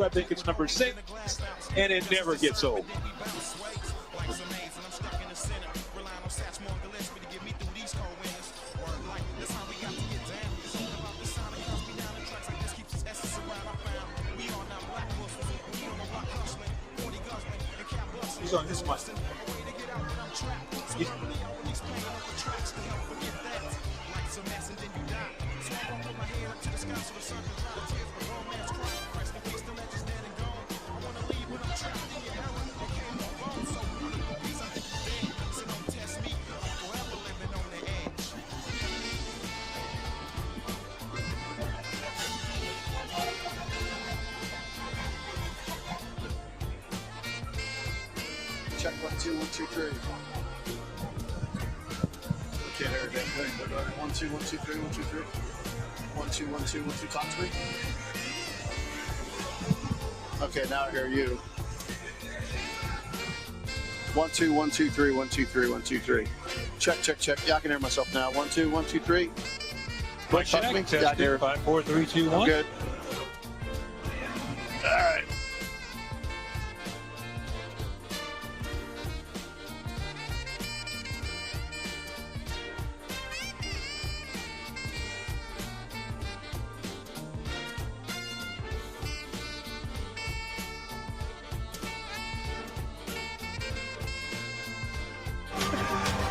I think it's number 6, and it never gets old. He's on his Mustang. Check 1 2 1 2 3. Can't hear that thing, but 1 2 1 2 3 1 2 3. 1 2 1 2 1 2. Talk to me. Okay, now I hear you. 1 2 1 2 3 1 2 3 1 2 3. Check check check. Yeah, I can hear myself now. 1 2 1 2 3. Talk to me. Yeah, I hear. 5 4 3 2 1. I'm good. All right.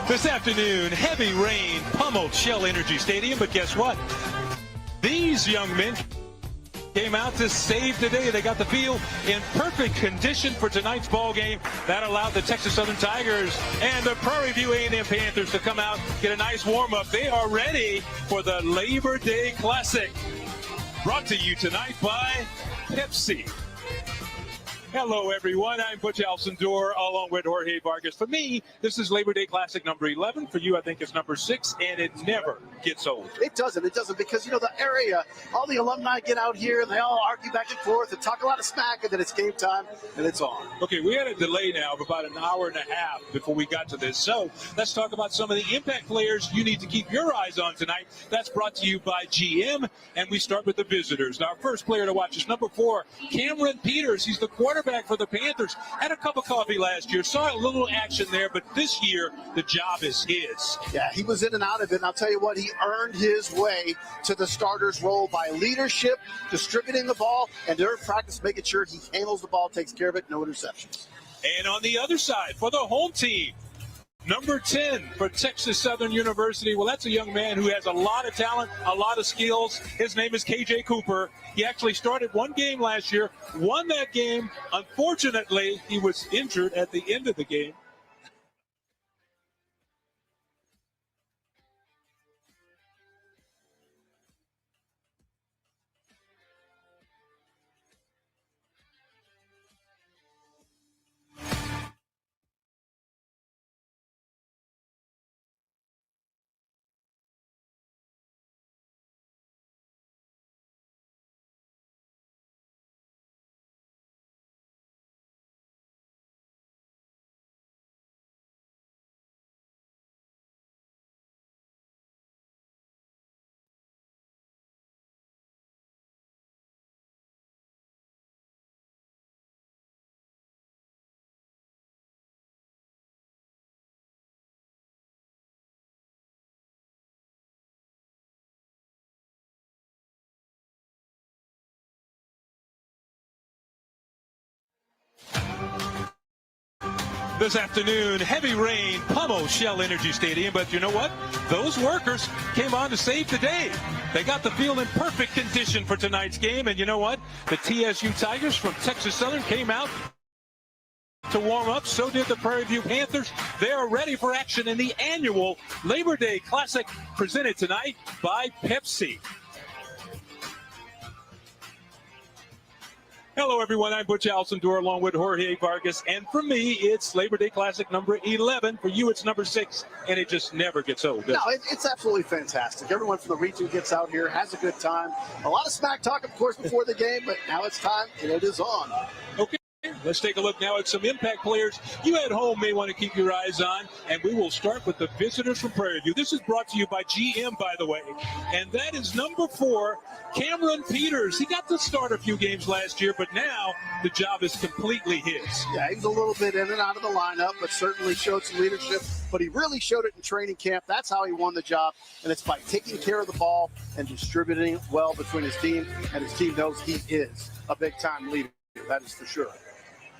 This afternoon, heavy rain pummeled Shell Energy Stadium, but guess what? These young men came out to save the day. They got the field in perfect condition for tonight's ball game. That allowed the Texas Southern Tigers and the Prairie View A&M Panthers to come out, get a nice warm-up. They are ready for the Labor Day Classic. Brought to you tonight by Pepsi. Hello, everyone. I'm Butch Alcindor, along with Jorge Vargas. For me, this is Labor Day Classic number 11. For you, I think it's number 6, and it never gets old. It doesn't, because, you know, the area, all the alumni get out here, and they all argue back and forth and talk a lot of smack, and then it's game time, and it's on. Okay, we had a delay now of about an hour and a half before we got to this. So let's talk about some of the impact players you need to keep your eyes on tonight. That's brought to you by GM, and we start with the visitors. Now, our first player to watch is number 4, Cameron Peters. He's the quarterback for the Panthers. Had a cup of coffee last year, saw a little action there, but this year the job is his. Yeah, he was in and out of it, and I'll tell you what, he earned his way to the starter's role by leadership, distributing the ball, and during practice making sure he handles the ball, takes care of it, no interceptions. And on the other side, for the home team, number 10 for Texas Southern University. Well, that's a young man who has a lot of talent, a lot of skills. His name is KJ Cooper. He actually started one game last year, won that game. Unfortunately, he was injured at the end of the game. This afternoon, heavy rain pummeled Shell Energy Stadium, but you know what? Those workers came on to save the day. They got the field in perfect condition for tonight's game, and you know what? The TSU Tigers from Texas Southern came out to warm up. So did the Prairie View Panthers. They are ready for action in the annual Labor Day Classic presented tonight by Pepsi. Hello, everyone. I'm Butch Alcindor, along with Jorge Vargas. And for me, it's Labor Day Classic number 11. For you, it's number 6, and it just never gets old. No, it's absolutely fantastic. Everyone from the region gets out here, has a good time. A lot of smack talk, of course, before the game, but now it's time, and it is on. Okay. Let's take a look now at some impact players you at home may want to keep your eyes on, and we will start with the visitors from Prairie View. This is brought to you by GM, by the way, and that is number 4, Cameron Peters. He got to start a few games last year, but now the job is completely his. Yeah, he was a little bit in and out of the lineup, but certainly showed some leadership. But he really showed it in training camp. That's how he won the job, and it's by taking care of the ball and distributing it well between his team, and his team knows he is a big-time leader. That is for sure.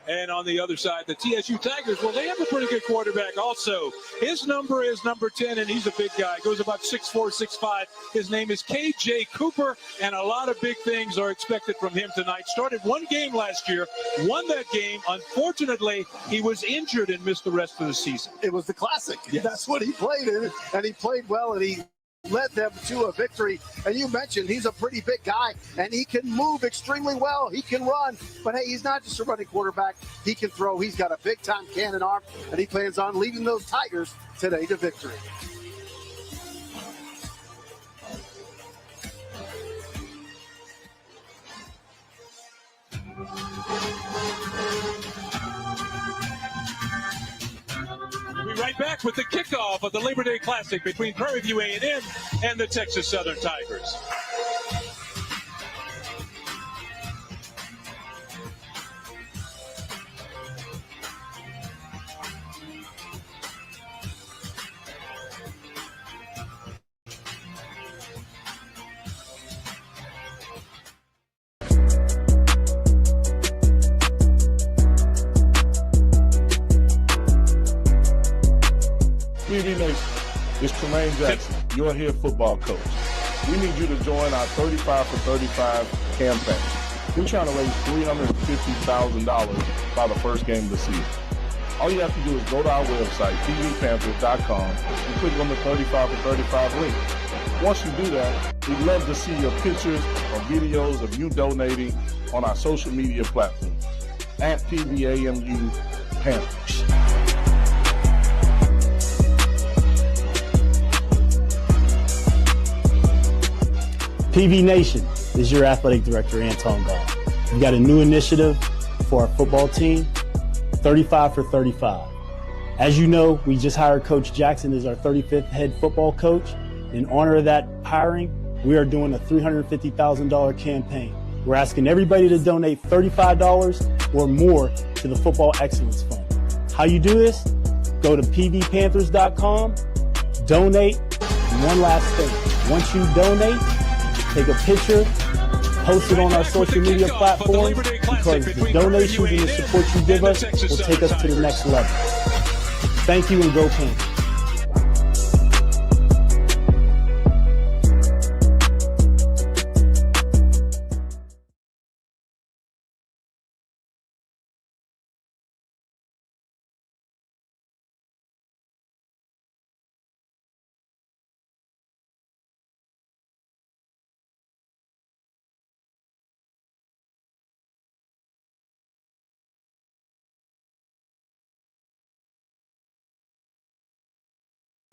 And on the other side, the TSU Tigers, well, they have a pretty good quarterback also. His number is number 10, and he's a big guy. Goes about 6'4", 6'5". His name is K.J. Cooper, and a lot of big things are expected from him tonight. Started one game last year, won that game. Unfortunately, he was injured and missed the rest of the season. It was the classic. Yes. That's what he played in, and he played well, and he led them to a victory. And you mentioned he's a pretty big guy, and he can move extremely well. He can run, but hey, he's not just a running quarterback. He can throw. He's got a big-time cannon arm, and he plans on leading those Tigers today to victory. We'll be right back with the kickoff of the Labor Day Classic between Prairie View A&M and the Texas Southern Tigers. TV Nation, it's Tremaine Jackson, your head football coach. We need you to join our 35 for 35 campaign. We're trying to raise $350,000 by the first game of the season. All you have to do is go to our website, tvpanthers.com, and click on the 35 for 35 link. Once you do that, we'd love to see your pictures or videos of you donating on our social media platforms at PVAMU Panthers. PV Nation, this is your athletic director, Anton Gall. We got a new initiative for our football team, 35 for 35. As you know, we just hired Coach Jackson as our 35th head football coach. In honor of that hiring, we are doing a $350,000 campaign. We're asking everybody to donate $35 or more to the Football Excellence Fund. How you do this? Go to pvpanthers.com, donate, and one last thing. Once you donate, take a picture, post it on our social media platforms, because the donations and the support you give us will take us to the next level. Thank you, and go Panthers.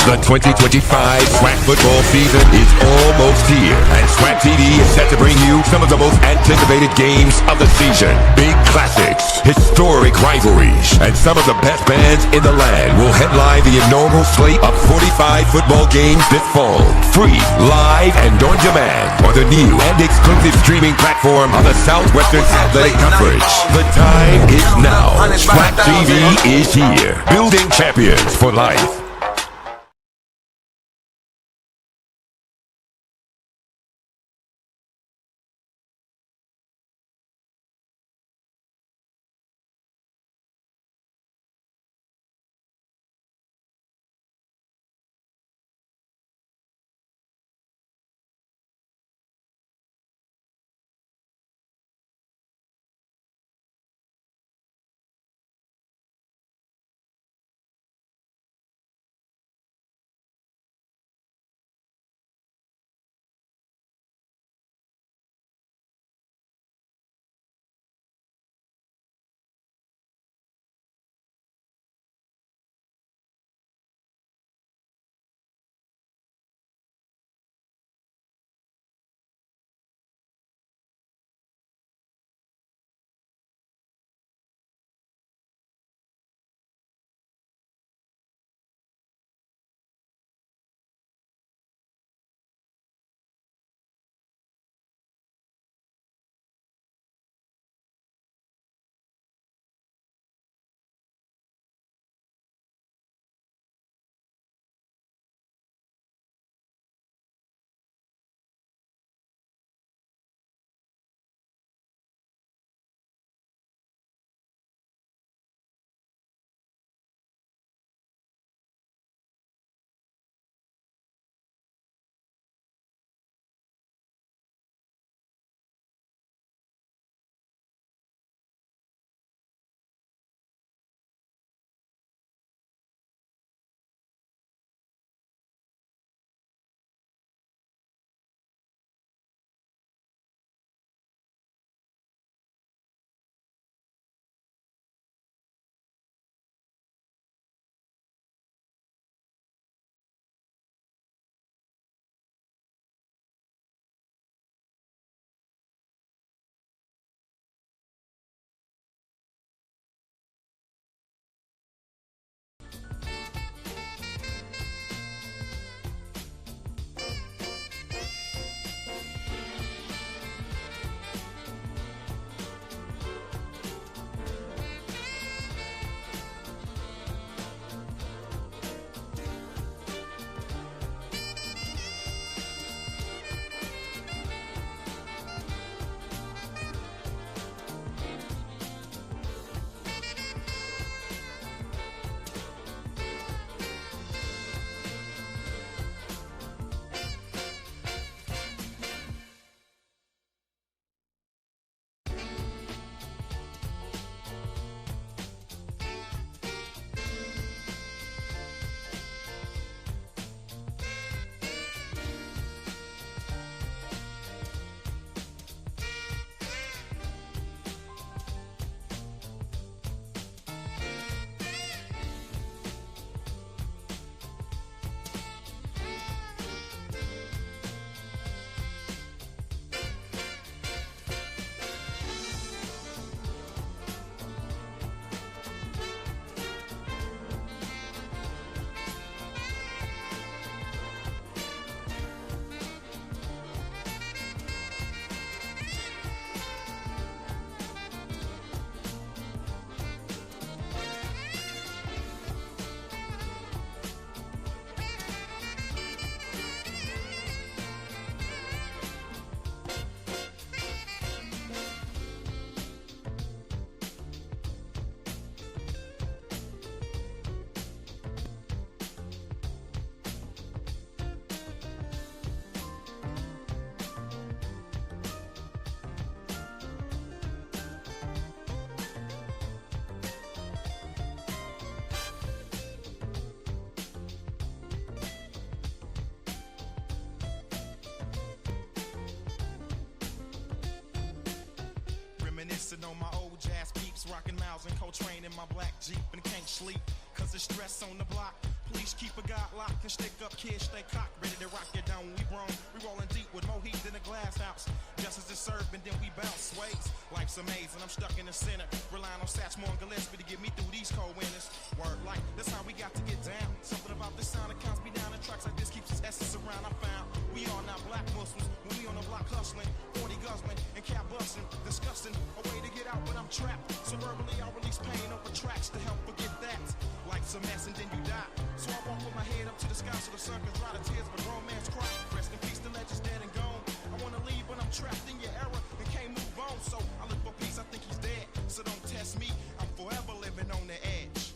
The 2025 SWAC football season is almost here, and SWAC TV is set to bring you some of the most anticipated games of the season. Big classics, historic rivalries, and some of the best bands in the land will headline the inaugural slate of 45 football games this fall. Free, live, and on demand on the new and exclusive streaming platform of the Southwestern Athletic Conference. The time is now. SWAC TV is here, building champions for life. Reminiscing on my old jazz peeps, rocking Miles and Coltrane in my black Jeep and can't sleep, cause there's stress on the block. Please keep a God locked and stick up kids, stay cocked, ready to rock it down when we grown. We rolling deep with more heat than a glass house. Justice is served and then we bounce sways. Life's amazing, I'm stuck in the center, relying on Satchmo and Gillespie to get me through these cold winters. Word like, that's how we got to get down. Something about this sound that counts me down, and tracks like this keeps its essence around. I found we are not black Muslims when we on the block hustling, 40 guzzling and cap busting, disgusting, a way to get out but I'm trapped. So verbally I release pain over tracks to help forget that. Life's a mess and then you die. So I walk with my head up to the sky so the sun can dry the tears of a grown man's cry. Rest in peace, the legend's dead and gone. I wanna leave but I'm trapped in your era and can't move on. So I look for peace, I think he's dead. So don't test me, I'm forever living on the edge.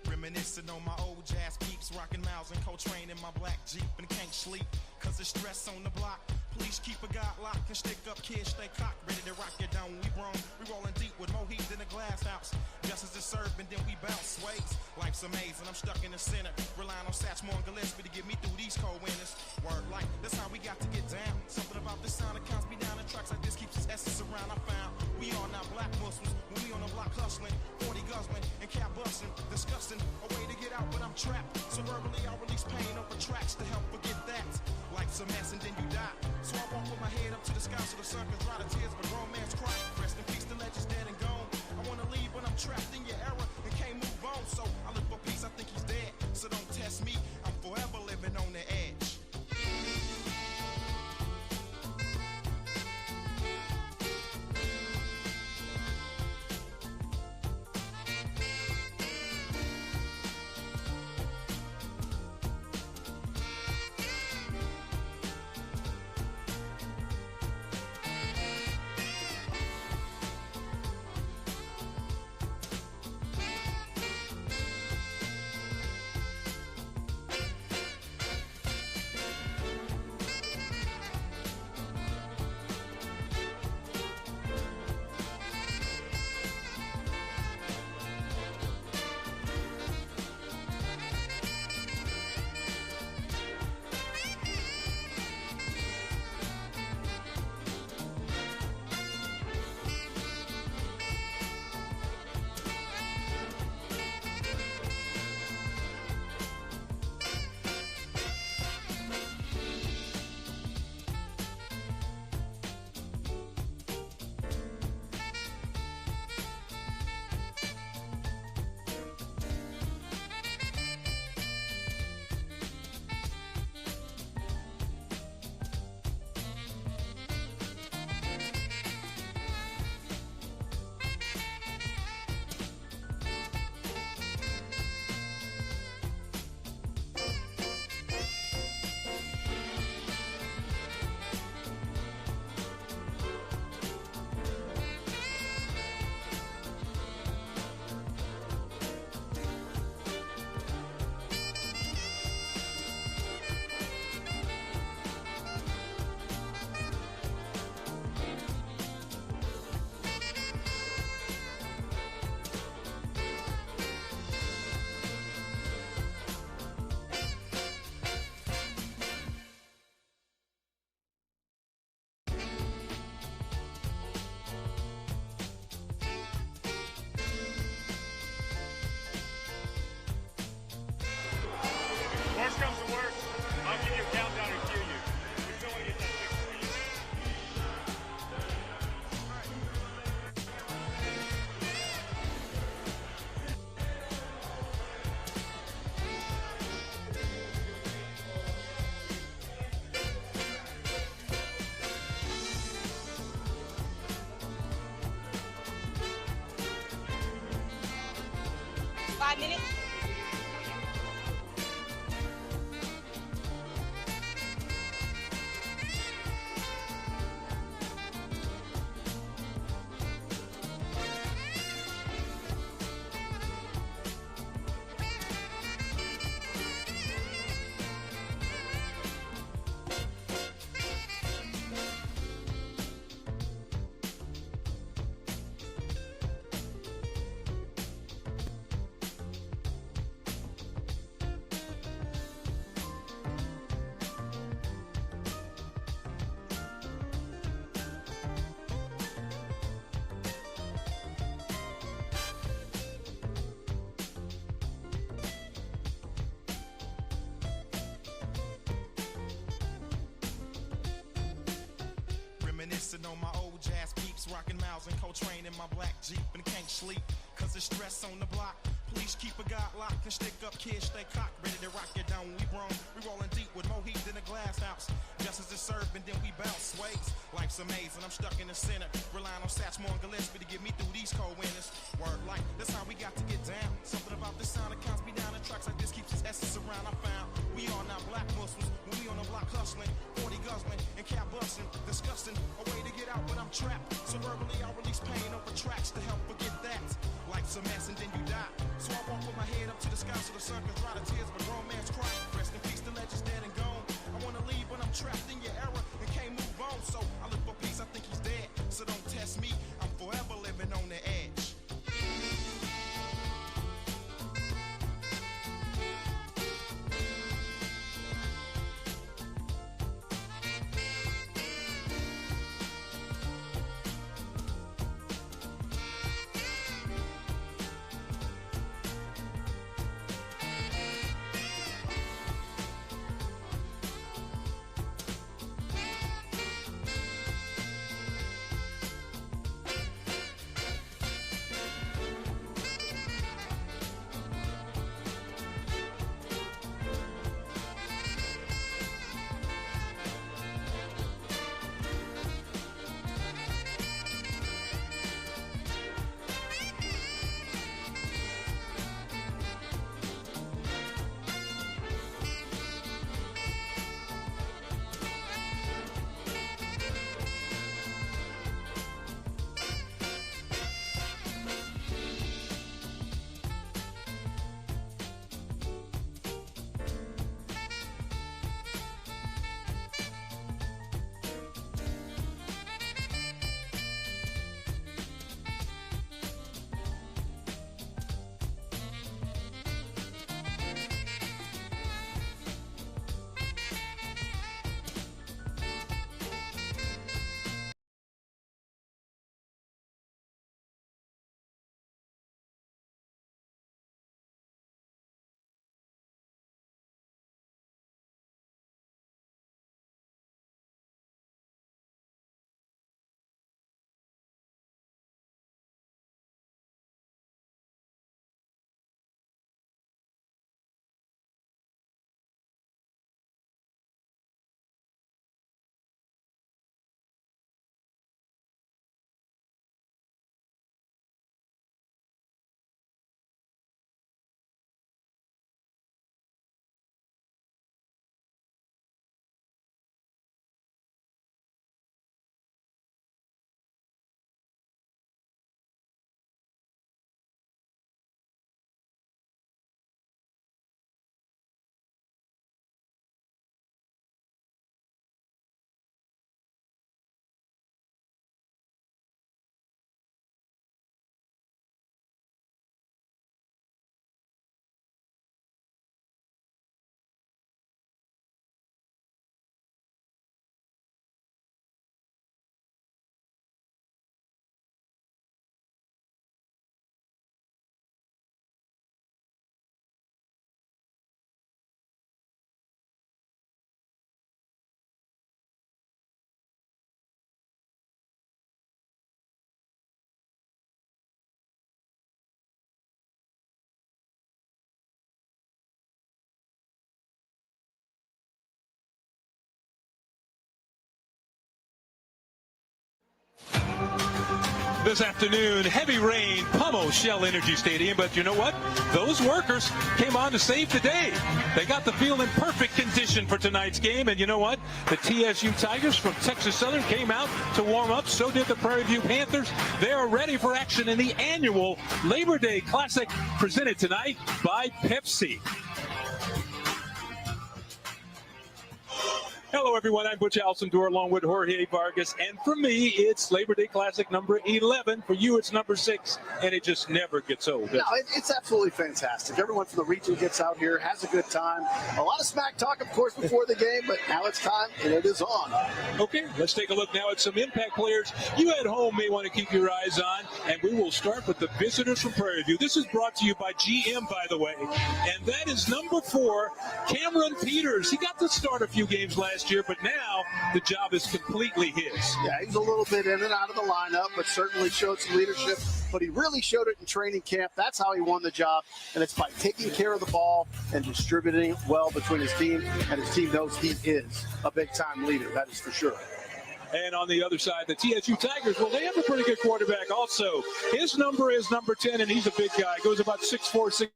Reminiscing on my old jazz peeps, rocking Miles and Coltrane in my black Jeep and can't sleep, cause there's stress on the block. Please keep a God locked and stick up kids, stay cocked, ready to rock it down when we grown. We rolling deep with more heat than a glass house. Justice is served and then we bounce sways. Life's amazing, I'm stuck in the center, relying on Satchmo and Gillespie to get me through these cold winters. Word like, that's how we got to get down. Something about this sound that counts me down, and tracks like this keeps its essence around. I found we are not black Muslims when we on the block hustling, 40 guzzling and cap busting, disgusting, a way to get out but I'm trapped. So verbally I release pain over tracks to help forget that. like some mess and then you die. So I walk with my head up to the sky so the sun can dry the tears of a grown man's cry. Rest in peace, the legend's dead and gone. I wanna leave but I'm trapped in your era and can't move on. So I look for peace, I think he's dead. So don't test me, I'm forever living on the edge. Worst comes to worst, I'll give you a countdown and cue you. We still want to get that fixed for you. 5 minutes. Reminiscing on my old jazz peeps, rocking Miles and Coltrane in my black Jeep and can't sleep, cause there's stress on the block. Please keep a God locked and stick up kids, stay cocked, ready to rock it down. We grown, we rolling deep with more heat than a glass house. Justice is served and then we bounce sways. Life's amazing, I'm stuck in the center, relying on Satchmo and Gillespie to get me through these cold winters. Word like, that's how we got to get down. Something about the sound that counts me down, and tracks like this keeps its essence around. I found we are not black Muslims when we on the block hustling, 40 guzzling and cap busting, disgusting, a way to get out but I'm trapped. So verbally I release pain over tracks to help forget that. Life's a mess and then you die. So I walk with my head up to the sky so the sun can dry the tears of a grown man's cry. Rest in peace, the legend's dead and gone. I wanna leave but I'm trapped in your era and can't move on. So I look for peace, I think he's dead. So don't test me, I'm forever living on the edge. This afternoon, heavy rain pummels Shell Energy Stadium, but you know what? Those workers came on to save the day. They got the field in perfect condition for tonight's game, and you know what? The TSU Tigers from Texas Southern came out to warm up. So did the Prairie Panthers. They are ready for action in the annual Labor Day Classic, presented tonight by Pepsi. Hello, everyone. I'm Butch Alcindor along with Jorge Vargas. And for me, it's Labor Day Classic number 11. For you, it's number 6. And it just never gets old. No, it's absolutely fantastic. Everyone from the region gets out here, has a good time. A lot of smack talk, of course, before the game, but now it's time, and it is on. Okay, let's take a look now at some impact players you at home may want to keep your eyes on. And we will start with the visitors from Prairie View. This is brought to you by GM, by the way. And that is number 4, Cameron Peters. He got to start a few games last year, but now the job is completely his. Yeah, he's a little bit in and out of the lineup, but certainly showed some leadership. But he really showed it in training camp. That's how he won the job, and it's by taking care of the ball and distributing it well between his team, and his team knows he is a big-time leader. That is for sure. And on the other side, the TSU Tigers, well, they have a pretty good quarterback also. His number is number 10, and he's a big guy. Goes about 6'4", 6'5".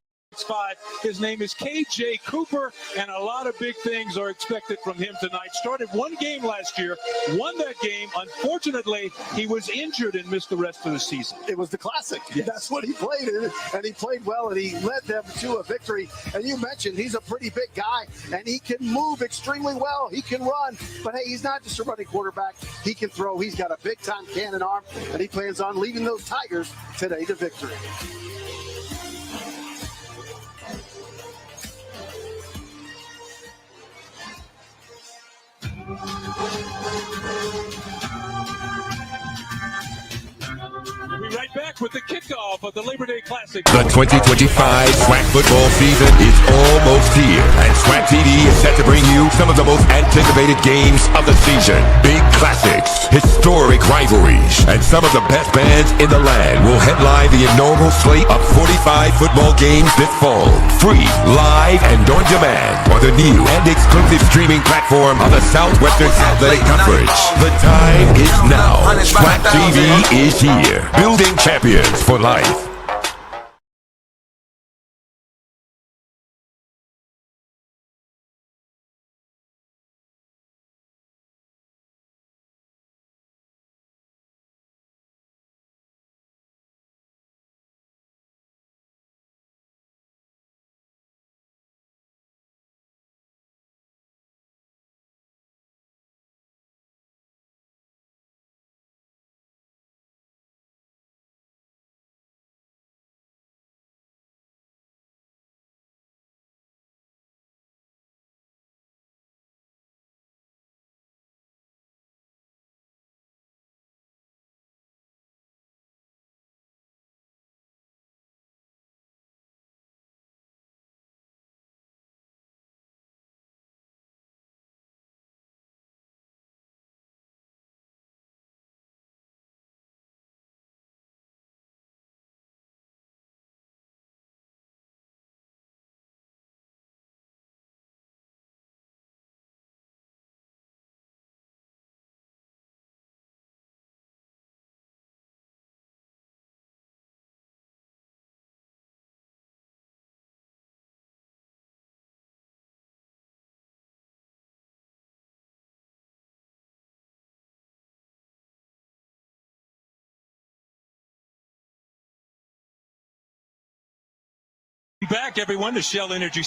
His name is KJ Cooper, and a lot of big things are expected from him tonight. Started one game last year, won that game. Unfortunately, he was injured and missed the rest of the season. It was the Classic. Yes. That's what he played in, and he played well, and he led them to a victory. And you mentioned he's a pretty big guy, and he can move extremely well. He can run, but hey, he's not just a running quarterback. He can throw. He's got a big-time cannon arm, and he plans on leading those Tigers today to victory. We'll be right back with the kickoff of the Labor Day Classic. The 2025 SWAC football season is almost here, and SWAC TV is set to bring you some of the most anticipated games of the season. Big classics, historic rivalries, and some of the best bands in the land will headline the inaugural slate of 45 football games this fall. Free, live, and on demand on the new and exclusive streaming platform of the Southwestern Athletic Conference. The time is now. SWAC TV is here. Building champions for life. Back, everyone, to Shell Energy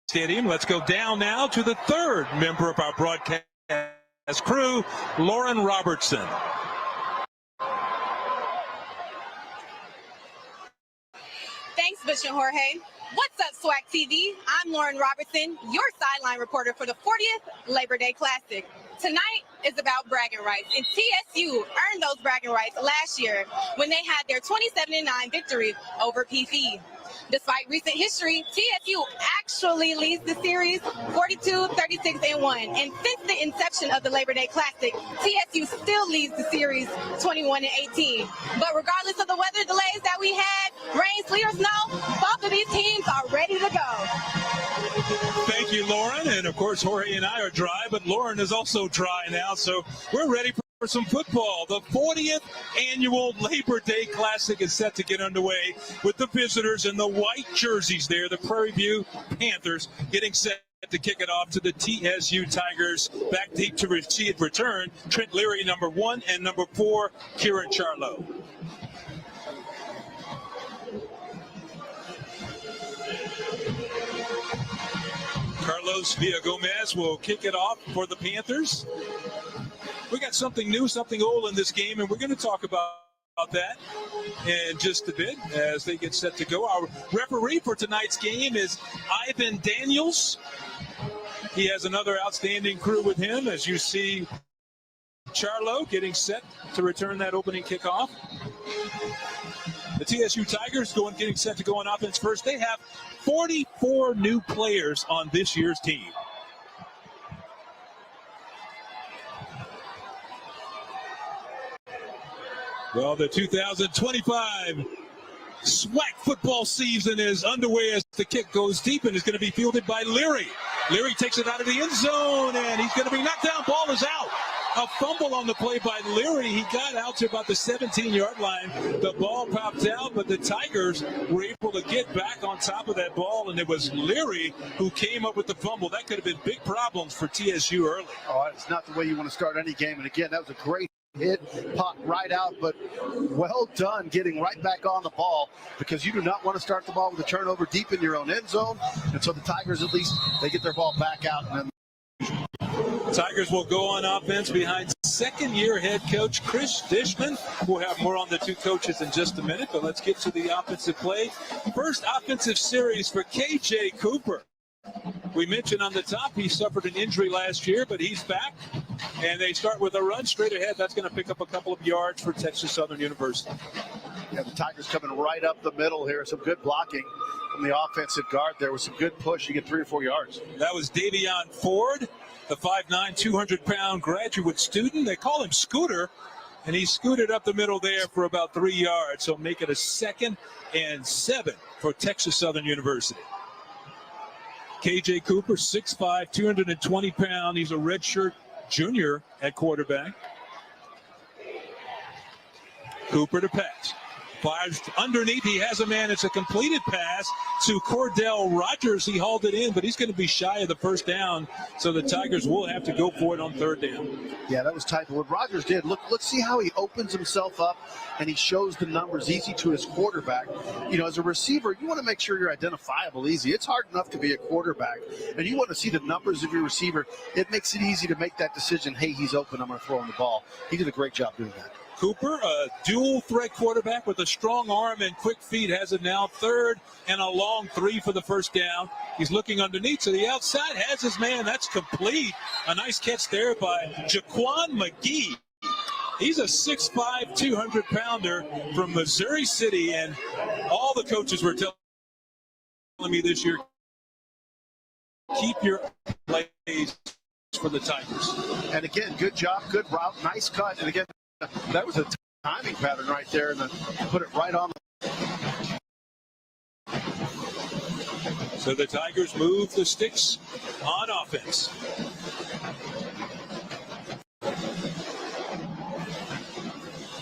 Stadium. Let's go down now to the third member of our broadcast crew, Lauren Robertson. Thanks, Butch and Jorge. What's up, SWAC TV? I'm Lauren Robertson, your sideline reporter for the 40th Labor Day Classic. Tonight is about bragging rights, and TSU earned those bragging rights last year when they had their 27-9 victory over PV. Despite recent history, TSU actually leads the series 42-36-1. And since the inception of the Labor Day Classic, TSU still leads the series 21-18. But regardless of the weather delays that we had, rain, sleet, or snow, both of these teams are ready to go. Thank you, Lauren. And of course, Jorge and I are dry, but Lauren is also dry now. So we're ready for some football. The 40th annual Labor Day Classic is set to get underway with the visitors in the white jerseys there. The Prairie View Panthers getting set to kick it off to the TSU Tigers. Back deep to receive return, Trent Leary, number 1, and number 4, Kieran Charlo. Carlos Villagomez will kick it off for the Panthers. We got something new, something old in this game, and we're going to talk about that in just a bit as they get set to go. Our referee for tonight's game is Ivan Daniels. He has another outstanding crew with him, as you see Charlo getting set to return that opening kickoff. The TSU Tigers getting set to go on offense first. They have 44 new players on this year's team. Well, the 2025 SWAC football season is underway as the kick goes deep and is going to be fielded by Leary. Leary takes it out of the end zone, and he's going to be knocked down. Ball is out. A fumble on the play by Leary. He got out to about the 17-yard line. The ball popped out, but the Tigers were able to get back on top of that ball, and it was Leary who came up with the fumble. That could have been big problems for TSU early. Oh, it's not the way you want to start any game. And again, that was a great hit, popped right out, but well done getting right back on the ball, because you do not want to start the ball with a turnover deep in your own end zone. And so the Tigers, at least, they get their ball back out. And then Tigers will go on offense behind second-year head coach Chris Dishman. We'll have more on the two coaches in just a minute, but let's get to the offensive play. First offensive series for KJ Cooper. We mentioned on the top he suffered an injury last year, but he's back. And they start with a run straight ahead. That's going to pick up a couple of yards for Texas Southern University. Yeah, the Tigers coming right up the middle here. Some good blocking from the offensive guard. There was some good push. You get 3 or 4 yards. That was Davion Ford, the 5'9", 200-pound graduate student. They call him Scooter, and he scooted up the middle there for about 3 yards. So make it a 2nd and 7 for Texas Southern University. KJ Cooper, 6'5", 220-pound. He's a redshirt junior at quarterback. Cooper to pass. Fires underneath. He has a man. It's a completed pass to Cordell Rogers. He hauled it in, but he's going to be shy of the first down, so the Tigers will have to go for it on 3rd down. Yeah, that was tight. But what Rogers did, let's see how he opens himself up and he shows the numbers easy to his quarterback. You know, as a receiver, you want to make sure you're identifiable easy. It's hard enough to be a quarterback, and you want to see the numbers of your receiver. It makes it easy to make that decision. Hey, he's open. I'm going to throw him the ball. He did a great job doing that. Cooper, a dual-threat quarterback with a strong arm and quick feet, has it now 3rd and a long 3 for the first down. He's looking underneath to the outside, has his man. That's complete. A nice catch there by Jaquan McGee. He's a 6'5", 200-pounder from Missouri City, and all the coaches were telling me this year, keep your plays for the Tigers. And again, good job, good route, nice cut. And again, that was a timing pattern right there, and then put it right on. So the Tigers move the sticks on offense.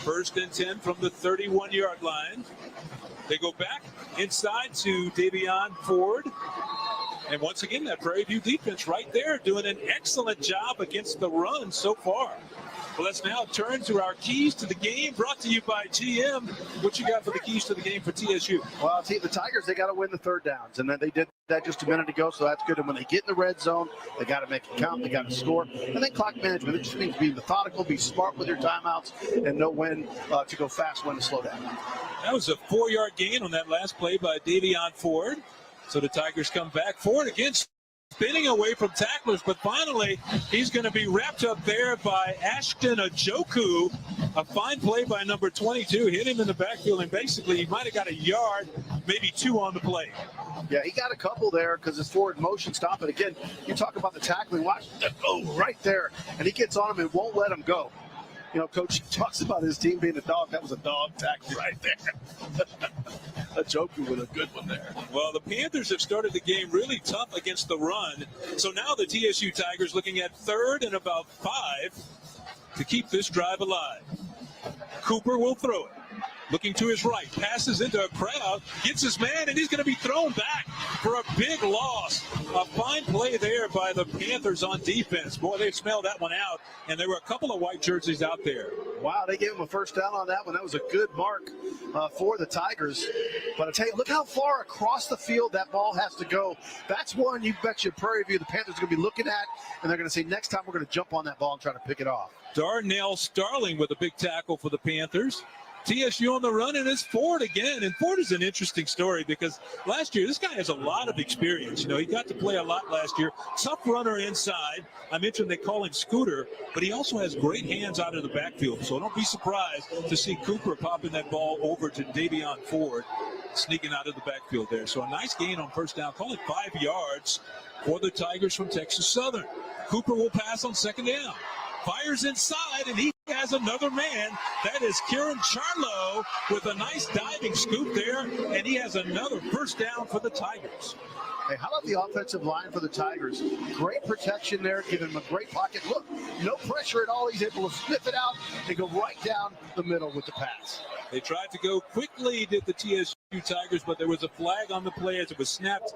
First and 10 from the 31-yard line. They go back inside to Davion Ford. And once again, that Prairie View defense right there doing an excellent job against the run so far. Well, let's now turn to our keys to the game, brought to you by GM. What you got for the keys to the game for TSU? Well, the Tigers, they got to win the 3rd downs, and then they did that just a minute ago, so that's good. And when they get in the red zone, they got to make it count, they got to score. And then clock management, it just means be methodical, be smart with your timeouts, and know when to go fast, when to slow down. That was a 4-yard gain on that last play by Davion Ford. So the Tigers come back. Ford again spinning away from tacklers, but finally he's going to be wrapped up there by Ashton Ajoku. A fine play by number 22. Hit him in the backfield, and basically he might have got a yard, maybe 2 on the play. Yeah, he got a couple there because his forward motion stopped. But again, you talk about the tackling. Watch that go right there. And he gets on him and won't let him go. You know, Coach talks about his team being a dog. That was a dog tackle right there. Ajoku with a good one there. Well, the Panthers have started the game really tough against the run. So now the TSU Tigers looking at 3rd and about 5. to keep this drive alive. Cooper will throw it. Looking to his right, passes into a crowd, gets his man, and he's going to be thrown back for a big loss. A fine play there by the Panthers on defense. Boy, they smelled that one out, and there were a couple of white jerseys out there. Wow, they gave him a first down on that one. That was a good mark for the Tigers. But I tell you, look how far across the field that ball has to go. That's one you bet your Prairie View the Panthers are going to be looking at, and they're going to say, next time we're going to jump on that ball and try to pick it off. Darnell Starling with a big tackle for the Panthers. TSU on the run, and it's Ford again. And Ford is an interesting story because last year, this guy has a lot of experience. You know, he got to play a lot last year. Tough runner inside. I mentioned they call him Scooter, but he also has great hands out of the backfield. So don't be surprised to see Cooper popping that ball over to Davion Ford, sneaking out of the backfield there. So a nice gain on first down. Call it 5 yards for the Tigers from Texas Southern. Cooper will pass on second down. Fires inside, and he has another man. That is Kieran Charlo with a nice diving scoop there, and he has another first down for the Tigers. Hey, how about the offensive line for the Tigers? Great protection there, giving him a great pocket. Look, no pressure at all. He's able to sniff it out and go right down the middle with the pass. They tried to go quickly, did the TSU Tigers, but there was a flag on the play as it was snapped.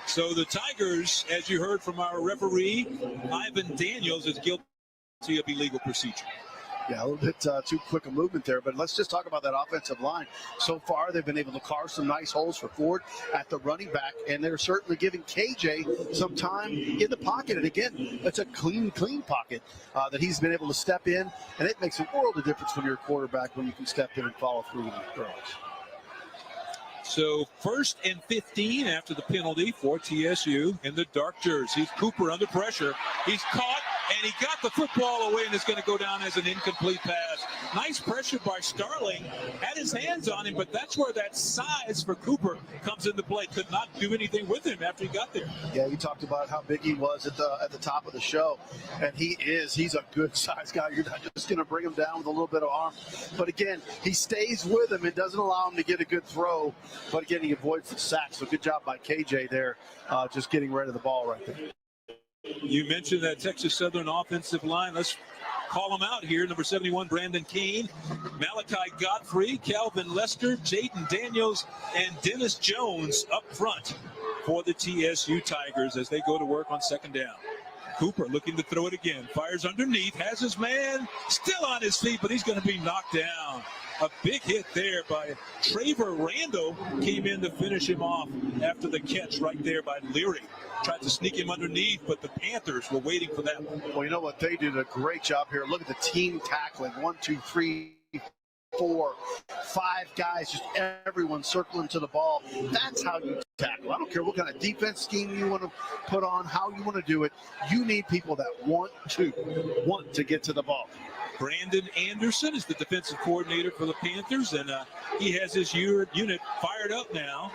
So the Tigers, as you heard from our referee, Ivan Daniels, is guilty of illegal procedure. Yeah, a little bit too quick a movement there, but let's just talk about that offensive line. So far, they've been able to carve some nice holes for Ford at the running back, and they're certainly giving KJ some time in the pocket. And again, it's a clean pocket that he's been able to step in, and it makes a world of difference when you're a quarterback when you can step in and follow through with your throws. So 1st and 15 after the penalty for TSU in the dark jerseys. Cooper under pressure. He's caught, and he got the football away, and it's going to go down as an incomplete pass. Nice pressure by Starling. Had his hands on him, but that's where that size for Cooper comes into play. Could not do anything with him after he got there. Yeah, you talked about how big he was at the top of the show, and he's a good size guy. You're not just going to bring him down with a little bit of arm. But again, he stays with him and doesn't allow him to get a good throw. But again, he avoids the sack. So good job by KJ there, just getting rid of the ball right there. You mentioned that Texas Southern offensive line. Let's call them out here. Number 71, Brandon Kane, Malachi Godfrey, Calvin Lester, Jaden Daniels, and Dennis Jones up front for the TSU Tigers as they go to work on second down. Cooper looking to throw it again. Fires underneath, has his man still on his feet, but he's going to be knocked down. A big hit there by Traver Randall. Came in to finish him off after the catch right there by Leary. Tried to sneak him underneath, but the Panthers were waiting for that one. Well, you know what? They did a great job here. Look at the team tackling. 1, 2, 3, 4, 5 guys, just everyone circling to the ball. That's how you tackle. I don't care what kind of defense scheme you want to put on, how you want to do it. You need people that want to get to the ball. Brandon Anderson is the defensive coordinator for the Panthers, and he has his unit fired up now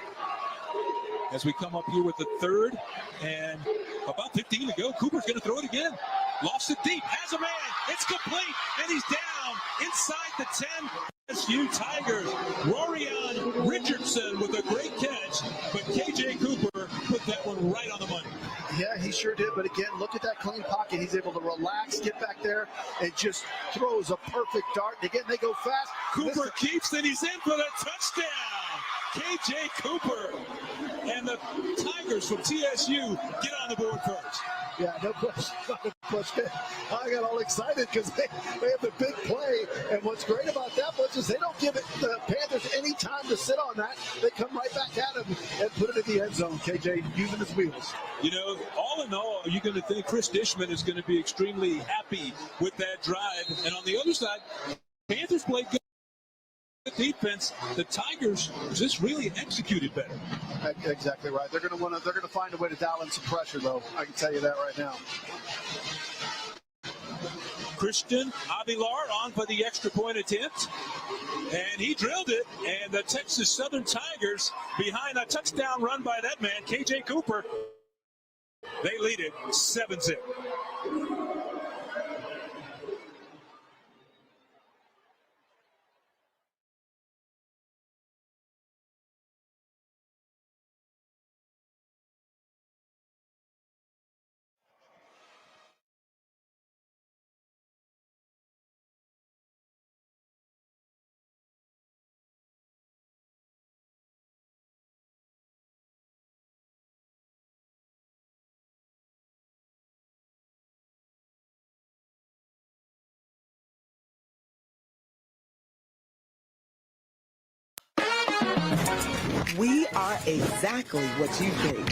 as we come up here with the third and about 15 to go. Cooper's going to throw it again. Lost it deep, has a man, it's complete, and he's down inside the 10. SU Tigers. Rorion Richardson with a great catch, but KJ Cooper put that one right on the money. Yeah, he sure did. But again, look at that clean pocket. He's able to relax, get back there, and just throws a perfect dart. And again, they go fast. Cooper keeps, and he's in for the touchdown. KJ Cooper and the Tigers from TSU get on the board first. Yeah, no question. I got all excited because they have the big play. And what's great about that was is they don't give the Panthers any time to sit on that. They come right back at him and put it in the end zone. KJ using his wheels. You know, all in all, you're going to think Chris Dishman is going to be extremely happy with that drive. And on the other side, Panthers played good defense. The Tigers just really executed better. Exactly right. They're going to find a way to dial in some pressure, though. I can tell you that right now. Christian Avilar on for the extra point attempt, and he drilled it. And the Texas Southern Tigers, behind a touchdown run by that man, KJ Cooper, they lead it 7-0. We are exactly what you think.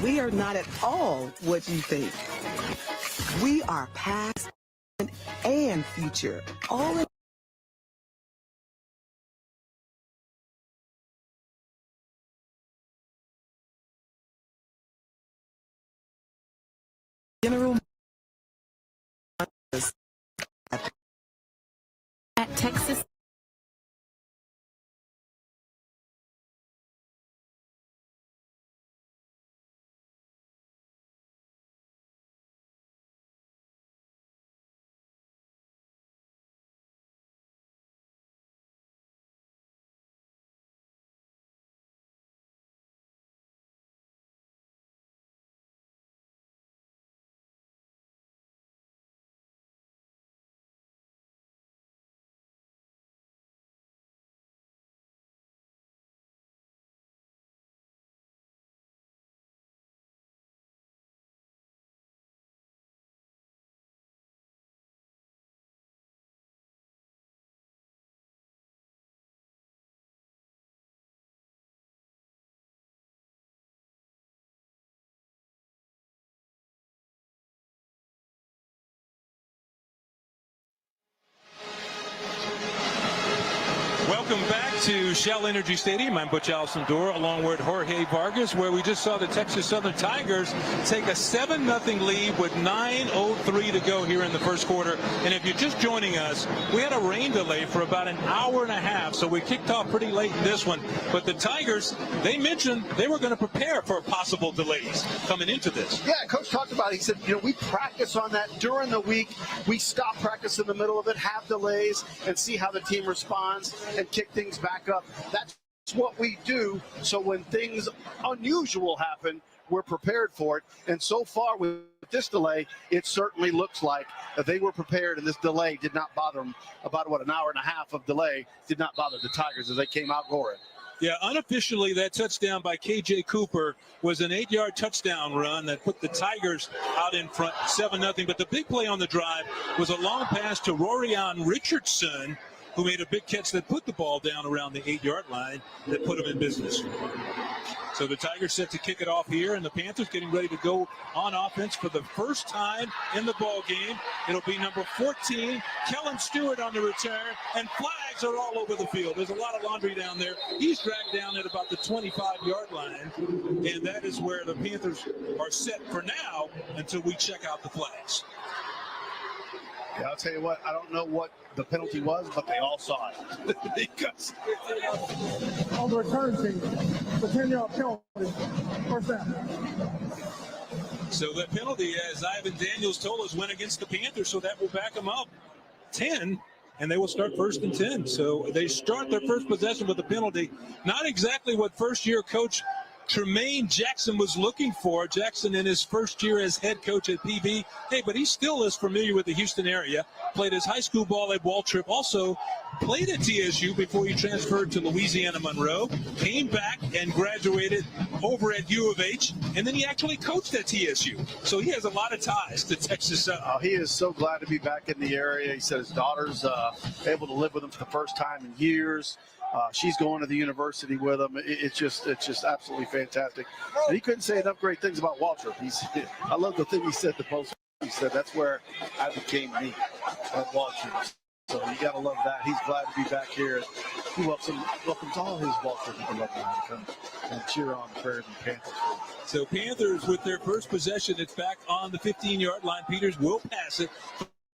We are not at all what you think. We are past and future, all in General at Texas. Welcome back to Shell Energy Stadium. I'm Butch Alcindor along with Jorge Vargas, where we just saw the Texas Southern Tigers take a 7-0 lead with 9:03 to go here in the first quarter. And if you're just joining us, we had a rain delay for about an hour and a half, so we kicked off pretty late in this one. But the Tigers, they mentioned they were going to prepare for possible delays coming into this. Yeah, Coach talked about it. He said, we practice on that during the week. We stop practice in the middle of it, have delays, and see how the team responds and kick things back up. That's what we do. So when things unusual happen, we're prepared for it. And so far with this delay, it certainly looks like they were prepared, and this delay did not bother them. About, an hour and a half of delay did not bother the Tigers as they came out roaring. Yeah, unofficially, that touchdown by K.J. Cooper was an 8-yard touchdown run that put the Tigers out in front 7-0. But the big play on the drive was a long pass to Rorion Richardson, who made a big catch that put the ball down around the 8-yard line that put him in business. So the Tigers set to kick it off here, and the Panthers getting ready to go on offense for the first time in the ball game. It'll be number 14, Kellen Stewart on the return, and flags are all over the field. There's a lot of laundry down there. He's dragged down at about the 25-yard line, and that is where the Panthers are set for now until we check out the flags. Yeah, I'll tell you what, I don't know what the penalty was, but they all saw it. Because on the return team, the 10-yard penalty, first down. So that penalty, as Ivan Daniels told us, went against the Panthers, so that will back them up 10, and they will start 1st and 10. So they start their first possession with a penalty. Not exactly what first-year coach Tremaine Jackson was looking for. Jackson in his first year as head coach at PV. Hey, but he still is familiar with the Houston area. Played his high school ball at Waltrip. Also played at TSU before he transferred to Louisiana Monroe. Came back and graduated over at U of H. And then he actually coached at TSU. So he has a lot of ties to Texas Southern. He is so glad to be back in the area. He said his daughter's able to live with him for the first time in years. She's going to the university with him. It's just absolutely fantastic. And he couldn't say enough great things about Waltrip. I love the thing he said to post. He said, that's where I became me at Waltrip. So you got to love that. He's glad to be back here. He welcomes all his Waltrip people to come and cheer on the Prairie and Panthers. So Panthers with their first possession, it's back on the 15-yard line. Peters will pass it.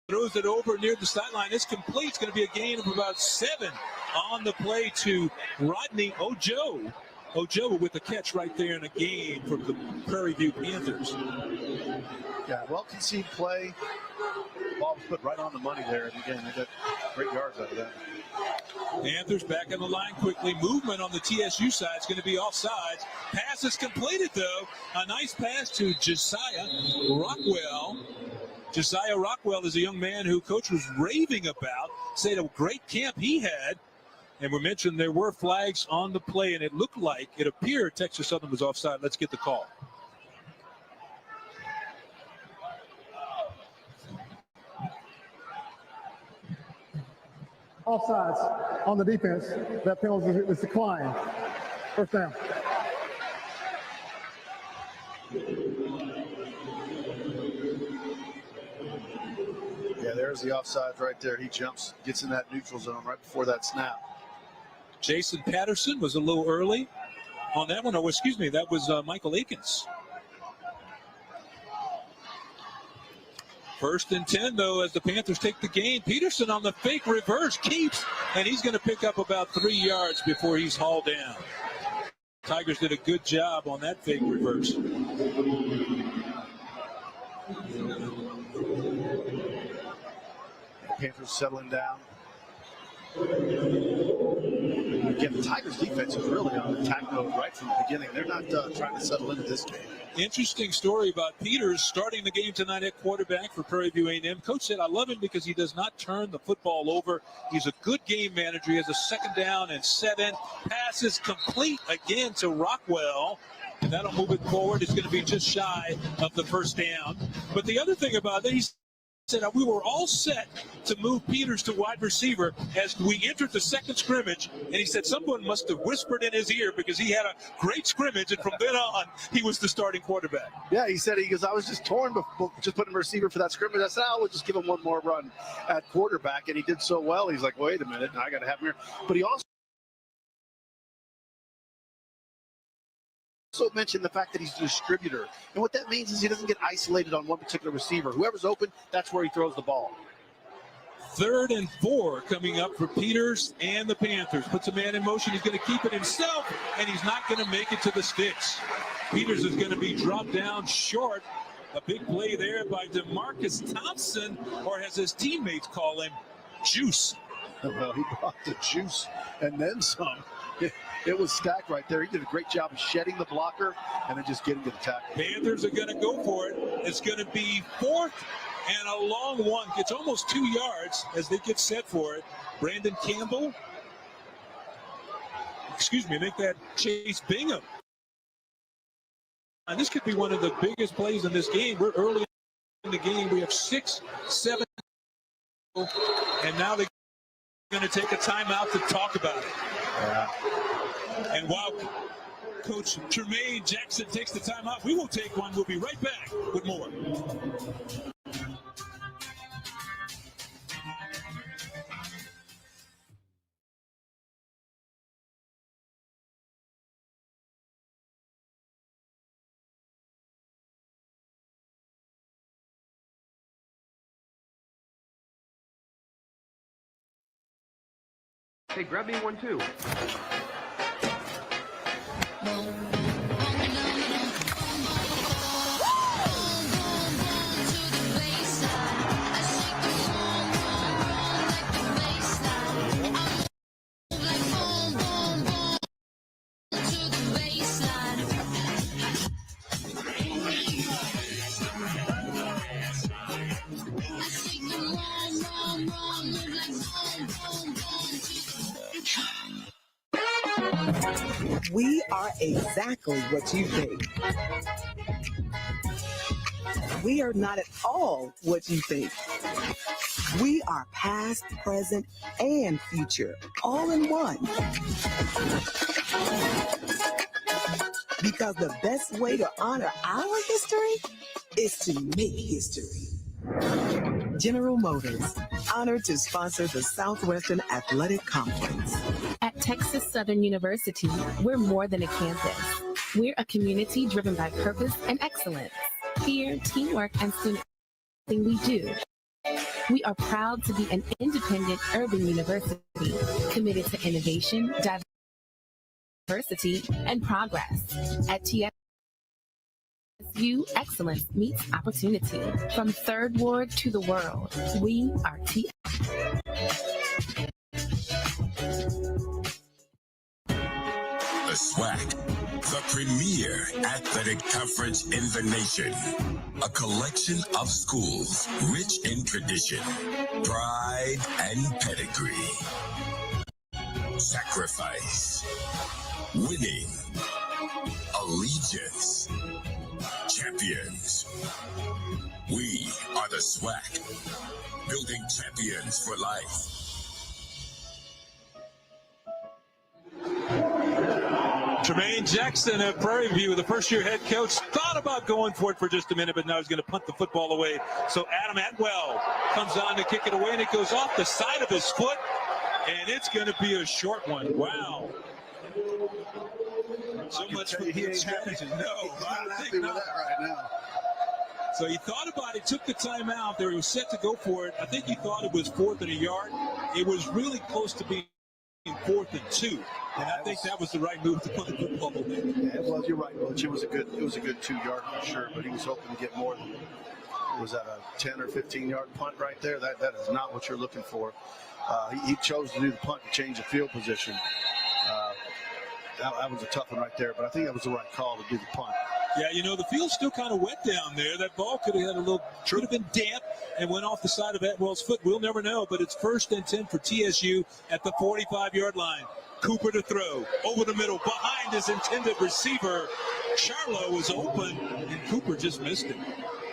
Throws it over near the sideline. It's complete. It's going to be a gain of about 7 on the play to Rodney Ojo. Ojo with the catch right there in a gain for the Prairie View Panthers. Yeah, well-conceived play. Ball was put right on the money there. And again, they got great yards out of that. Panthers back in the line quickly. Movement on the TSU side is going to be offsides. Pass is completed, though. A nice pass to Josiah Rockwell. Josiah Rockwell is a young man who Coach was raving about, said a great camp he had. And we mentioned there were flags on the play, and it appeared Texas Southern was offside. Let's get the call. offsides on the defense. That penalty is declined. First down. Yeah, there's the offsides right there. He jumps, gets in that neutral zone right before that snap. Jason Patterson was a little early on that one. Oh, excuse me, that was Michael Akins. 1st and 10, though, as the Panthers take the gain. Peterson on the fake reverse keeps, and he's going to pick up about 3 yards before he's hauled down. Tigers did a good job on that fake reverse. Panthers settling down. Again, the Tigers defense is really on attack mode right from the beginning. They're not trying to settle into this game. Interesting story about Peters starting the game tonight at quarterback for Prairie View A&M. Coach said, I love him because he does not turn the football over. He's a good game manager. He has a 2nd down and 7. Passes complete again to Rockwell. And that'll move it forward. It's going to be just shy of the 1st down. But the other thing about it, he said we were all set to move Peters to wide receiver as we entered the 2nd scrimmage, and he said someone must have whispered in his ear because he had a great scrimmage, and from then on he was the starting quarterback. Yeah, he said, I was just torn before just putting him receiver for that scrimmage. I said, we'll just give him one more run at quarterback, and he did so well. He's like, wait a minute, now I got to have him here. But he also mentioned the fact that he's a distributor. And what that means is he doesn't get isolated on one particular receiver. Whoever's open, that's where he throws the ball. 3rd and 4 coming up for Peters and the Panthers. Puts a man in motion. He's going to keep it himself, and he's not going to make it to the sticks. Peters is going to be dropped down short. A big play there by DeMarcus Thompson, or as his teammates call him, Juice. Well, he brought the juice and then some. It was stacked right there. He did a great job of shedding the blocker and then just getting to the tackle. Panthers are going to go for it. It's going to be 4th and a long one. Gets almost 2 yards as they get set for it. Brandon Campbell. Make that Chase Bingham. And this could be one of the biggest plays in this game. We're early in the game. We have 6, 7, and now they're going to take a timeout to talk about it. Yeah. And while Coach Tremaine Jackson takes the timeout, we will take one. We'll be right back with more. Hey, grab me one too. We are exactly what you think. We are not at all what you think. We are past, present, and future, all in one. Because the best way to honor our history is to make history. General Motors, honored to sponsor the Southwestern Athletic Conference. At Texas Southern University, we're more than a campus. We're a community driven by purpose and excellence. Here, teamwork and student we do. We are proud to be an independent urban university committed to innovation, diversity, and progress. At TSU, excellence meets opportunity. From Third Ward to the world, we are TSU. The SWAC, the premier athletic conference in the nation. A collection of schools rich in tradition, pride, and pedigree. Sacrifice, winning, allegiance, champions. We are the SWAC, building champions for life. Tremaine Jackson of Prairie View, the first-year head coach, thought about going for it for just a minute, but now he's going to punt the football away. So Adam Atwell comes on to kick it away, and it goes off the side of his foot, and it's going to be a short one. Wow. So much for the strategy. No, I don't think not. Right now. So he thought about it, took the timeout there. He was set to go for it. I think he thought it was 4th and a yard. It was really close to being 4th and 2. And I think that was the right move to put the football away. Yeah, it was. You're right, Butch. It was a good 2-yard for sure, but he was hoping to get more than, was that a 10 or 15-yard punt right there? That is not what you're looking for. He chose to do the punt to change the field position. That was a tough one right there, but I think that was the right call to do the punt. Yeah, you know, the field's still kind of wet down there. That ball could have had could have been damp and went off the side of Atwell's foot. We'll never know, but it's 1st and 10 for TSU at the 45-yard line. Cooper to throw, over the middle, behind his intended receiver. Charlo was open, and Cooper just missed it.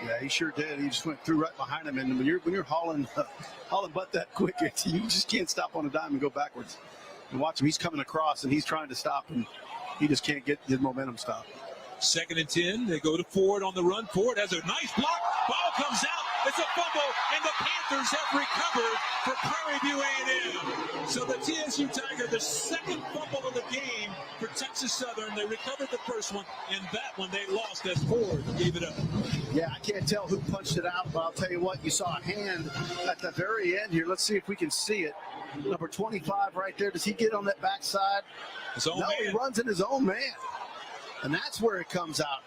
Yeah, he sure did. He just went through right behind him, and when you're hauling butt that quick, you just can't stop on a dime and go backwards. And watch him, he's coming across, and he's trying to stop, and he just can't get his momentum stopped. 2nd and 10. They go to Ford on the run. Ford has a nice block. Ball comes out. It's a fumble, and the Panthers have recovered for Prairie View A&M. So the TSU Tiger, the second fumble of the game for Texas Southern. They recovered the first one, and that one they lost as Ford gave it up. Yeah, I can't tell who punched it out, but I'll tell you what, you saw a hand at the very end here. Let's see if we can see it. Number 25 right there. Does he get on that backside? No, he runs in his own man. And that's where it comes out.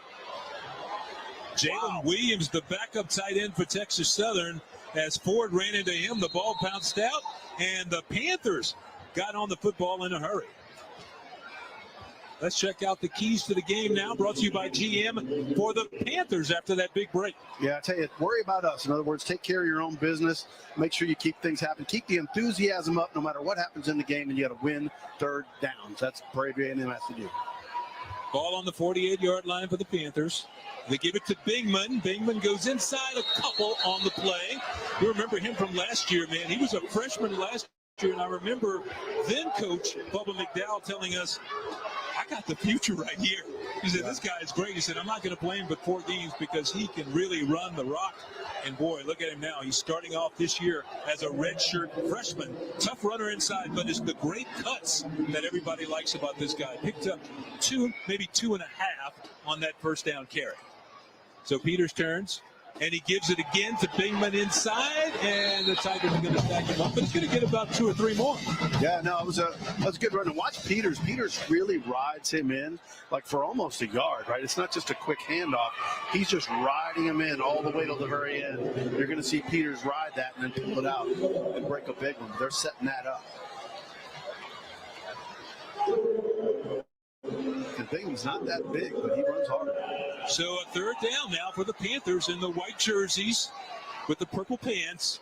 Jalen Williams, the backup tight end for Texas Southern, as Ford ran into him, the ball bounced out, and the Panthers got on the football in a hurry. Let's check out the keys to the game now, brought to you by GM for the Panthers after that big break. Yeah, I tell you, worry about us. In other words, take care of your own business. Make sure you keep things happen. Keep the enthusiasm up no matter what happens in the game, and you got to win 3rd downs. That's Prairie View A&M has to do. Ball on the 48-yard line for the Panthers. They give it to Bingman. Bingman goes inside a couple on the play. You remember him from last year, man. He was a freshman last year, and I remember then Coach Bubba McDowell telling us, I got the future right here. He said, this guy is great. He said, I'm not going to play him but 4 games because he can really run the rock. And, boy, look at him now. He's starting off this year as a redshirt freshman. Tough runner inside, but it's the great cuts that everybody likes about this guy. Picked up 2, maybe 2.5 on that first down carry. So Peters turns, and he gives it again to Bingman inside, and the Tigers are going to stack him up, but he's going to get about 2 or 3 more. Yeah, no, that was a good run. And watch Peters. Peters really rides him in like for almost a yard, right? It's not just a quick handoff. He's just riding him in all the way to the very end. You're going to see Peters ride that and then pull it out and break a big one. They're setting that up. And Bingman's not that big, but he runs hard. So a 3rd down now for the Panthers in the white jerseys with the purple pants.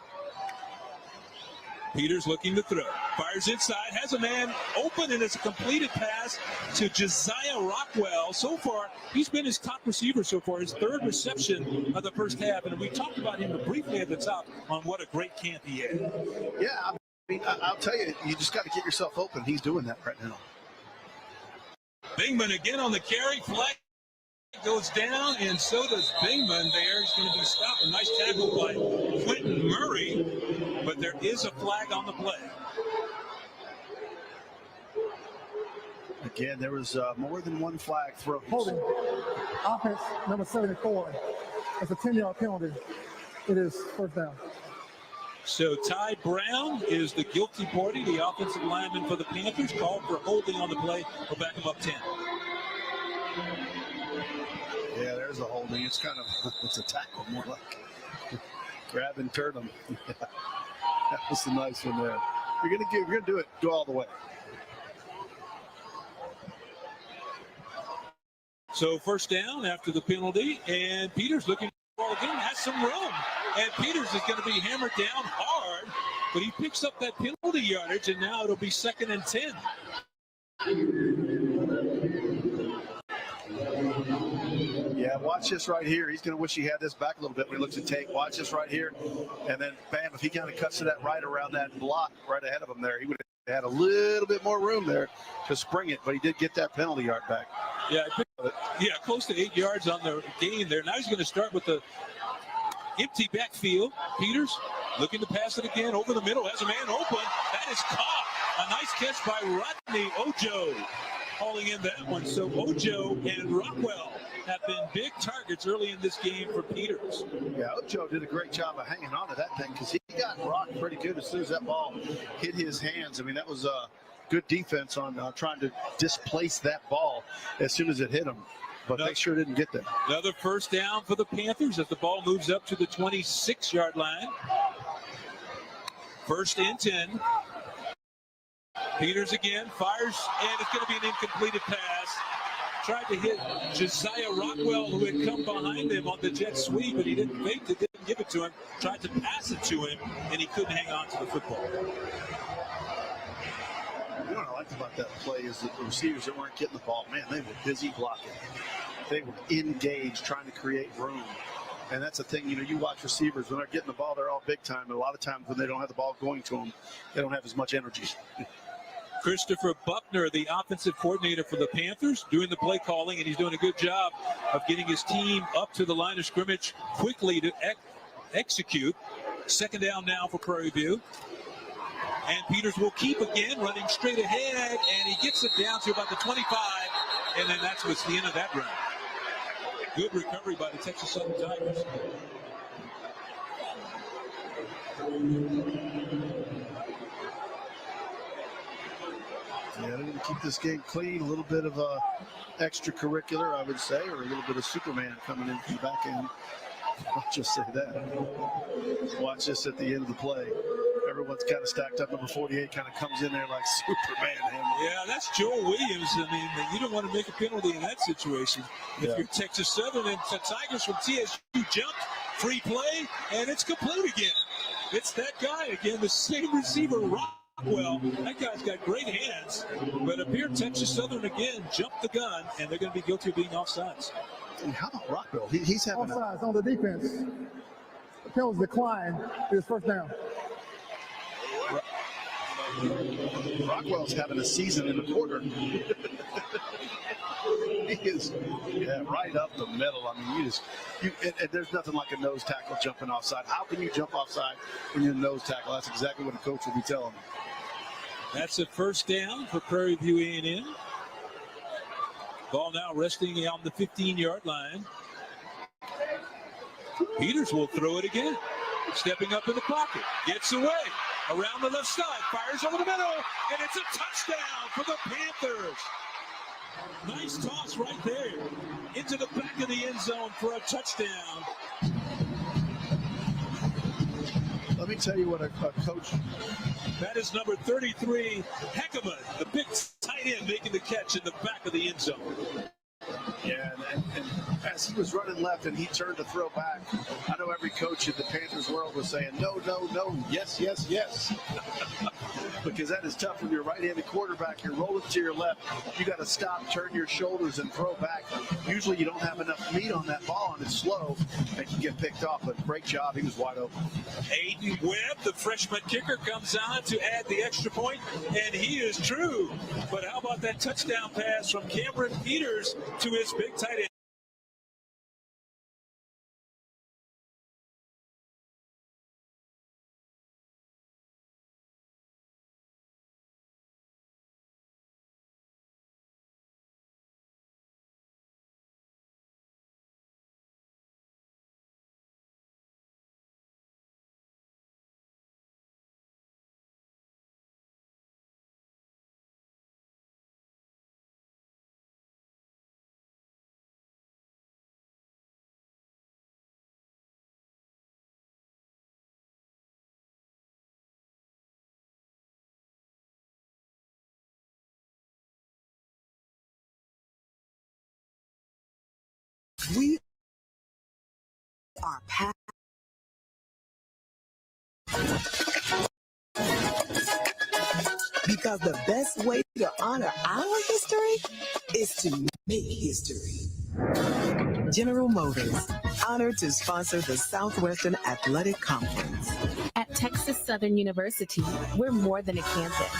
Peters looking to throw. Fires inside, has a man open, and it's a completed pass to Josiah Rockwell. So far, he's been his top receiver so far, his 3rd reception of the first half. And we talked about him briefly at the top on what a great camp he had. Yeah, I mean, I'll tell you, you just got to get yourself open. He's doing that right now. Bingman again on the carry. Flag goes down, and so does Bingman there. He's going to be stopped. A nice tackle by Quentin Murray, but there is a flag on the play. Again, there was more than one flag thrown. Holding offense number 74. It's a 10-yard penalty. It is 1st down. So Ty Brown is the guilty party, the offensive lineman for the Panthers, called for holding on the play. We'll back him up 10. Yeah, there's a holding. It's kind of, it's a tackle, more like grab and turn him. That was the nice one there. You're gonna do it. Go all the way. So 1st down after the penalty, and Peters looking for the ball again, has some room. And Peters is going to be hammered down hard, but he picks up that penalty yardage, and now it'll be 2nd and 10. Yeah, watch this right here. He's going to wish he had this back a little bit when he looks at tape. Watch this right here. And then, bam, if he kind of cuts to that right around that block right ahead of him there, he would had a little bit more room there to spring it, but he did get that penalty yard back. Yeah, close to 8 yards on the gain there. Now he's going to start with the empty backfield. Peters looking to pass it again over the middle. Has a man open. That is caught. A nice catch by Rodney Ojo, hauling in that one. So Ojo and Rockwell have been big targets early in this game for Peters. Yeah, Ojo did a great job of hanging on to that thing because he got rocked pretty good as soon as that ball hit his hands. I mean, that was good defense on trying to displace that ball as soon as it hit him. But they sure didn't get there. Another first down for the Panthers as the ball moves up to the 26-yard line. First and 10. Peters again fires, and it's going to be an incompleted pass. Tried to hit Josiah Rockwell, who had come behind him on the jet sweep, but he didn't fake it, didn't give it to him. Tried to pass it to him, and he couldn't hang on to the football. You know what I liked about that play is that the receivers that weren't getting the ball, man, they were busy blocking. They were engaged, trying to create room. And that's the thing, you watch receivers, when they're getting the ball, they're all big time. And a lot of times when they don't have the ball going to them, they don't have as much energy. Christopher Buckner, the offensive coordinator for the Panthers, doing the play calling, and he's doing a good job of getting his team up to the line of scrimmage quickly to execute. Second down now for Prairie View. And Peters will keep again, running straight ahead, and he gets it down to about the 25, and then that's what's the end of that run. Good recovery by the Texas Southern Tigers. Yeah, they're going to keep this game clean. A little bit of extracurricular, I would say, or a little bit of Superman coming in from the back end. I'll just say that. Watch this at the end of the play. Everyone's kind of stacked up. Number 48 kind of comes in there like Superman. Yeah, that's Joel Williams. I mean, you don't want to make a penalty in that situation. If you're Texas Southern, and the Tigers from TSU jumped, free play, and it's complete again. It's that guy again, the same receiver, Rockwell. That guy's got great hands. But up here, Texas Southern again jumped the gun, and they're going to be guilty of being offsides. And how about Rockwell? He's having offsides on the defense. The penalty decline is first down. Rockwell's having a season in the quarter. He is, right up the middle. I mean, and there's nothing like a nose tackle jumping offside. How can you jump offside when you're a nose tackle? That's exactly what a coach will be telling them. That's a first down for Prairie View A&M. Ball now resting on the 15-yard line. Peters will throw it again. Stepping up in the pocket. Gets away. Around the left side. Fires over the middle. And it's a touchdown for the Panthers. Nice toss right there. Into the back of the end zone for a touchdown. Let me tell you what a coach. That is number 33, Heckman, the big tight end making the catch in the back of the end zone. Yeah, and as he was running left and he turned to throw back, I know every coach in the Panthers world was saying, no, no, no, yes, yes, yes. Because that is tough when you're a right-handed quarterback. You're rolling to your left. You got to stop, turn your shoulders, and throw back. Usually you don't have enough meat on that ball, and it's slow, and you get picked off. But great job. He was wide open. Aiden Webb, the freshman kicker, comes on to add the extra point, and he is true. But how about that touchdown pass from Cameron Peters to his big tight end? We are past. Because the best way to honor our history is to make history. General Motors, honored to sponsor the Southwestern Athletic Conference. At Texas Southern University, we're more than a campus.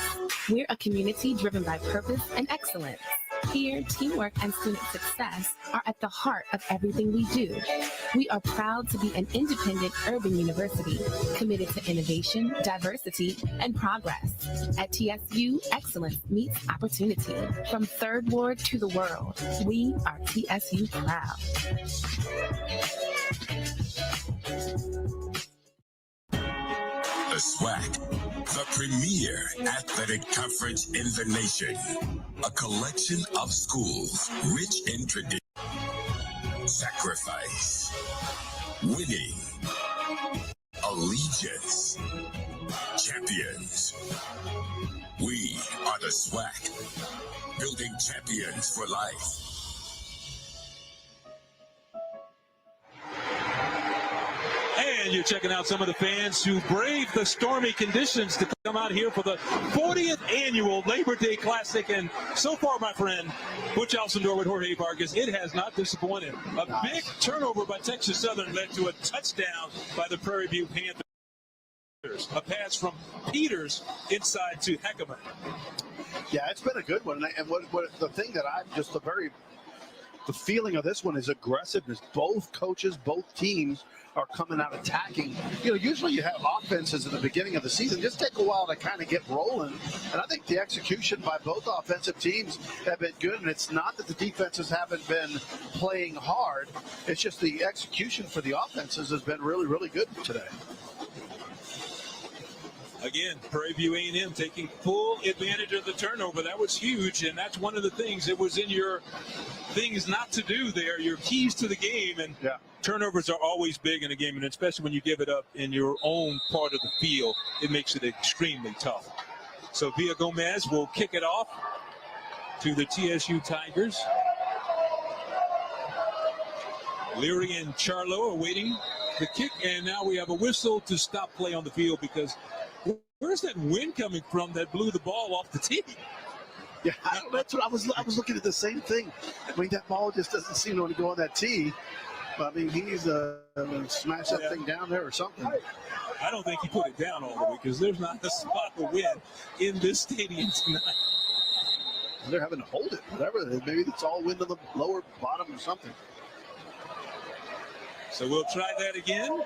We're a community driven by purpose and excellence. Here, teamwork and student success are at the heart of everything we do. We are proud to be an independent urban university committed to innovation, diversity, and progress. At TSU, excellence meets opportunity. From Third Ward to the world, we are TSU proud. The SWAC, the premier athletic conference in the nation. A collection of schools rich in tradition, sacrifice, winning, allegiance, champions. We are the SWAC, building champions for life. And you're checking out some of the fans who braved the stormy conditions to come out here for the 40th annual Labor Day Classic. And so far, my friend, Butch Alcindor with Jorge Vargas, it has not disappointed. A big turnover by Texas Southern led to a touchdown by the Prairie View Panthers. A pass from Peters inside to Heckman. Yeah, it's been a good one. And what the thing that I'm just the feeling of this one is aggressiveness. Both coaches, both teams are coming out attacking. You know, usually you have offenses at the beginning of the season. Just take a while to kind of get rolling. And I think the execution by both offensive teams have been good. And it's not that the defenses haven't been playing hard. It's just the execution for the offenses has been really, really good today. Again, Prairie View A&M taking full advantage of the turnover. That was huge, and that's one of the things. It was in your things not to do there, your keys to the game. And turnovers are always big in a game, and especially when you give it up in your own part of the field, it makes it extremely tough. So Villa Gomez will kick it off to the TSU Tigers. Leary and Charlo are waiting the kick, and now we have a whistle to stop play on the field because where's that wind coming from that blew the ball off the tee? Yeah, that's what I was looking at the same thing. I mean, that ball just doesn't seem to want to go on that tee. I mean, he needs to smash that thing down there or something. I don't think he put it down all the way because there's not a spot of wind in this stadium tonight. They're having to hold it, whatever. Maybe it's all wind on the lower bottom or something. So we'll try that again.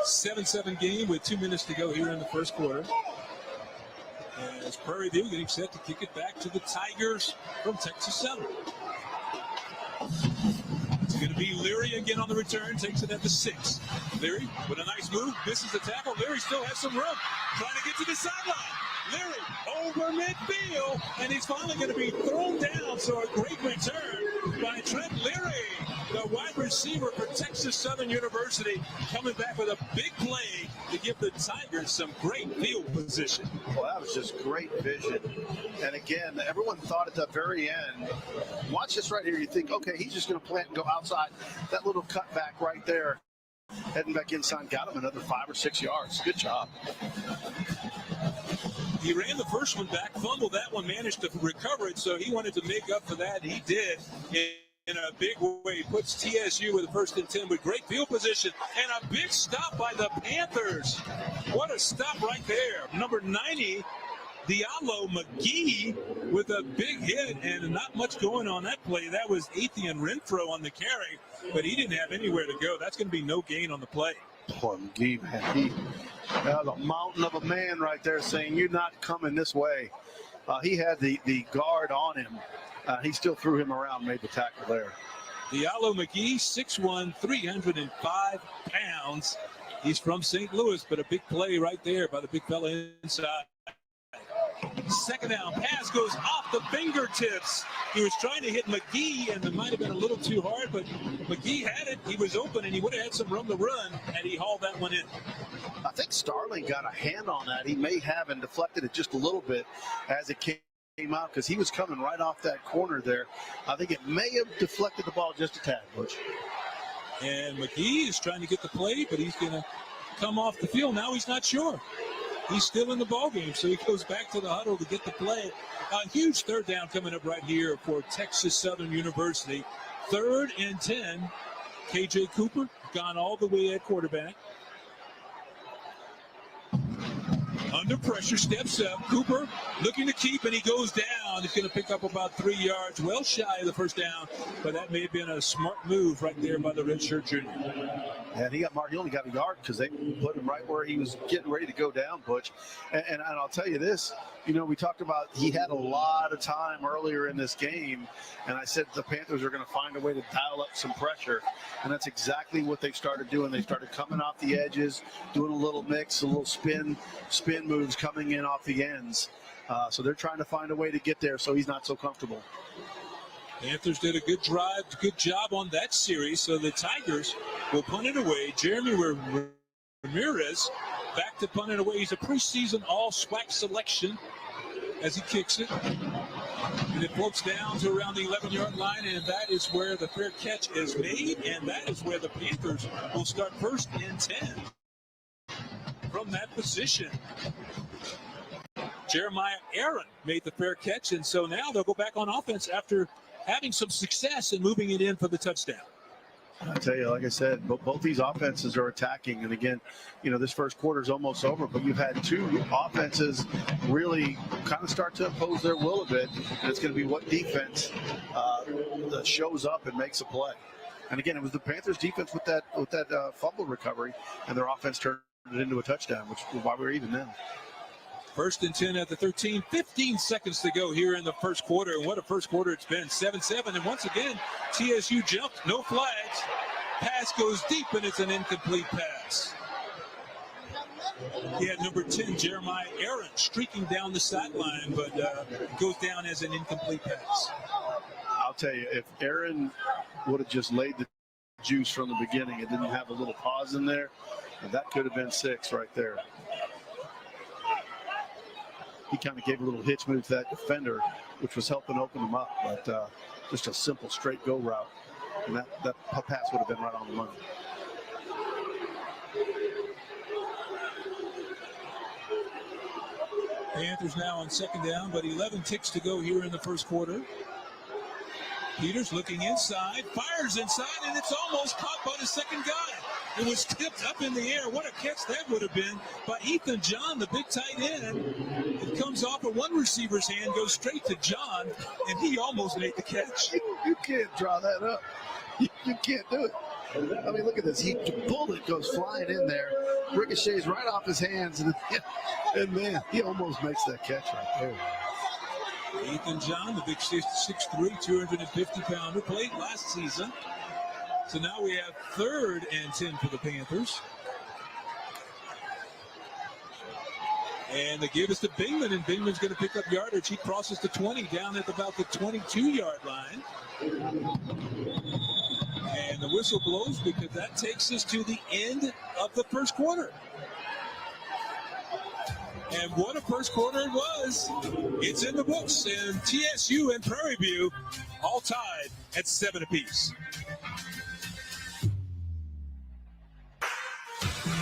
7-7 game with 2 minutes to go here in the first quarter. As Prairie View getting set to kick it back to the Tigers from Texas Southern. It's going to be Leary again on the return, takes it at the 6. Leary with a nice move, misses the tackle. Leary still has some room, trying to get to the sideline. Leary over midfield, and he's finally going to be thrown down. So a great return by Trent Leary, the wide receiver for Texas Southern University, coming back with a big play to give the Tigers some great field position. Well, that was just great vision. And again, everyone thought at the very end, watch this right here, you think, okay, he's just going to plant and go outside. That little cutback right there, heading back inside, got him another 5 or 6 yards. Good job. He ran the first one back, fumbled that one, managed to recover it, so he wanted to make up for that. He did in a big way. Puts TSU with the 1st and 10 with great field position and a big stop by the Panthers. What a stop right there. Number 90, Diallo McGee with a big hit and not much going on that play. That was Athian Renfro on the carry, but he didn't have anywhere to go. That's going to be no gain on the play. Poor McGee, man. The mountain of a man right there saying, you're not coming this way. He had the guard on him. He still threw him around, made the tackle there. Diallo McGee, 6'1", 305 pounds. He's from St. Louis, but a big play right there by the big fella inside. 2nd down, pass goes off the fingertips. He was trying to hit McGee, and it might have been a little too hard, but McGee had it. He was open, and he would have had some room to run, and he hauled that one in. I think Starling got a hand on that. He may have and deflected it just a little bit as it came out because he was coming right off that corner there. I think it may have deflected the ball just a tad, Butch. And McGee is trying to get the play, but he's going to come off the field. Now he's not sure. He's still in the ballgame, so he goes back to the huddle to get the play. A huge 3rd down coming up right here for Texas Southern University. 3rd and 10. KJ Cooper gone all the way at quarterback. Under pressure, steps up. Cooper looking to keep, and he goes down. He's going to pick up about 3 yards, well shy of the first down, but that may have been a smart move right there by the redshirt junior. And he only got a yard because they put him right where he was getting ready to go down, Butch. And I'll tell you this, we talked about he had a lot of time earlier in this game, and I said the Panthers are going to find a way to dial up some pressure, and that's exactly what they started doing. They started coming off the edges, doing a little mix, a little spin moves coming in off the ends. So they're trying to find a way to get there so he's not so comfortable. Panthers did a good job on that series, so the Tigers will punt it away. Jeremy Ramirez back to punt it away. He's a preseason all-SWAC selection as he kicks it. And it floats down to around the 11-yard line, and that is where the fair catch is made, and that is where the Panthers will start first and 10 from that position. Jeremiah Aaron made the fair catch, and so now they'll go back on offense after having some success and moving it in for the touchdown. I tell you, like I said, both these offenses are attacking. And again, this first quarter is almost over, but you've had two offenses really kind of start to impose their will a bit. And it's going to be what defense that shows up and makes a play. And again, it was the Panthers defense with that fumble recovery, and their offense turned it into a touchdown, which is why we're even now. First and 10 at the 13, 15 seconds to go here in the first quarter. And what a first quarter it's been, 7-7. And once again, TSU jumped, no flags. Pass goes deep, and it's an incomplete pass. He had number 10, Jeremiah Aaron, streaking down the sideline, but it goes down as an incomplete pass. I'll tell you, if Aaron would have just laid the juice from the beginning and didn't have a little pause in there, that could have been 6 right there. He kind of gave a little hitch move to that defender, which was helping open him up, but just a simple straight go route. And that pass would have been right on the money. Panthers now on second down, but 11 ticks to go here in the first quarter. Peters looking inside, fires inside, and it's almost caught by the second guy. It was tipped up in the air. What a catch that would have been by Ethan John, the big tight end. It comes off of one receiver's hand, goes straight to John, and he almost made the catch. You can't draw that up. You can't do it. I mean, look at this. The bullet goes flying in there, ricochets right off his hands, and man, he almost makes that catch right there. Ethan John, the big 6'3", 250-pounder, played last season. So now we have 3rd and 10 for the Panthers. And they give us to Bingman, and Bingman's going to pick up yardage. He crosses the 20 down at about the 22-yard line. And the whistle blows because that takes us to the end of the first quarter. And what a first quarter it was. It's in the books, and TSU and Prairie View all tied at 7 apiece.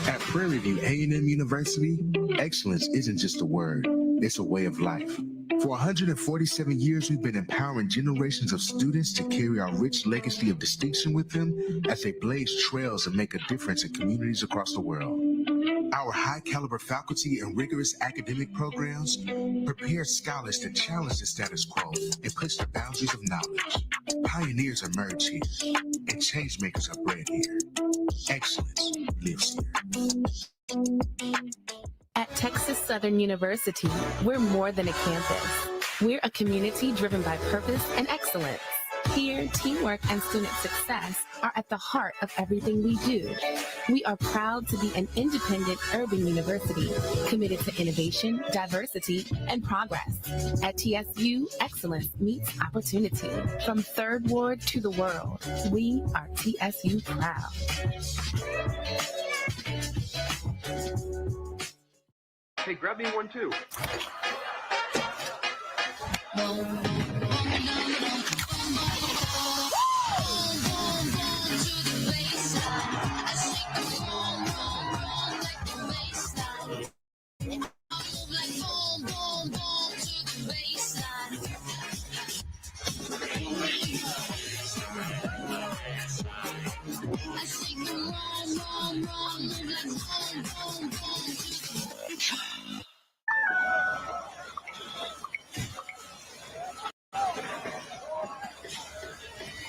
At Prairie View A&M University, excellence isn't just a word, it's a way of life. For 147 years, we've been empowering generations of students to carry our rich legacy of distinction with them as they blaze trails and make a difference in communities across the world. Our high-caliber faculty and rigorous academic programs prepare scholars to challenge the status quo and push the boundaries of knowledge. Pioneers emerge here, and changemakers are bred here. Excellence lives here. At Texas Southern University, we're more than a campus. We're a community driven by purpose and excellence. Here, teamwork and student success are at the heart of everything we do. We are proud to be an independent urban university committed to innovation, diversity, and progress. At TSU, excellence meets opportunity. From 3rd Ward to the world, we are TSU proud. Hey, grab me one too.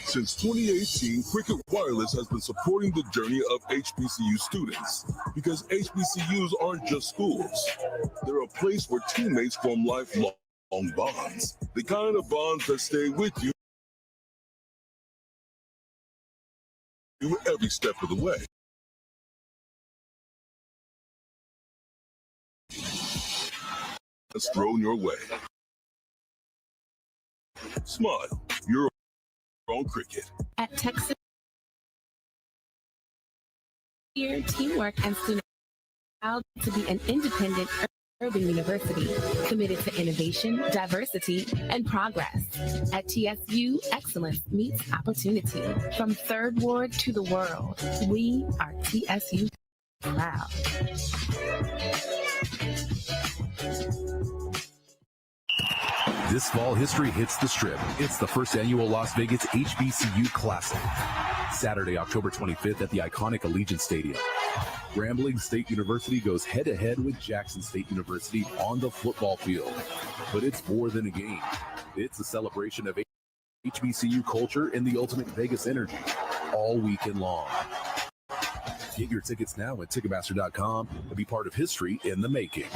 Since 2018, Cricket Wireless has been supporting the journey of HBCU students because HBCUs aren't just schools. They're a place where teammates form lifelong bonds, the kind of bonds that stay with you every step of the way. It's thrown your way. Smile, you're on Cricket. At Texas, here, teamwork and students are proud to be an independent urban university committed to innovation, diversity, and progress. At TSU, excellence meets opportunity. From Third Ward to the world, we are TSU proud. This fall, history hits the Strip. It's the first annual Las Vegas HBCU Classic. Saturday, October 25th at the iconic Allegiant Stadium. Grambling State University goes head-to-head with Jackson State University on the football field. But it's more than a game. It's a celebration of HBCU culture and the ultimate Vegas energy all weekend long. Get your tickets now at Ticketmaster.com and be part of history in the making.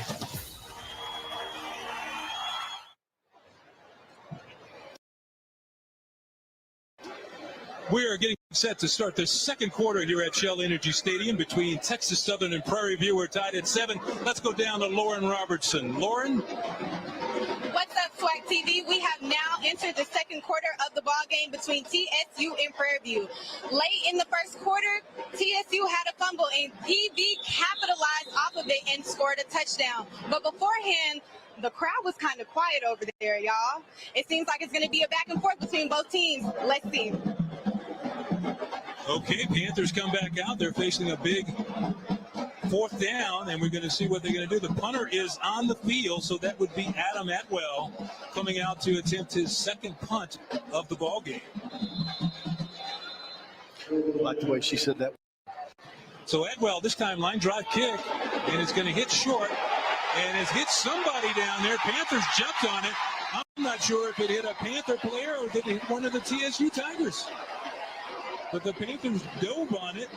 We are getting set to start the second quarter here at Shell Energy Stadium between Texas Southern and Prairie View. We're tied at 7. Let's go down to Lauren Robertson. Lauren? What's up, SWAC TV? We have now entered the second quarter of the ball game between TSU and Prairie View. Late in the first quarter, TSU had a fumble and PV capitalized off of it and scored a touchdown. But beforehand, the crowd was kind of quiet over there, y'all. It seems like it's going to be a back and forth between both teams. Let's see. Okay, Panthers come back out. They're facing a big fourth down, and we're going to see what they're going to do. The punter is on the field, so that would be Adam Atwell coming out to attempt his second punt of the ball game. I like the way she said that. So Atwell, this time line drive kick, and it's going to hit short, and it's hit somebody down there. Panthers jumped on it. I'm not sure if it hit a Panther player or did it hit one of the TSU Tigers. But the Panthers dove on it,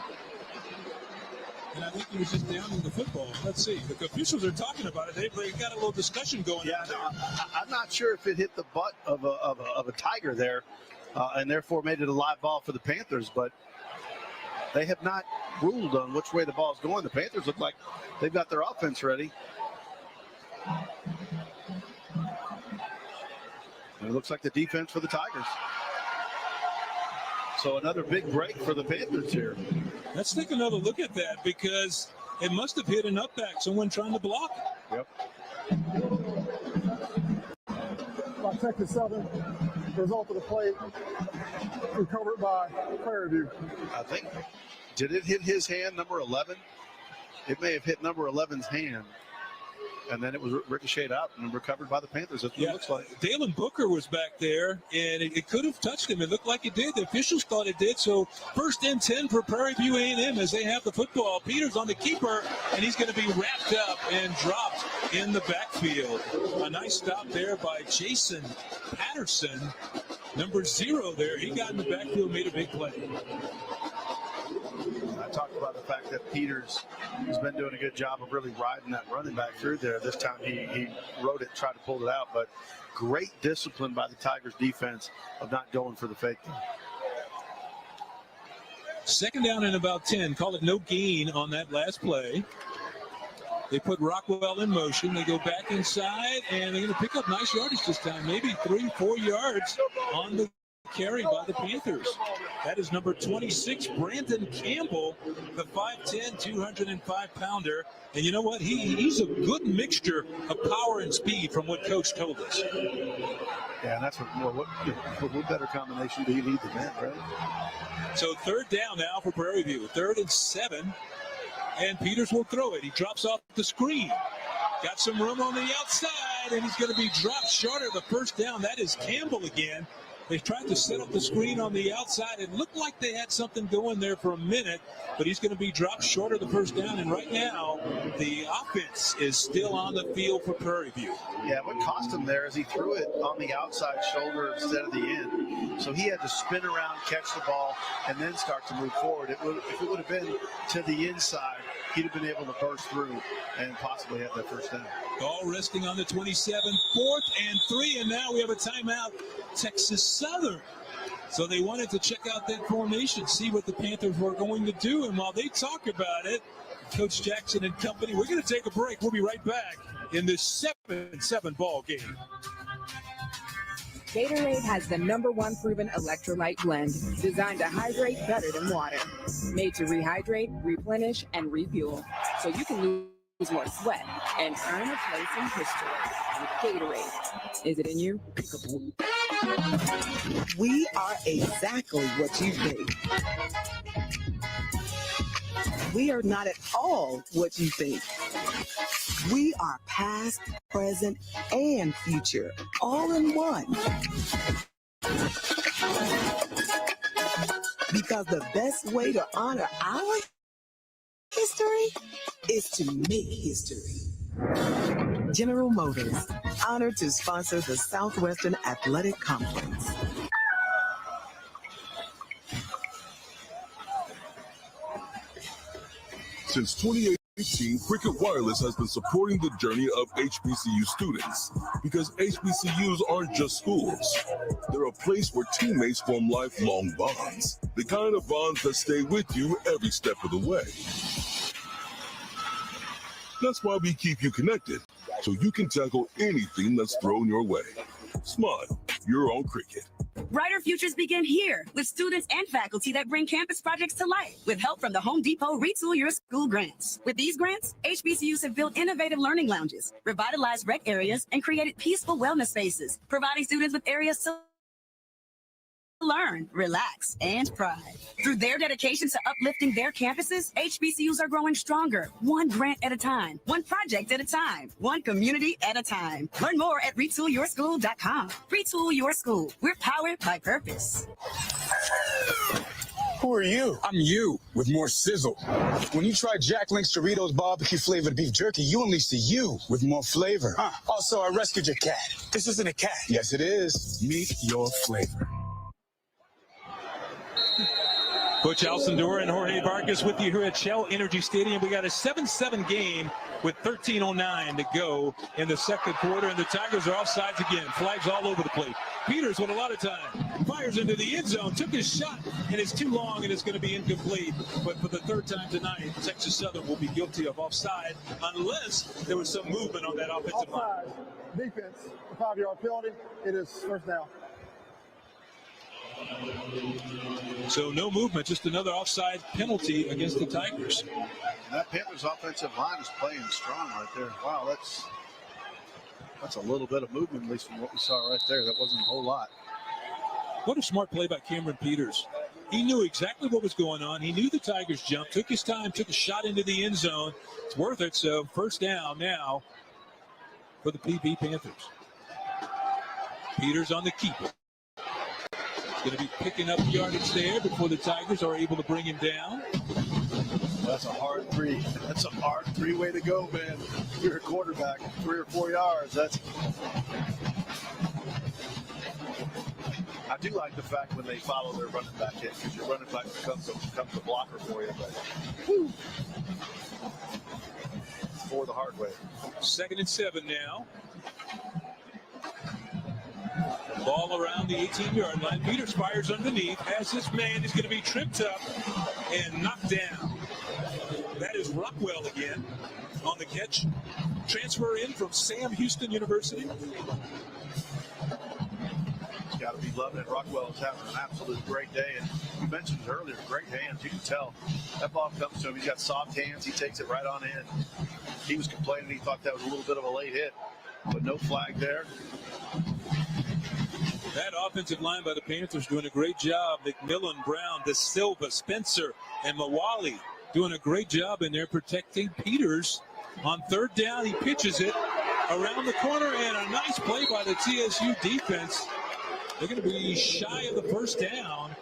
and I think he was just down in the football. Let's see. The officials are talking about it. They've got a little discussion going on. Yeah, I'm not sure if it hit the butt of a Tiger there, and therefore made it a live ball for the Panthers. But they have not ruled on which way the ball is going. The Panthers look like they've got their offense ready. And it looks like the defense for the Tigers. So another big break for the Panthers here. Let's take another look at that because it must have hit an up back, someone trying to block. Yep. By Texas Southern, result of the play recovered by Prairie View. I think, did it hit his hand, number 11? It may have hit number 11's hand. And then it was ricocheted out and recovered by the Panthers. That's what it looks like. Dalen Booker was back there, and it could have touched him. It looked like it did. The officials thought it did. So first and 10 for Prairie View A&M as they have the football. Peters on the keeper, and he's going to be wrapped up and dropped in the backfield. A nice stop there by Jason Patterson, number 0 there. He got in the backfield, made a big play. I talked about the fact that Peters has been doing a good job of really riding that running back through there. This time he rode it, tried to pull it out, but great discipline by the Tigers defense of not going for the fake. Second down and about 10. Call it no gain on that last play. They put Rockwell in motion. They go back inside, and they're going to pick up nice yardage this time, maybe 3-4 yards on the carry by the Panthers. That is number 26, Brandon Campbell, the 5'10", 205-pounder. And you know what? He's a good mixture of power and speed from what Coach told us. Yeah, and that's what better combination do you need than that, right? So third down now for Prairie View. 3rd and 7. And Peters will throw it. He drops off the screen. Got some room on the outside, and he's going to be dropped short of the first down. That is Campbell again. They tried to set up the screen on the outside. It looked like they had something going there for a minute, but he's going to be dropped short of the first down. And right now, the offense is still on the field for Prairie View. Yeah, what cost him there is he threw it on the outside shoulder instead of the end. So he had to spin around, catch the ball, and then start to move forward. If it would have been to the inside, he'd have been able to burst through and possibly have that first down. All resting on the 27, 4th and 3, and now we have a timeout, Texas Southern. So they wanted to check out that formation, see what the Panthers were going to do, and while they talk about it, Coach Jackson and company, we're going to take a break. We'll be right back in this 7-7 ball game. Gatorade has the #1 proven electrolyte blend designed to hydrate better than water. Made to rehydrate, replenish, and refuel. So you can lose more sweat and earn a place in history. With Gatorade. Is it in you? We are exactly what you think. We are not at all what you think. We are past, present, and future, all in one. Because the best way to honor our history is to make history. General Motors, honored to sponsor the Southwestern Athletic Conference. Since 2018, Cricket Wireless has been supporting the journey of HBCU students because HBCUs aren't just schools. They're a place where teammates form lifelong bonds, the kind of bonds that stay with you every step of the way. That's why we keep you connected, so you can tackle anything that's thrown your way. Smile, you're on Cricket. Brighter futures begin here with students and faculty that bring campus projects to life with help from the Home Depot Retool Your School grants. With these grants, HBCUs have built innovative learning lounges, revitalized rec areas, and created peaceful wellness spaces, providing students with areas to learn, relax, and pride. Through their dedication to uplifting their campuses, HBCUs are growing stronger, one grant at a time, one project at a time, one community at a time. Learn more at retoolyourschool.com. Retool Your School. We're powered by purpose. Who are you? I'm you, with more sizzle. When you try Jack Link's Doritos barbecue flavored beef jerky, you unleash the you with more flavor. Also, I rescued your cat. This isn't a cat. Yes, it is. Meet your flavor. Coach Alcindor and Jorge Vargas with you here at Shell Energy Stadium. We got a 7-7 game with 13:09 to go in the second quarter, and the Tigers are offsides again. Flags all over the place. Peters with a lot of time. Fires into the end zone, took his shot, and it's too long, and it's going to be incomplete. But for the third time tonight, Texas Southern will be guilty of offside unless there was some movement on that offensive line. Offside, defense, a 5-yard penalty. It is first down. So no movement, just another offside penalty against the Tigers. And that Panthers offensive line is playing strong right there. Wow, that's a little bit of movement, at least from what we saw right there. That wasn't a whole lot. What a smart play by Cameron Peters. He knew exactly what was going on. He knew the Tigers jumped, took his time, took a shot into the end zone. It's worth it. So first down now for the PV Panthers. Peters on the keeper. Going to be picking up yardage there before the Tigers are able to bring him down. That's a hard three. That's a hard three-way to go, man. If you're a quarterback, 3 or 4 yards. I do like the fact when they follow their running back hit, because your running back becomes a blocker for you. But for the hard way. 2nd and 7 now. Ball around the 18-yard line. Peters fires underneath as this man is going to be tripped up and knocked down. That is Rockwell again on the catch. Transfer in from Sam Houston University. It's got to be loved, and Rockwell is having an absolute great day. And you mentioned it earlier, great hands. You can tell that ball comes to him. He's got soft hands. He takes it right on in. He was complaining. He thought that was a little bit of a late hit, but no flag there. That offensive line by the Panthers doing a great job. McMillan, Brown, De Silva, Spencer, and Mawali doing a great job in there protecting Peters. On third down, he pitches it around the corner, and a nice play by the TSU defense. They're going to be shy of the first down.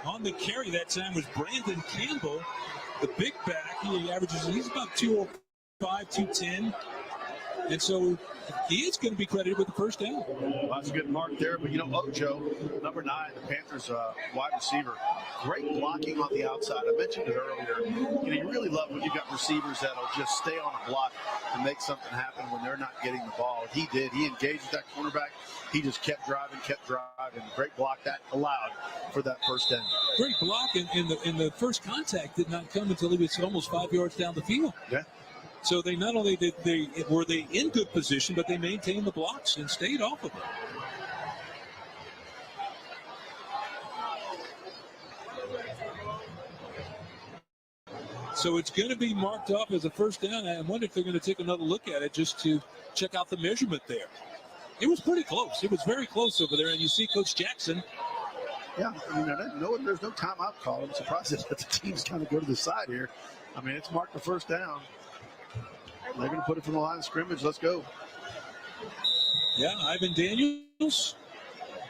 On the carry that time was Brandon Campbell, the big back. He's about 205, 210. And so he is going to be credited with the first down. Well, that's a good mark there. But, Ocho, number 9, the Panthers wide receiver, great blocking on the outside. I mentioned it earlier. You really love when you've got receivers that'll just stay on a block and make something happen when they're not getting the ball. He did. He engaged that cornerback. He just kept driving. Great block that allowed for that first down. Great block, and the first contact did not come until he was almost 5 yards down the field. Yeah. So they not only were they in good position, but they maintained the blocks and stayed off of them. So it's going to be marked off as a first down. I wonder if they're going to take another look at it just to check out the measurement there. It was pretty close. It was very close over there, and you see Coach Jackson. Yeah, there's no timeout call. I'm surprised that the teams kind of go to the side here. It's marked the first down. They're going to put it from the line of scrimmage. Let's go. Yeah, Ivan Daniels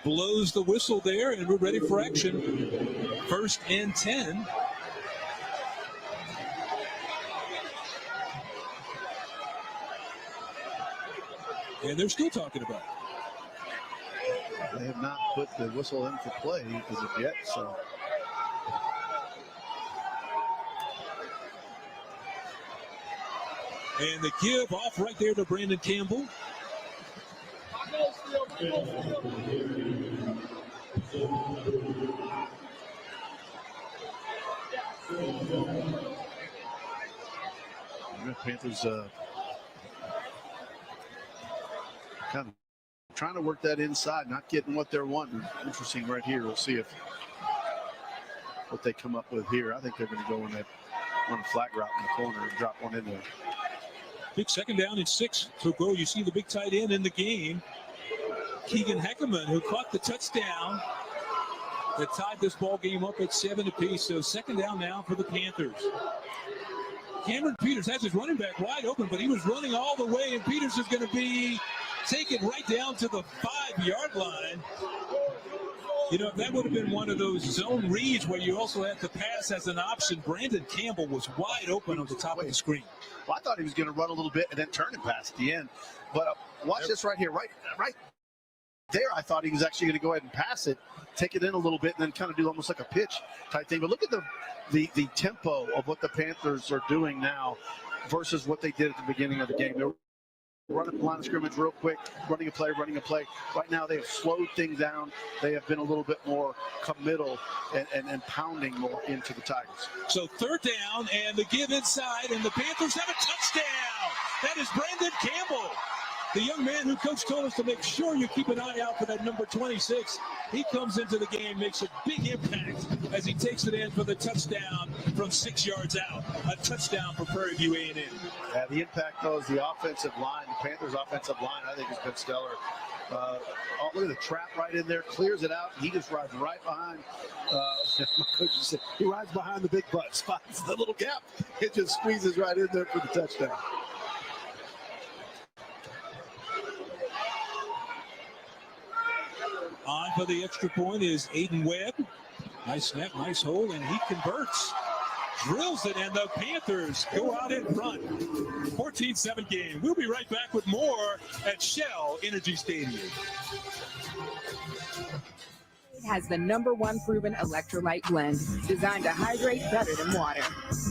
blows the whistle there, and we're ready for action. 1st and 10. And they're still talking about it. They have not put the whistle in for play as of yet, so. And the give off right there to Brandon Campbell. Panthers kind of trying to work that inside, not getting what they're wanting. Interesting right here. We'll see what they come up with here. I think they're going to go in that one flat route in the corner and drop one in there. Big 2nd down and 6 to go. You see the big tight end in the game, Keegan Heckerman, who caught the touchdown that tied this ball game up at 7 apiece. So 2nd down now for the Panthers. Cameron Peters has his running back wide open, but he was running all the way, and Peters is going to be taken right down to the 5-yard line. That would have been one of those zone reads where you also have to pass as an option. Brandon Campbell was wide open on the top of the screen. Well, I thought he was going to run a little bit and then turn and pass at the end. But watch this right here, right there. I thought he was actually going to go ahead and pass it, take it in a little bit, and then kind of do almost like a pitch type thing. But look at the tempo of what the Panthers are doing now versus what they did at the beginning of the game. They're running the line of scrimmage real quick, running a play. Right now they have slowed things down. They have been a little bit more committal and pounding more into the Tigers. So 3rd down and the give inside, and the Panthers have a touchdown. That is Brandon Campbell, the young man who Coach told us to make sure you keep an eye out for that number 26. He comes into the game, makes a big impact as he takes it in for the touchdown from 6 yards out. A touchdown for Prairie View A&M. Yeah, the impact, though, is the offensive line. The Panthers' offensive line, I think, has been stellar. Look at the trap right in there, clears it out. He just rides right behind. My coach said he rides behind the big butt, spots the little gap. It just squeezes right in there for the touchdown. On for the extra point is Aiden Webb. Nice snap, nice hold, and he converts. Drills it, and the Panthers go out in front. 14-7 game. We'll be right back with more at Shell Energy Stadium. It has the #1 proven electrolyte blend, designed to hydrate better than water.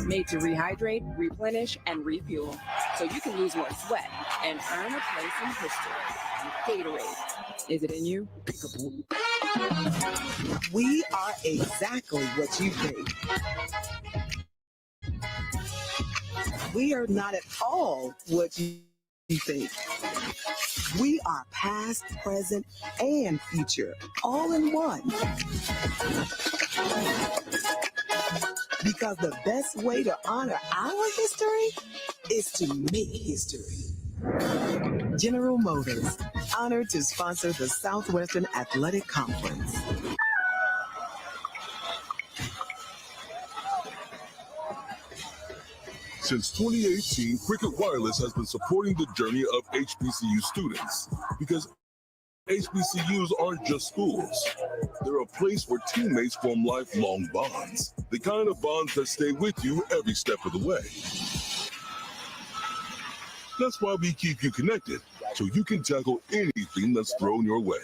Made to rehydrate, replenish, and refuel, so you can lose more sweat and earn a place in history. Gatorade. Is it in you? We are exactly what you think. We are not at all what you think. We are past, present, and future, all in one. Because the best way to honor our history is to make history. General Motors, honored to sponsor the Southwestern Athletic Conference. Since 2018, Cricket Wireless has been supporting the journey of HBCU students because HBCUs aren't just schools. They're a place where teammates form lifelong bonds. The kind of bonds that stay with you every step of the way. That's why we keep you connected, so you can tackle anything that's thrown your way.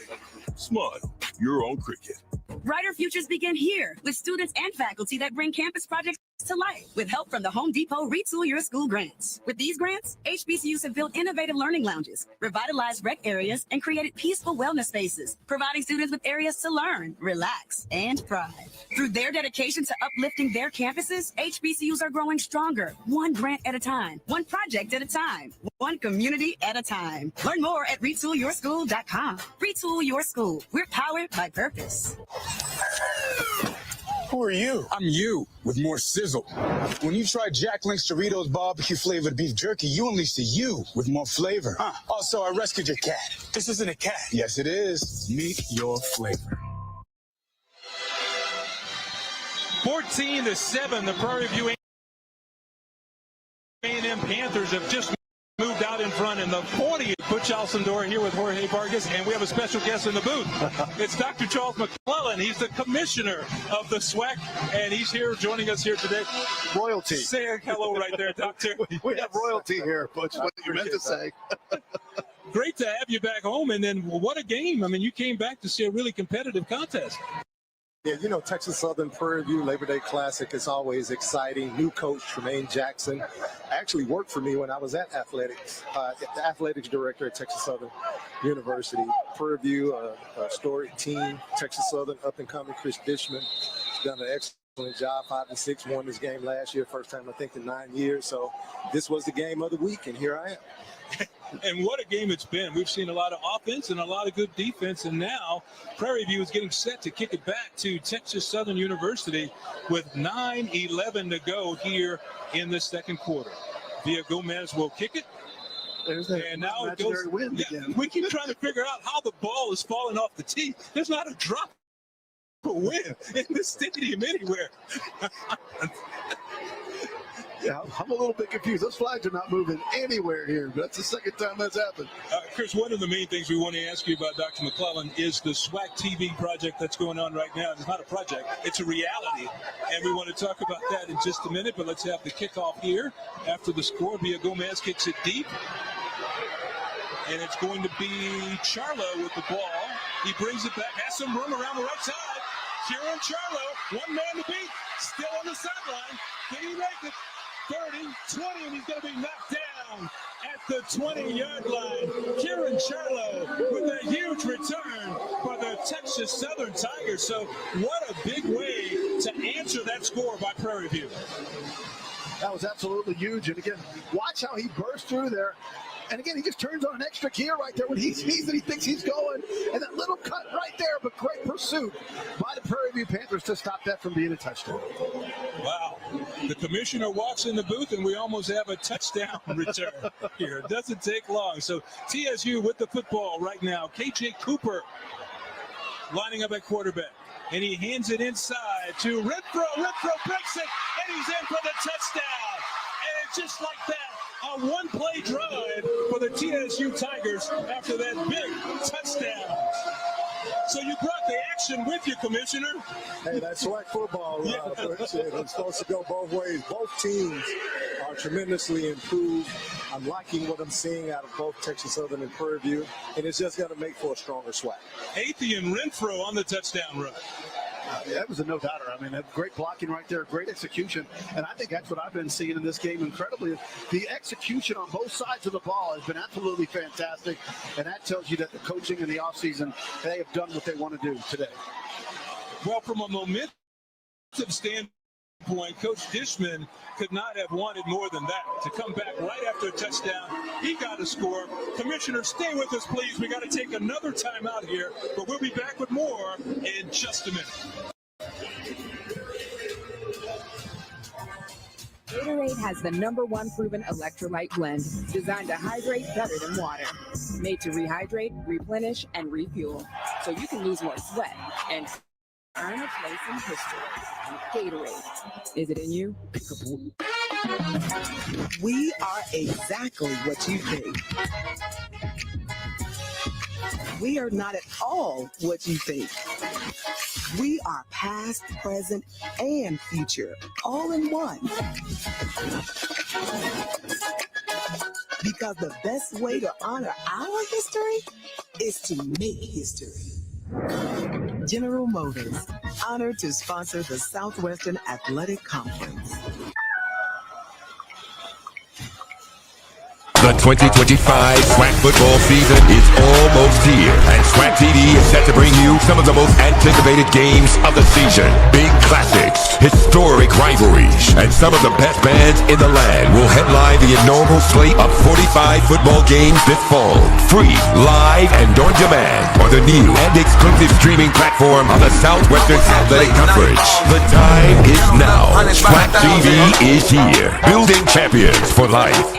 Smile, you're on Cricket. Brighter futures begin here with students and faculty that bring campus projects to life with help from the Home Depot Retool Your School grants. With these grants, HBCUs have built innovative learning lounges, revitalized rec areas, and created peaceful wellness spaces, providing students with areas to learn, relax, and thrive. Through their dedication to uplifting their campuses, HBCUs are growing stronger, one grant at a time, one project at a time, one community at a time. Learn more at retoolyourschool.com. Retool Your School. We're powered by purpose. Who are you? I'm you, with more sizzle. When you try Jack Link's Doritos barbecue flavored beef jerky, you unleash the you with more flavor. Also, I rescued your cat. This isn't a cat. Yes, it is. Meet your flavor. 14-7, the Prairie View A&M Panthers have just moved out in front in the 40th. Butch Alcindor here with Jorge Vargas, and we have a special guest in the booth. It's Dr. Charles McClellan. He's the commissioner of the SWAC, and he's here joining us here today. Royalty. Say hello right there, Doctor. We have royalty here, Butch. What you meant to say. Great to have you back home, and then what a game. I mean, you came back to see a really competitive contest. Yeah, you know, Texas Southern Prairie View Labor Day Classic is always exciting. New coach, Tremaine Jackson, actually worked for me when I was at athletics, the athletics director at Texas Southern University. Prairie View, a storied team. Texas Southern, up and coming, Chris Dishman, done an excellent job, 5-6, won this game last year, first time I think in 9 years. So this was the game of the week, and here I am. And what a game it's been. We've seen a lot of offense and a lot of good defense, and now Prairie View is getting set to kick it back to Texas Southern University with 9:11 to go here in the second quarter. Villa Gomez will kick it. And now it goes. Yeah, we keep trying to figure out how the ball is falling off the tee. There's not a drop of wind in this stadium anywhere. Yeah, I'm a little bit confused. Those flags are not moving anywhere here. That's the second time that's happened. Chris, one of the main things we want to ask you about, Dr. McClellan, is the SWAC TV project that's going on right now. It's not a project, it's a reality. And we want to talk about that in just a minute, but let's have the kickoff here after the score. Villa Gomez kicks it deep. And it's going to be Charlo with the ball. He brings it back, has some room around the right side. Kieran Charlo, one man to beat, still on the sideline. Can he make it? 30, 20, and he's going to be knocked down at the 20-yard line. Kieran Charlo with a huge return for the Texas Southern Tigers. So what a big way to answer that score by Prairie View. That was absolutely huge. And again, watch how he burst through there. And again, he just turns on an extra gear right there when he sees that he thinks he's going. And that little cut right there, but great pursuit by the Prairie View Panthers to stop that from being a touchdown. Wow. The commissioner walks in the booth, and we almost have a touchdown return here. It doesn't take long. So TSU with the football right now. KJ Cooper lining up at quarterback. And he hands it inside to Renfro. Renfro breaks it, and he's in for the touchdown. And just like that, a one-play drive for the TSU Tigers after that big touchdown. So you brought the action with you, Commissioner. Hey, that's SWAC football. It's supposed to go both ways. Both teams are tremendously improved. I'm liking what I'm seeing out of both Texas Southern and Prairie View, and it's just going to make for a stronger SWAC. Athian Renfro on the touchdown run. That was a no-doubter. I mean, great blocking right there, great execution. And I think that's what I've been seeing in this game incredibly. The execution on both sides of the ball has been absolutely fantastic. And that tells you that the coaching in the offseason, they have done what they want to do today. Well, from a momentum standpoint, Coach Dishman could not have wanted more than that. To come back right after a touchdown, he got a score. Commissioner, stay with us, please. We got to take another timeout here, but we'll be back with more in just a minute. Gatorade has the #1 proven electrolyte blend designed to hydrate better than water. Made to rehydrate, replenish, and refuel, so you can lose more sweat and earn a place in history. Gatorade. Is it in you? We are exactly what you think. we are not at all what you think. We are past, present, and future, all in one. Because the best way to honor our history is to make history. General Motors, honored to sponsor the Southwestern Athletic Conference. The 2025 SWAC football season is almost here, and SWAC TV is set to bring you some of the most anticipated games of the season. Big classics, historic rivalries, and some of the best bands in the land will headline the inaugural slate of 45 football games this fall. Free, live, and on demand on the new and exclusive streaming platform of the Southwestern Athletic Conference. The time is now. SWAC TV is here, building champions for life.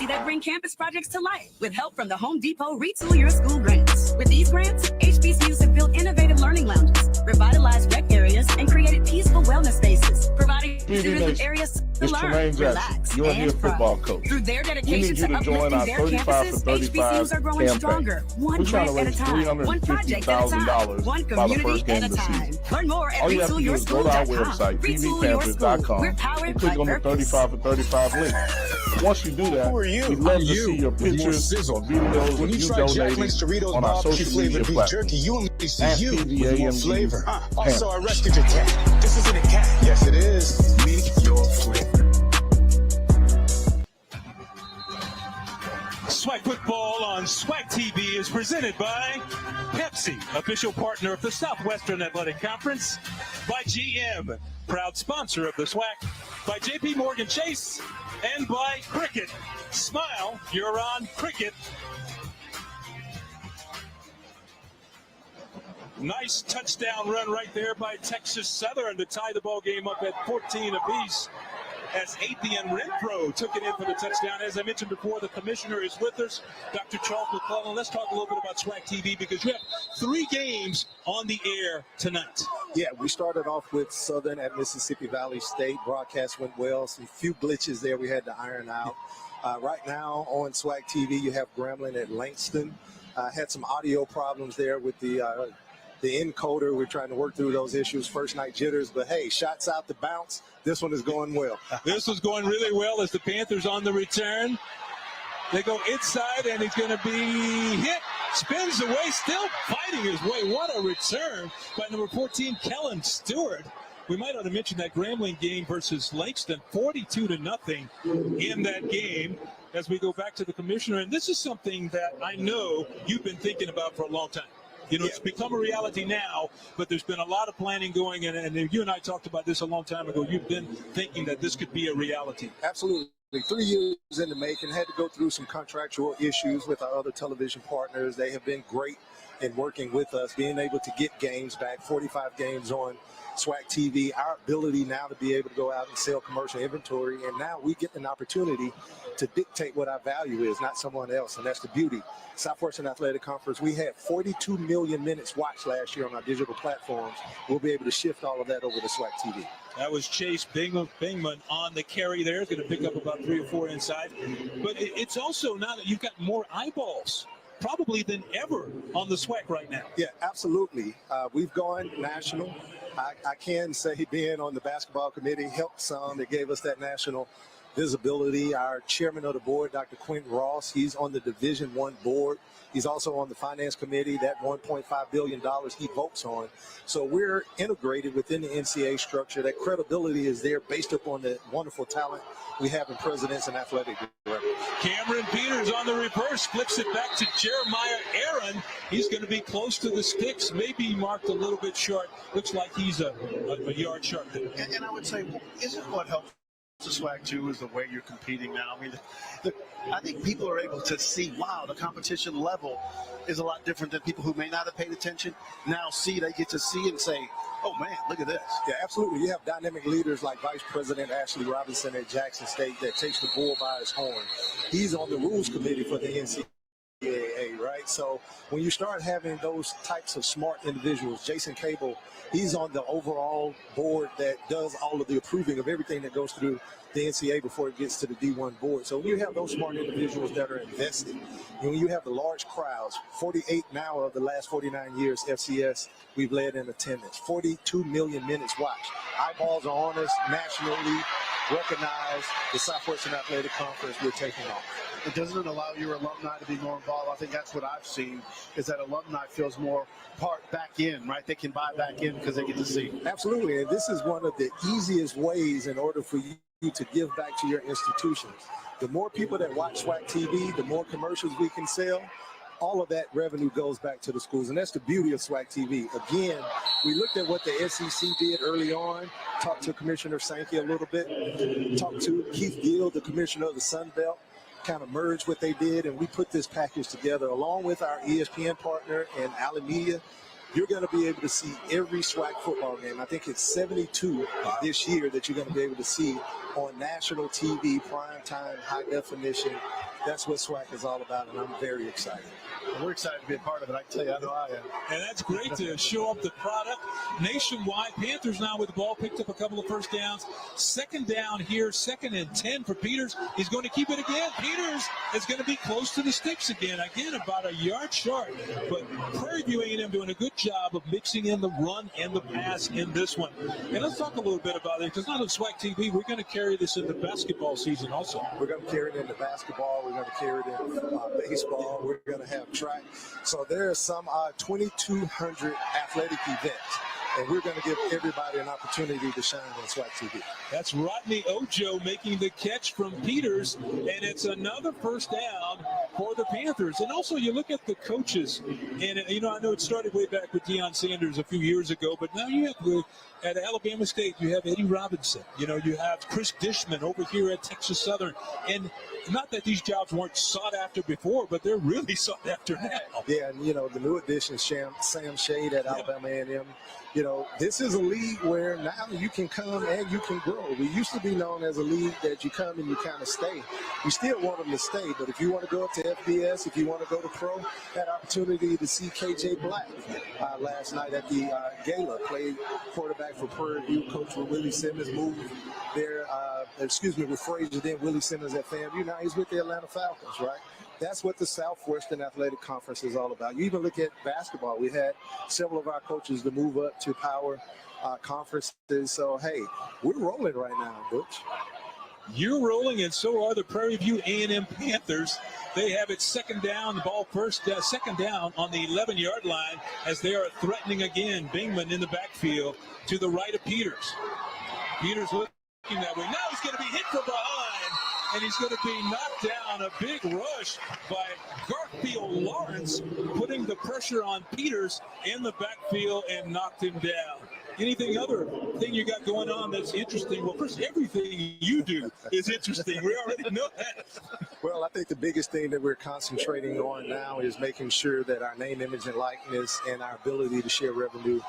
That bring campus projects to life with help from the Home Depot Retool Your School grants. With these grants, HBCUs have built innovative learning lounges, revitalized rec areas, and created peaceful wellness spaces, providing students with areas to learn, relax, and thrive. Through their dedication to uplifting their campuses, HBCUs are growing stronger, one grant at a time, one project at a time, one community at a time. Learn more at retoolyourschool.com. Retool Your School. We're powered by click on the 35 for 35 link. Once you do that, we'd love to see your pictures or videos when of you you try Jack donating Link's Doritos on our barbecue social media flavored beef platforms. jerky, you only see At you PVA with more and flavor. Also, I Panthers. rescued your cat. This isn't a cat. Yes, it is. Meet your flavor. SWAC football on SWAC TV is presented by Pepsi, official partner of the Southwestern Athletic Conference, by GM, proud sponsor of the SWAC, by JP Morgan Chase, and by Cricket. Smile, you're on Cricket. Nice touchdown run right there by Texas Southern to tie the ball game up at 14 apiece, as Athian Renfro took it in for the touchdown. As I mentioned before, the commissioner is with us, Dr. Charles McClellan. Let's talk a little bit about SWAC TV, because you have 3 games on the air tonight. Yeah, we started off with Southern at Mississippi Valley State. Broadcast went well. Some few glitches there we had to iron out. Right now on SWAC TV, you have Grambling at Langston. Had some audio problems there with the encoder. We're trying to work through those issues, first night jitters, but hey, shots out the bounce. This one is going well. This was going really well as the Panthers on the return. They go inside, and he's going to be hit. Spins away, still fighting his way. What a return by number 14, Kellen Stewart. We might ought to mention that Grambling game versus Langston, 42-0 in that game, as we go back to the commissioner. And this is something that I know you've been thinking about for a long time. You know, it's become a reality now, but there's been a lot of planning going, and you and I talked about this a long time ago. You've been thinking that this could be a reality. Absolutely. 3 years in the making, had to go through some contractual issues with our other television partners. They have been great in working with us, being able to get games back, 45 games on SWAC TV, our ability now to be able to go out and sell commercial inventory, and now we get an opportunity to dictate what our value is, not someone else, and that's the beauty. Southwestern Athletic Conference, we had 42 million minutes watched last year on our digital platforms. We'll be able to shift all of that over to SWAC TV. That was Chase Bingman on the carry there. Going to pick up about 3 or 4 inside. But it's also now that you've got more eyeballs probably than ever on the SWAC right now. Yeah, absolutely. We've gone national. I can say being on the basketball committee helped some. It gave us that national visibility. Our chairman of the board, Dr. Quentin Ross, he's on the Division I board. He's also on the finance committee. That $1.5 billion he votes on. So we're integrated within the NCAA structure. That credibility is there based upon the wonderful talent we have in presidents and athletic directors. Cameron Peters on the reverse, flips it back to Jeremiah Aaron. He's going to be close to the sticks, maybe marked a little bit short. Looks like he's a yard short there. And I would say, isn't what helps the SWAC too is the way you're competing now. I mean, I think people are able to see, wow, the competition level is a lot different than people who may not have paid attention. Now they get to see and say, oh man, look at this. Yeah, absolutely. You have dynamic leaders like Vice President Ashley Robinson at Jackson State that takes the bull by his horn. He's on the rules committee for the NCAA, right? So when you start having those types of smart individuals, Jason Cable, he's on the overall board that does all of the approving of everything that goes through the NCAA before it gets to the D1 board. So when you have those smart individuals that are invested, and when you have the large crowds, 48 now of the last 49 years FCS we've led in attendance, 42 million minutes watched. Eyeballs are on us nationally, recognized. The Southwestern Athletic Conference, we're taking off. It doesn't allow your alumni to be more involved. I think that's what I've seen, is that alumni feels more part back in, right? They can buy back in because they get to see. Absolutely, and this is one of the easiest ways in order for you to give back to your institutions. The more people that watch SWAC TV, the more commercials we can sell. All of that revenue goes back to the schools, and that's the beauty of SWAC TV. Again, we looked at what the SEC did early on, talked to Commissioner Sankey a little bit, talked to Keith Gill, the commissioner of the Sun Belt, kind of merged what they did, and we put this package together along with our ESPN partner and Alameda. You're going to be able to see every SWAC football game. I think it's 72 this year that you're going to be able to see on national TV, prime time, high definition. That's what SWAC is all about, and I'm very excited. Well, we're excited to be a part of it. I can tell you, I know I am. And that's great to show up the product nationwide. Panthers now with the ball, picked up a couple of first downs. Second down here, 2nd and 10 for Peters. He's going to keep it again. Peters is going to be close to the sticks again. Again, about a yard short. But Prairie View A&M doing a good job of mixing in the run and the pass in this one. And let's talk a little bit about it, because not on SWAC TV, we're going to carry this into basketball season also. We're going to carry it into basketball. We're going to carry it in baseball. We're going to have track. So there are some 2,200 athletic events, and we're going to give everybody an opportunity to shine on SWAC TV. That's Rodney Ojo making the catch from Peters, and it's another first down for the Panthers. And also, you look at the coaches, and, you know, I know it started way back with Deion Sanders a few years ago, but now you have at Alabama State, you have Eddie Robinson. You know, you have Chris Dishman over here at Texas Southern. And not that these jobs weren't sought after before, but they're really sought after now. Yeah, and, you know, the new addition, Sam Shade at Alabama A&M. You know, this is a league where now you can come and you can grow. We used to be known as a league that you come and you kind of stay. You still want them to stay, but if you want to go up to FBS, if you want to go to pro, that opportunity to see KJ Black last night at the gala, played quarterback for Prairie View, coach with Willie Simmons, moved there, with Frazier, then Willie Simmons at FAMU. Now he's with the Atlanta Falcons, right? That's what the Southwestern Athletic Conference is all about. You even look at basketball. We had several of our coaches to move up to power conferences. So, hey, we're rolling right now, Butch. You're rolling, and so are the Prairie View A&M Panthers. They have it second down, the ball second down on the 11-yard line as they are threatening again. Bingman in the backfield to the right of Peters. Peters looking that way. Now he's going to be hit from behind, and he's going to be knocked down. A big rush by Garfield Lawrence, putting the pressure on Peters in the backfield and knocked him down. Anything other thing you got going on that's interesting? Well, first, everything you do is interesting. We already know that. Well, I think the biggest thing that we're concentrating on now is making sure that our name, image, and likeness and our ability to share revenue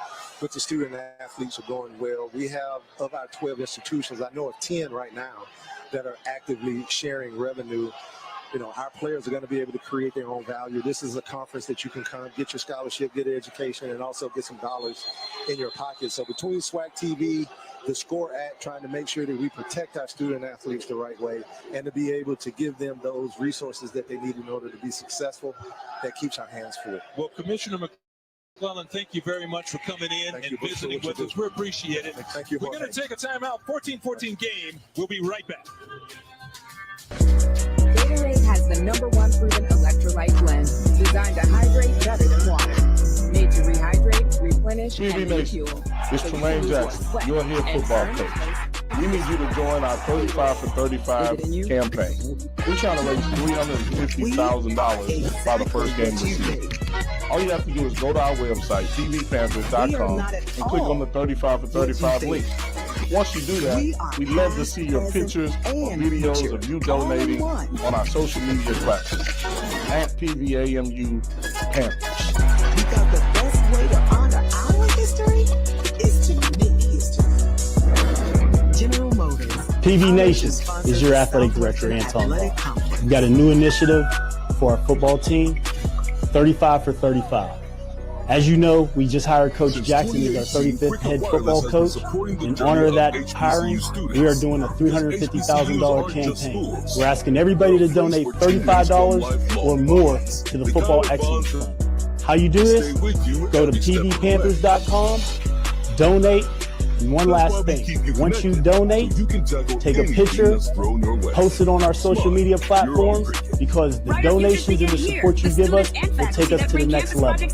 with the student athletes are going well. We have, of our 12 institutions, I know of 10 right now that are actively sharing revenue. You know, our players are going to be able to create their own value. This is a conference that you can come, get your scholarship, get an education, and also get some dollars in your pocket. So between SWAC TV, the SCORE Act, trying to make sure that we protect our student athletes the right way and to be able to give them those resources that they need in order to be successful, that keeps our hands full. Well, Commissioner McClellan, thank you very much for coming in and visiting with us. We appreciate it. Thank you. We're going to take a timeout. 14-14 game. We'll be right back. Prairie has the #1 proven electrolyte blend, designed to hydrate better than water. Made to rehydrate, replenish, and refuel. It's Tremaine Jackson, your head football coach. We need you to join our 35 for 35 campaign. We're trying to raise $350,000 by the first game of the season. All you have to do is go to our website, tvpanthers.com, and click on the 35 for 35 link. Once you do that, we'd love to see your pictures or videos of you donating on our social media platforms at PVAMU Panthers. Because the best way to honor our history is to make history. General Motors. PV Nation is your athletic director, Anton Ball. We've got a new initiative for our football team, 35 for 35. As you know, we just hired Coach Jackson as our 35th head football coach. In honor of that hiring, we are doing a $350,000 campaign. We're asking everybody to donate $35 or more to the Football Excellence Fund. How you do this? Go to pvpanthers.com, donate. And one last thing, once you donate, take a picture, post it on our social media platforms, because the donations and the support you give us will take us to the next level.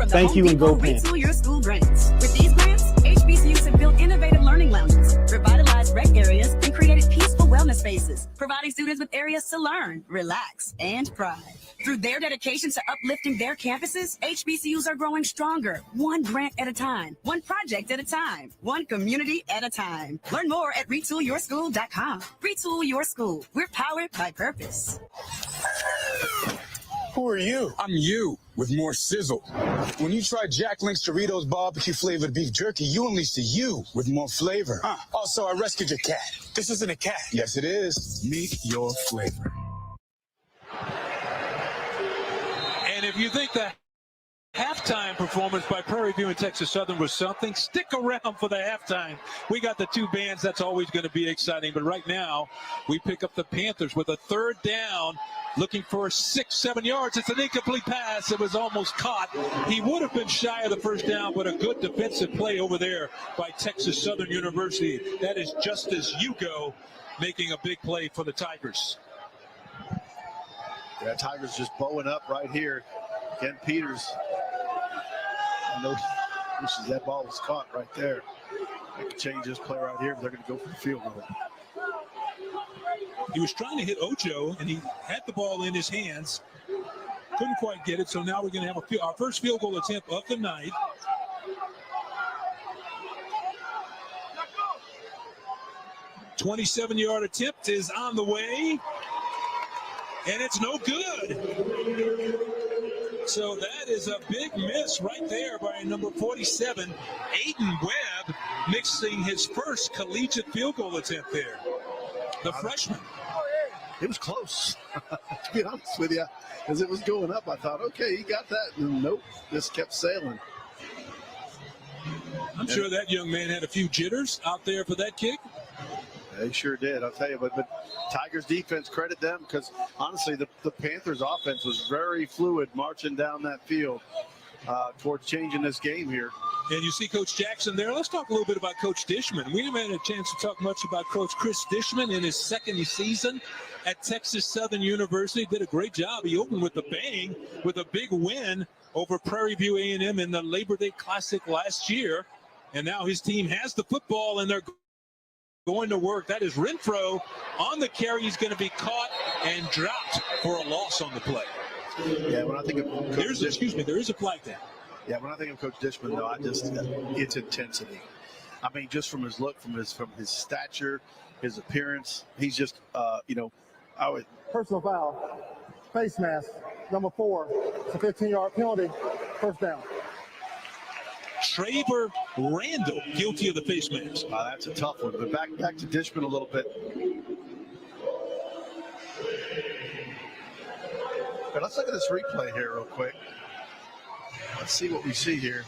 Thank you, and go Panthers. With these grants, HBCUs have built innovative learning lounges, revitalized rec areas, and created peaceful wellness spaces, providing students with areas to learn, relax, and pride. Through their dedication to uplifting their campuses, HBCUs are growing stronger, one grant at a time, one project at a time, one community at a time. Learn more at retoolyourschool.com. Retool Your School. We're powered by purpose. Who are you? I'm you, with more sizzle. When you try Jack Link's Doritos barbecue flavored beef jerky, you unleash the you with more flavor. Also, I rescued your cat. This isn't a cat. Yes, it is. Meet your flavor. And if you think the halftime performance by Prairie View and Texas Southern was something, stick around for the halftime. We got the two bands. That's always going to be exciting. But right now, we pick up the Panthers with a third down, looking for 6-7 yards. It's an incomplete pass. It was almost caught. He would have been shy of the first down, but a good defensive play over there by Texas Southern University. That is Justice Hugo making a big play for the Tigers. Yeah, Tigers just bowing up right here. Ken Peters, I know, wishes that ball was caught right there. They could change this play right here, but they're going to go for the field goal. He was trying to hit Ocho, and he had the ball in his hands. Couldn't quite get it, so now we're going to have our first field goal attempt of the night. $27-yard attempt is on the way, and it's no good. So that is a big miss right there by number 47, Aiden Webb, mixing his first collegiate field goal attempt there. The freshman. It was close, to be honest with you. As it was going up, I thought, okay, he got that. And nope, just kept sailing. I'm sure that young man had a few jitters out there for that kick. They sure did, I'll tell you. But Tigers defense, credit them, because honestly, the Panthers offense was very fluid marching down that field towards changing this game here. And you see Coach Jackson there. Let's talk a little bit about Coach Dishman. We haven't had a chance to talk much about Coach Chris Dishman in his second season at Texas Southern University. Did a great job. He opened with a bang with a big win over Prairie View A&M in the Labor Day Classic last year. And now his team has the football, and they're going to work. That is Renfro on the carry. He's going to be caught and dropped for a loss on the play. Yeah, when I think of there is a flag down. Yeah, when I think of Coach Dishman, though, it's intensity. I mean, just from his look, from his stature, his appearance, he's just, Personal foul, face mask, number 4. It's a 15-yard penalty, first down. Traver Randall guilty of the face mask. That's a tough one. But back to Dishman a little bit. But let's look at this replay here real quick. Let's see what we see here.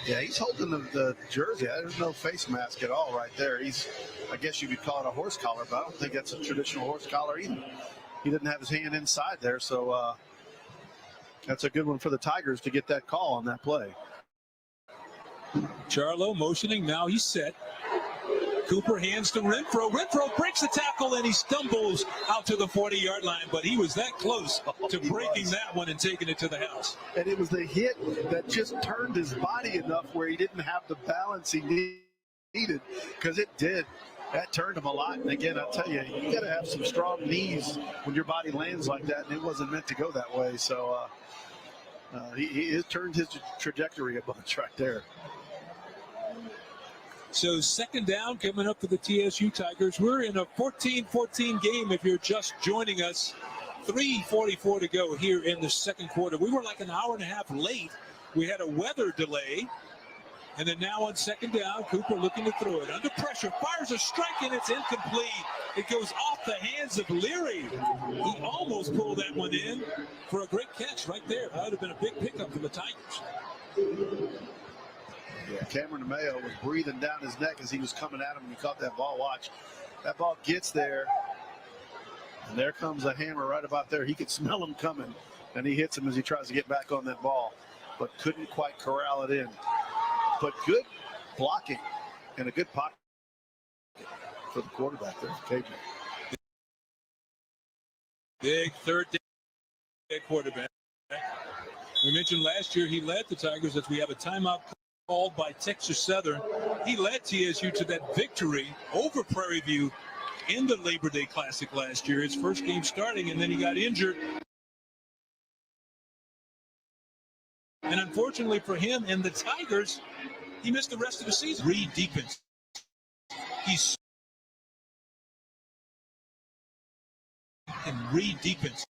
Yeah, he's holding the jersey. There's no face mask at all right there. I guess you could call it a horse collar, but I don't think that's a traditional horse collar either. He didn't have his hand inside there, so that's a good one for the Tigers to get that call on that play. Charlo motioning. Now he's set. Cooper hands to Renfro. Renfro breaks the tackle, and he stumbles out to the 40-yard line, but he was that close to breaking that one and taking it to the house. And it was the hit that just turned his body enough where he didn't have the balance he needed, because it did. That turned him a lot. And again, I'll tell you, you got to have some strong knees when your body lands like that, and it wasn't meant to go that way. So he turned his trajectory a bunch right there. So second down coming up for the TSU Tigers. We're in a 14-14 game if you're just joining us. 3:44 to go here in the second quarter. We were like an hour and a half late. We had a weather delay. And then now on second down, Cooper looking to throw it. Under pressure, fires a strike, and it's incomplete. It goes off the hands of Leary. He almost pulled that one in for a great catch right there. That would have been a big pickup for the Tigers. Yeah, Cameron DeMayo was breathing down his neck as he was coming at him, and he caught that ball. Watch. That ball gets there, and there comes a hammer right about there. He could smell him coming, and he hits him as he tries to get back on that ball, but couldn't quite corral it in. But good blocking and a good pocket for the quarterback there, KJ. Big third day quarterback. We mentioned last year he led the Tigers as we have a timeout called by Texas Southern. He led TSU to that victory over Prairie View in the Labor Day Classic last year. His first game starting, and then he got injured. And unfortunately for him and the Tigers, he missed the rest of the season. Reed defense. He's and Reed defense.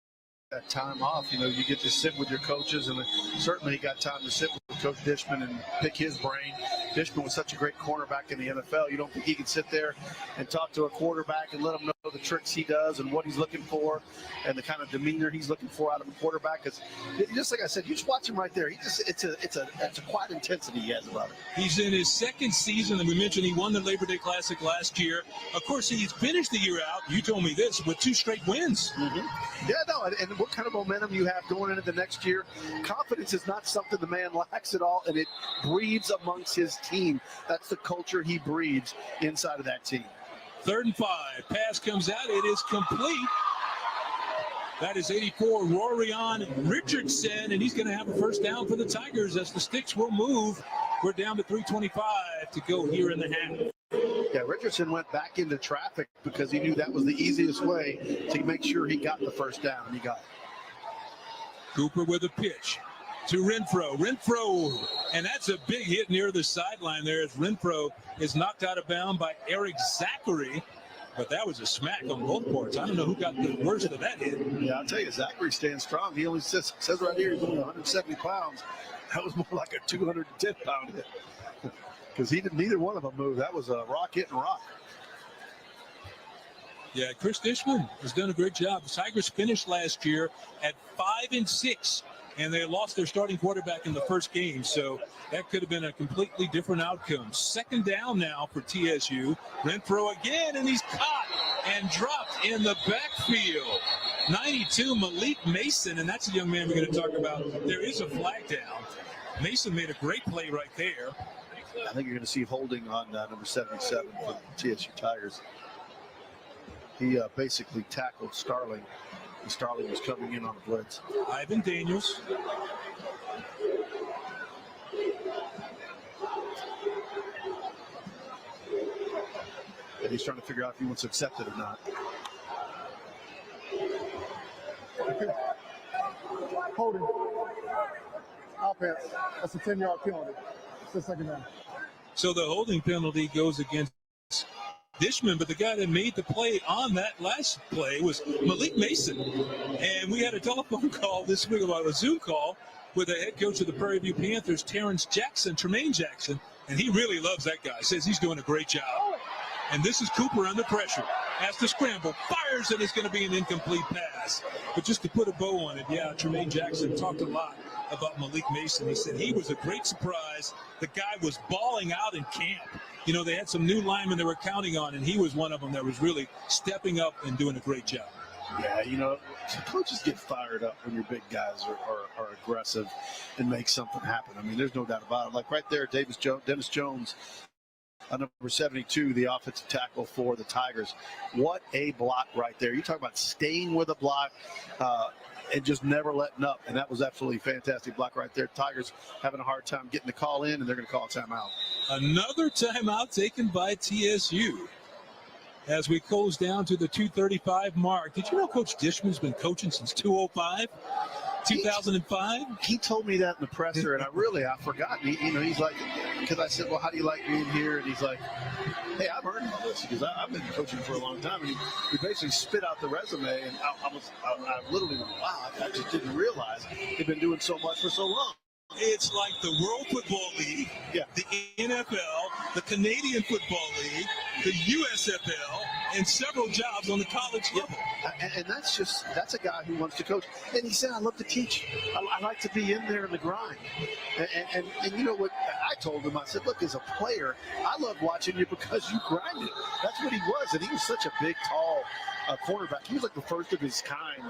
That time off, you get to sit with your coaches, and certainly he got time to sit with Coach Dishman and pick his brain. Dishman was such a great cornerback in the NFL. You don't think he can sit there and talk to a quarterback and let him know the tricks he does and what he's looking for and the kind of demeanor he's looking for out of a quarterback. Because just like I said, you just watch him right there. It's a quiet intensity he has about it. He's in his second season, and we mentioned he won the Labor Day Classic last year. Of course, he's finished the year out, you told me this, with 2 straight wins. Mm-hmm. Yeah, no, and what kind of momentum you have going into the next year. Confidence is not something the man lacks at all, and it breeds amongst his team. That's the culture he breeds inside of that team. 3rd and 5. Pass comes out. It is complete. That is 84, Rorion Richardson, and he's going to have a first down for the Tigers as the sticks will move. We're down to 3:25 to go here in the half. Yeah, Richardson went back into traffic because he knew that was the easiest way to make sure he got the first down, and he got it. Cooper with a pitch to Renfro. Renfro, and that's a big hit near the sideline there as Renfro is knocked out of bounds by Eric Zachary. But that was a smack on both parts. I don't know who got the worst of that hit. Yeah, I'll tell you, Zachary stands strong. He only says right here he's only 170 pounds. That was more like a 210-pound hit. Because neither one of them moved. That was a rock hitting rock. Yeah, Chris Dishman has done a great job. The Tigers finished last year at 5-6, and they lost their starting quarterback in the first game. So that could have been a completely different outcome. 2nd down now for TSU. Renfro again, and he's caught and dropped in the backfield. 92, Malik Mason, and that's a young man we're going to talk about. There is a flag down. Mason made a great play right there. I think you're going to see holding on number 77 for the TSU Tigers. He basically tackled Starling. And Starling was coming in on the blitz. Ivan Daniels. And he's trying to figure out if he wants to accept it or not. Holding. Offense. That's a 10-yard penalty. It's the 2nd down. So the holding penalty goes against Dishman, but the guy that made the play on that last play was Malik Mason. And we had a telephone call this week, about a Zoom call, with the head coach of the Prairie View Panthers, Tremaine Jackson, and he really loves that guy. Says he's doing a great job. And this is Cooper under pressure. Has to scramble, fires, and it's going to be an incomplete pass. But just to put a bow on it, yeah, Tremaine Jackson talked a lot about Malik Mason. He said he was a great surprise. The guy was balling out in camp. You know, they had some new linemen they were counting on, and he was one of them that was really stepping up and doing a great job. Yeah, you know, coaches get fired up when your big guys are aggressive and make something happen. I mean, there's no doubt about it. Like right there, Dennis Jones, number 72, the offensive tackle for the Tigers. What a block right there. You talk about staying with a block and just never letting up. And that was absolutely a fantastic block right there. Tigers having a hard time getting the call in, and they're going to call a timeout. Another timeout taken by TSU as we close down to the 2:35 mark. Did you know Coach Dishman's been coaching since 2005? He told me that in the presser, and I forgot. He's like, because I said, well, how do you like being here? And he's like, hey, I've earned all this because I've been coaching for a long time. And he basically spit out the resume, and I literally went, wow, I just didn't realize they've been doing so much for so long. It's like the World Football League, the NFL, the Canadian Football League, the USFL, and several jobs on the college level. And that's a guy who wants to coach. And he said, I love to teach. I like to be in there in the grind. And you know what I told him? I said, look, as a player, I love watching you because you grinded. That's what he was. And he was such a big, tall cornerback. He was like the first of his kind.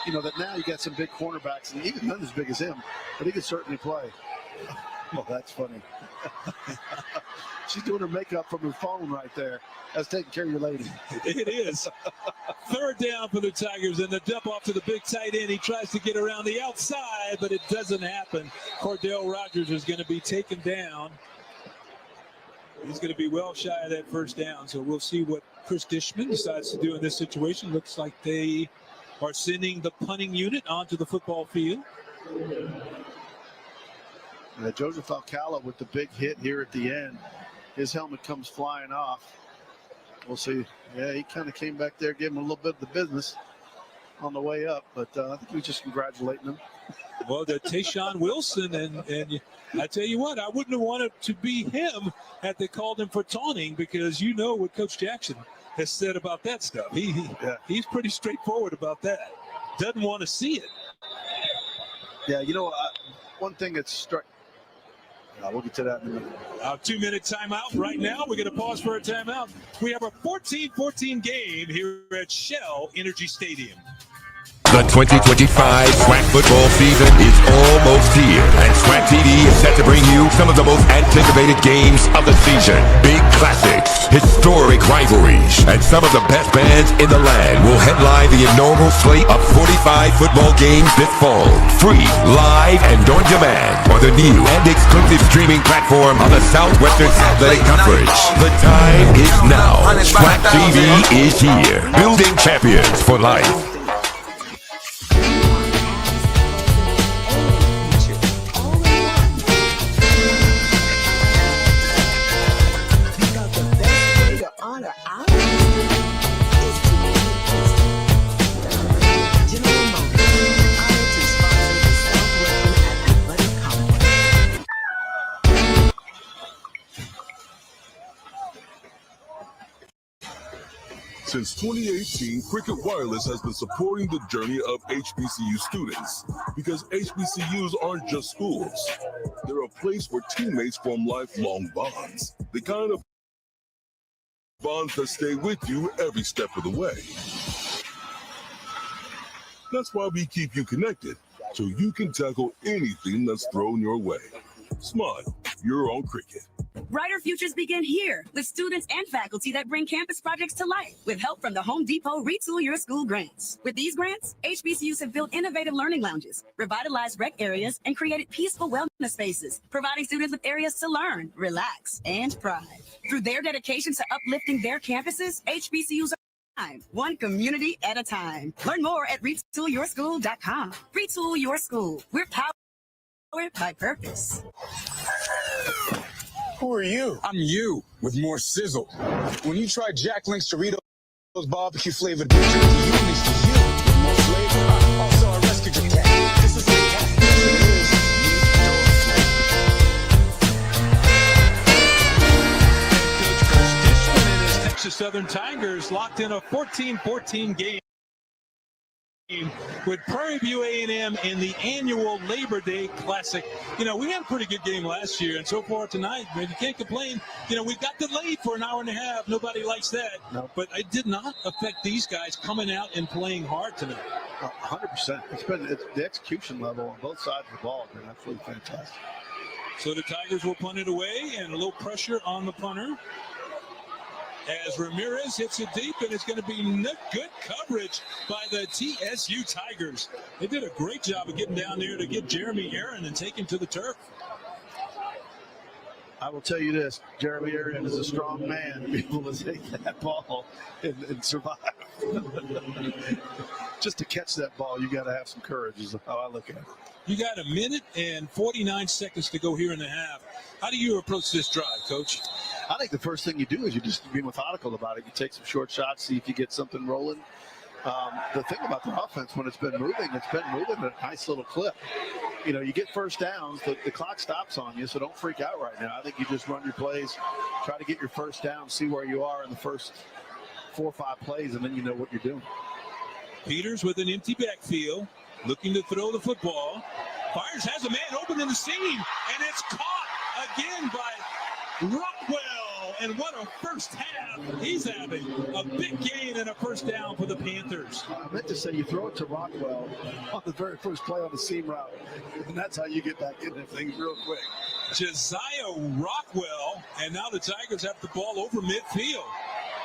You know, that now you got some big cornerbacks, and even none as big as him, but he could certainly play. Oh, that's funny. She's doing her makeup from her phone right there. That's taking care of your lady. It is. Third down for the Tigers, and the dump off to the big tight end. He tries to get around the outside, but it doesn't happen. Cordell Rogers is going to be taken down. He's going to be well shy of that first down, so we'll see what Chris Dishman decides to do in this situation. Looks like they are sending the punting unit onto the football field. Joseph Alcala with the big hit here at the end. His helmet comes flying off. We'll see. Yeah, he kind of came back there, gave him a little bit of the business on the way up, but I think he was just congratulating him. Well, the Tayshawn Wilson, and I tell you what, I wouldn't have wanted to be him had they called him for taunting, because you know what Coach Jackson has said about that stuff. He's pretty straightforward about that. Doesn't want to see it. Yeah, you know, one thing that's struck. We'll get to that in a minute. A 2-minute timeout right now. We're going to pause for a timeout. We have a 14-14 game here at Shell Energy Stadium. The 2025 SWAC football season is almost here, and SWAC TV is set to bring you some of the most anticipated games of the season. Big classics, historic rivalries, and some of the best bands in the land will headline the inaugural slate of 45 football games this fall. Free, live, and on demand on the new and exclusive streaming platform of the Southwestern Athletic Conference. The time is now. SWAC TV is here, building champions for life. Since 2018, Cricket Wireless has been supporting the journey of HBCU students, because HBCUs aren't just schools. They're a place where teammates form lifelong bonds, the kind of bonds that stay with you every step of the way. That's why we keep you connected, so you can tackle anything that's thrown your way. Smile, you're on Cricket. Brighter futures begin here with students and faculty that bring campus projects to life with help from the Home Depot Retool Your School grants. With these grants, HBCUs have built innovative learning lounges, revitalized rec areas, and created peaceful wellness spaces, providing students with areas to learn, relax, and pride. Through their dedication to uplifting their campuses, HBCUs are one community at a time. Learn more at retoolyourschool.com. Retool Your School. We're powered by purpose. Who are you? I'm you, with more sizzle. When you try Jack Link's Doritos barbecue flavored beef jerky, you only see you with more flavor. Also, I rescued your cat. This is the cat. Coach Chris Dishman and his Texas Southern Tigers locked in a 14-14 game with Prairie View A&M in the annual Labor Day Classic. You know, we had a pretty good game last year, and so far tonight, man, you can't complain. You know, we got delayed for an hour and a half. Nobody likes that. No. But it did not affect these guys coming out and playing hard tonight. 100%. It's the execution level on both sides of the ball has been absolutely fantastic. So the Tigers will punt it away, and a little pressure on the punter as Ramirez hits it deep, and it's going to be good coverage by the TSU Tigers. They did a great job of getting down there to get Jeremy Aaron and take him to the turf. I will tell you this, Jeremy Aaron is a strong man to be able to take that ball and survive. Just to catch that ball, you got to have some courage is how I look at it. You got a minute and 49 seconds to go here in the half. How do you approach this drive, Coach? I think the first thing you do is you just be methodical about it. You take some short shots, see if you get something rolling. The thing about the offense, when it's been moving at a nice little clip. You know, you get first downs, the clock stops on you, so don't freak out right now. I think you just run your plays, try to get your first down, see where you are in the first 4 or 5 plays, and then you know what you're doing. Peters with an empty backfield, looking to throw the football. Fires, has a man open in the seam, and it's caught again by Rockwell. And what a first half. He's having a big gain and a first down for the Panthers. I meant to say you throw it to Rockwell on the very first play on the seam route, and that's how you get back into things real quick. Josiah Rockwell, and now the Tigers have the ball over midfield.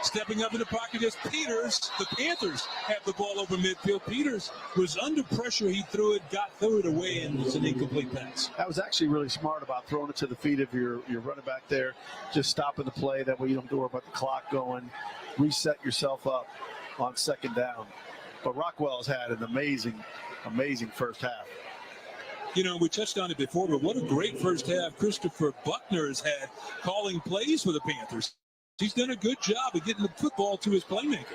Stepping up in the pocket is Peters. The Panthers have the ball over midfield. Peters was under pressure. He threw it, threw it away, and it's an incomplete pass. That was actually really smart about throwing it to the feet of your running back there. Just stopping the play. That way you don't have to worry about the clock going. Reset yourself up on second down. But Rockwell has had an amazing, amazing first half. You know, we touched on it before, but what a great first half Christopher Buckner has had calling plays for the Panthers. He's done a good job of getting the football to his playmakers.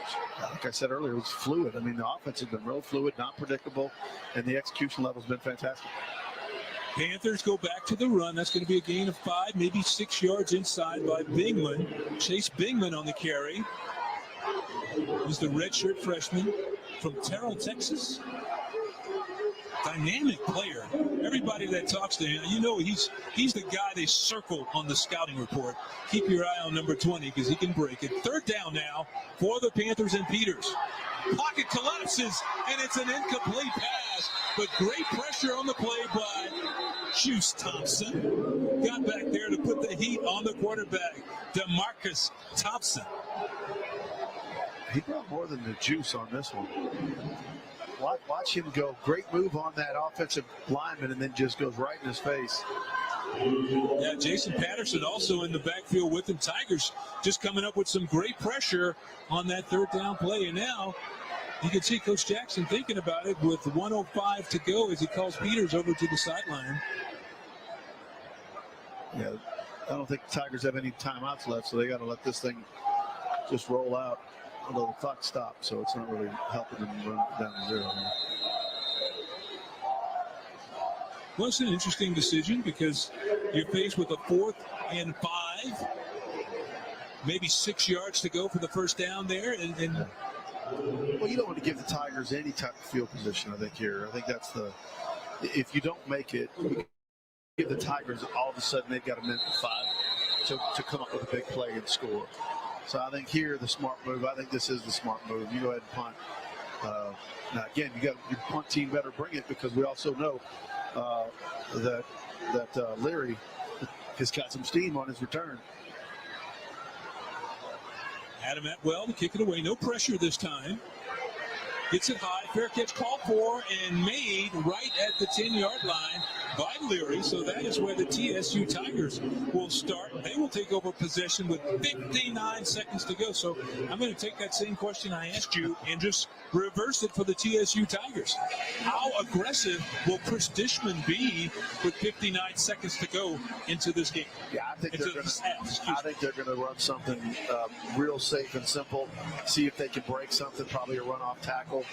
Like I said earlier, it was fluid. I mean, the offense has been real fluid, not predictable, and the execution level has been fantastic. Panthers go back to the run. That's going to be a gain of 5, maybe 6 yards inside by Bingman. Chase Bingman on the carry. He's the redshirt freshman from Terrell, Texas. Dynamic player. Everybody that talks to him, you know he's the guy they circle on the scouting report. Keep your eye on number 20 because he can break it. Third down now for the Panthers and Peters. Pocket collapses, and it's an incomplete pass, but great pressure on the play by Juice Thompson. Got back there to put the heat on the quarterback, DeMarcus Thompson. He brought more than the juice on this one. Watch him go. Great move on that offensive lineman, and then just goes right in his face. Yeah, Jason Patterson also in the backfield with them. Tigers just coming up with some great pressure on that third down play. And now you can see Coach Jackson thinking about it with 1:05 to go as he calls Peters over to the sideline. Yeah, I don't think the Tigers have any timeouts left, so they got to let this thing just roll out. Although the clock stopped, so it's not really helping them run down to 0 here. Well, it's an interesting decision because you're faced with a 4th and 5, maybe 6 yards to go for the first down there. Well, you don't want to give the Tigers any type of field position, I think, here. I think that's if you don't make it, you give the Tigers all of a sudden they've got a minute and 5 to come up with a big play and score. So I think here the smart move. I think this is the smart move. You go ahead and punt. Now again, your punt team better bring it because we also know that Leary has got some steam on his return. Adam Atwell to kick it away. No pressure this time. Gets it high. Fair catch called for and made right at the 10-yard line by Leary. So that is where the TSU Tigers will start. They will take over possession with 59 seconds to go. So I'm going to take that same question I asked you and just reverse it for the TSU Tigers. How aggressive will Chris Dishman be with 59 seconds to go into this game? Yeah, I think they're going to run something real safe and simple. See if they can break something, probably a runoff tackle,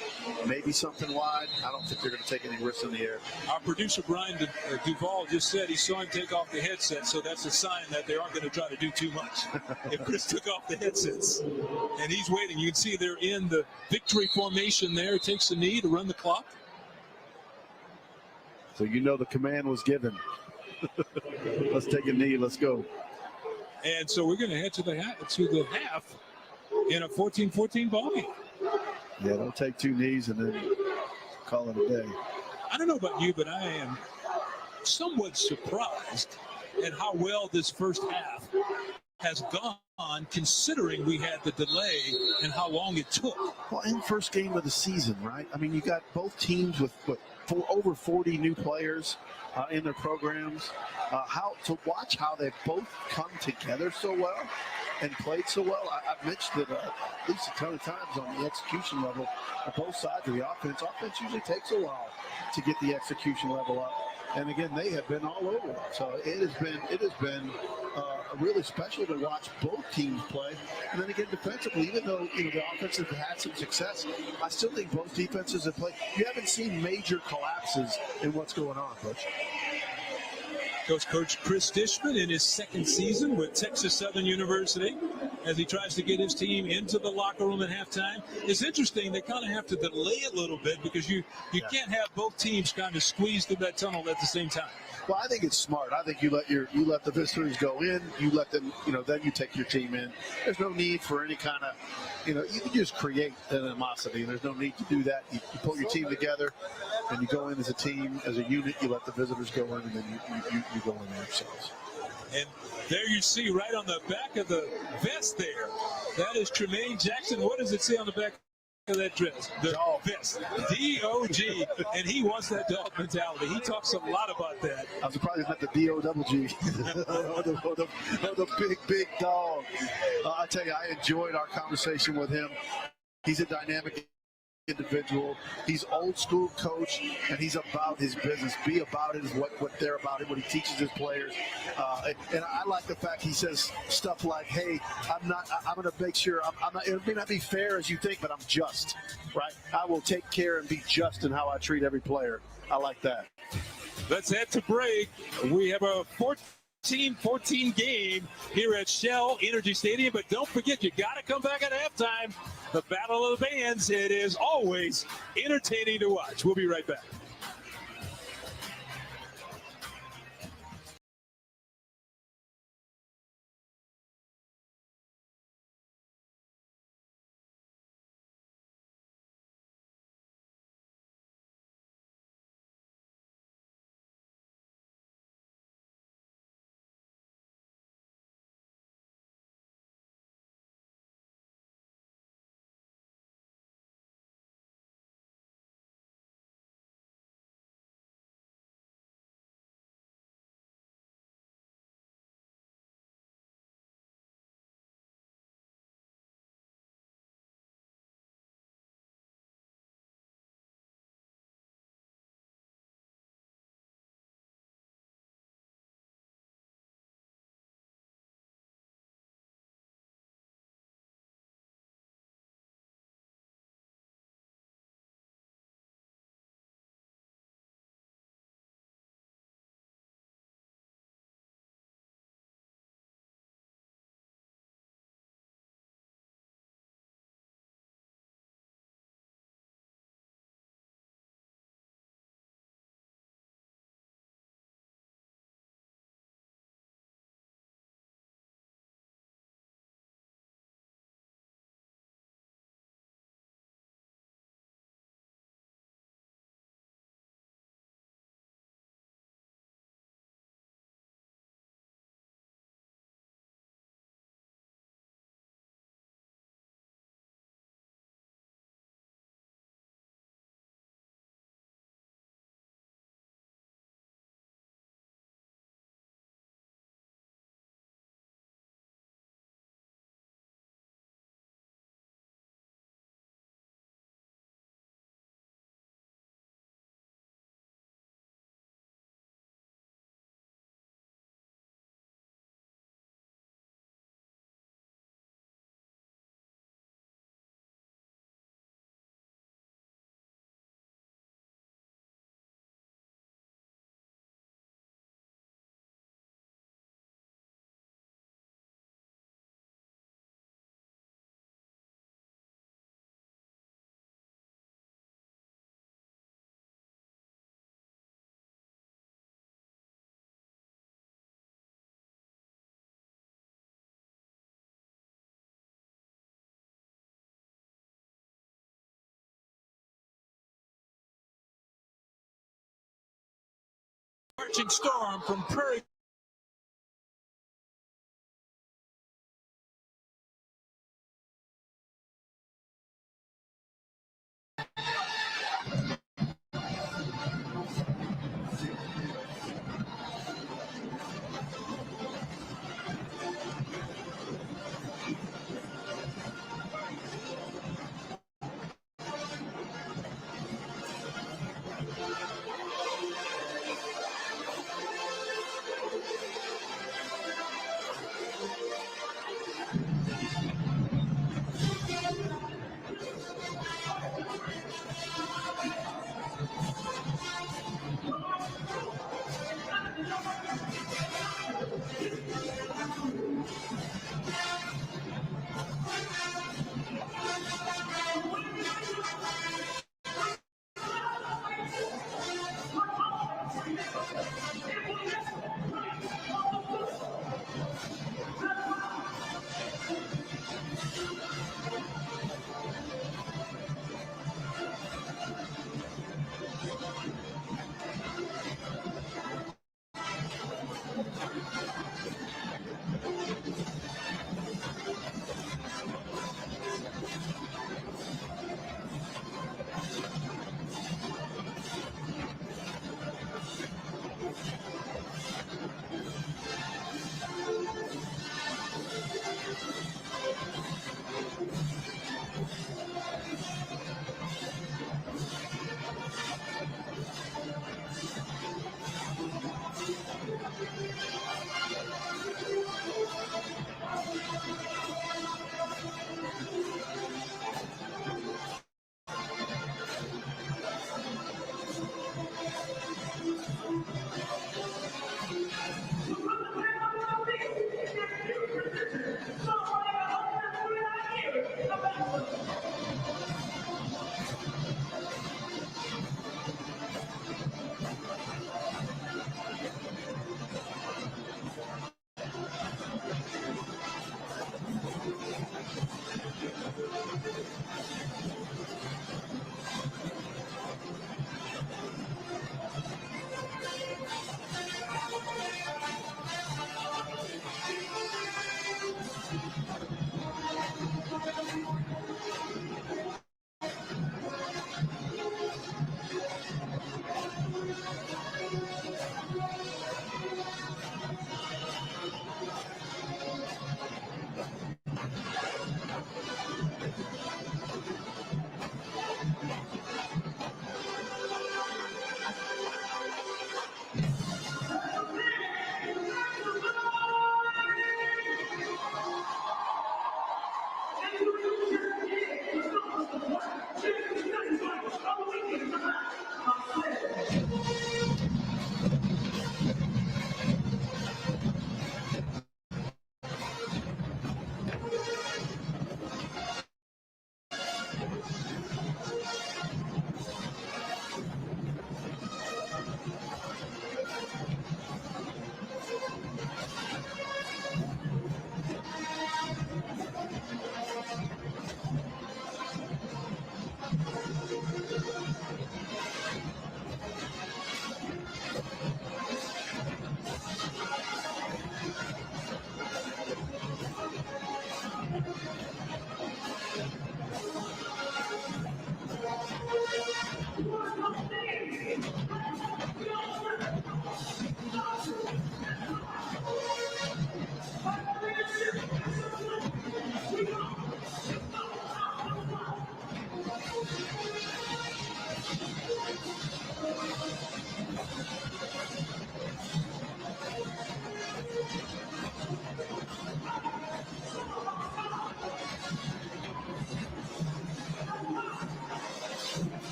maybe something wide. I don't think they're going to take any risks in the air. Our producer Brian Duvall just said he saw him take off the headset, so that's a sign that they aren't going to try to do too much. If Chris took off the headsets, and he's waiting. You can see they're in the victory formation there. It takes a knee to run the clock. So you know the command was given. Let's take a knee. Let's go. And so we're going to head to the half in a 14-14 ball game. Yeah, don't take 2 knees and then call it a day. I don't know about you, but I am somewhat surprised at how well this first half has gone, considering we had the delay and how long it took. Well, in first game of the season, right? I mean, you got both teams with over 40 new players in their programs. To watch how they both come together so well and played so well. I've mentioned it at least a ton of times on the execution level on both sides of the offense. Offense usually takes a while to get the execution level up. And again, they have been all over it. So it has been really special to watch both teams play. And then again, defensively, even though the offense has had some success, I still think both defenses have played. You haven't seen major collapses in what's going on, Coach. Coach Chris Dishman in his second season with Texas Southern University as he tries to get his team into the locker room at halftime. It's interesting, they kind of have to delay it a little bit because you can't have both teams kind of squeeze through that tunnel at the same time. Well, I think it's smart. I think you let the visitors go in, you let them, then you take your team in. There's no need for any kind of, you can just create animosity. There's no need to do that. You put your team together and you go in as a team, as a unit, you let the visitors go in, and then you go in yourselves. And there you see right on the back of the vest there, that is Tremaine Jackson. What does it say on the back of that dress? The vest. D-O-G. And he wants that dog mentality. He talks a lot about that. I'm surprised it's not the D-O-double-G. the big dog. I tell you, I enjoyed our conversation with him. He's a dynamic individual. He's old school coach, and he's about his business. Be about it is what they're about, what he teaches his players. And I like the fact he says stuff like, hey, I'm going to make sure I'm not, it may not be fair as you think, but I'm just, right? I will take care and be just in how I treat every player. I like that. Let's head to break. We have a 14-14 game here at Shell Energy Stadium, but don't forget, you got to come back at halftime. The Battle of the Bands, it is always entertaining to watch. We'll be right back. Marching storm from Prairie.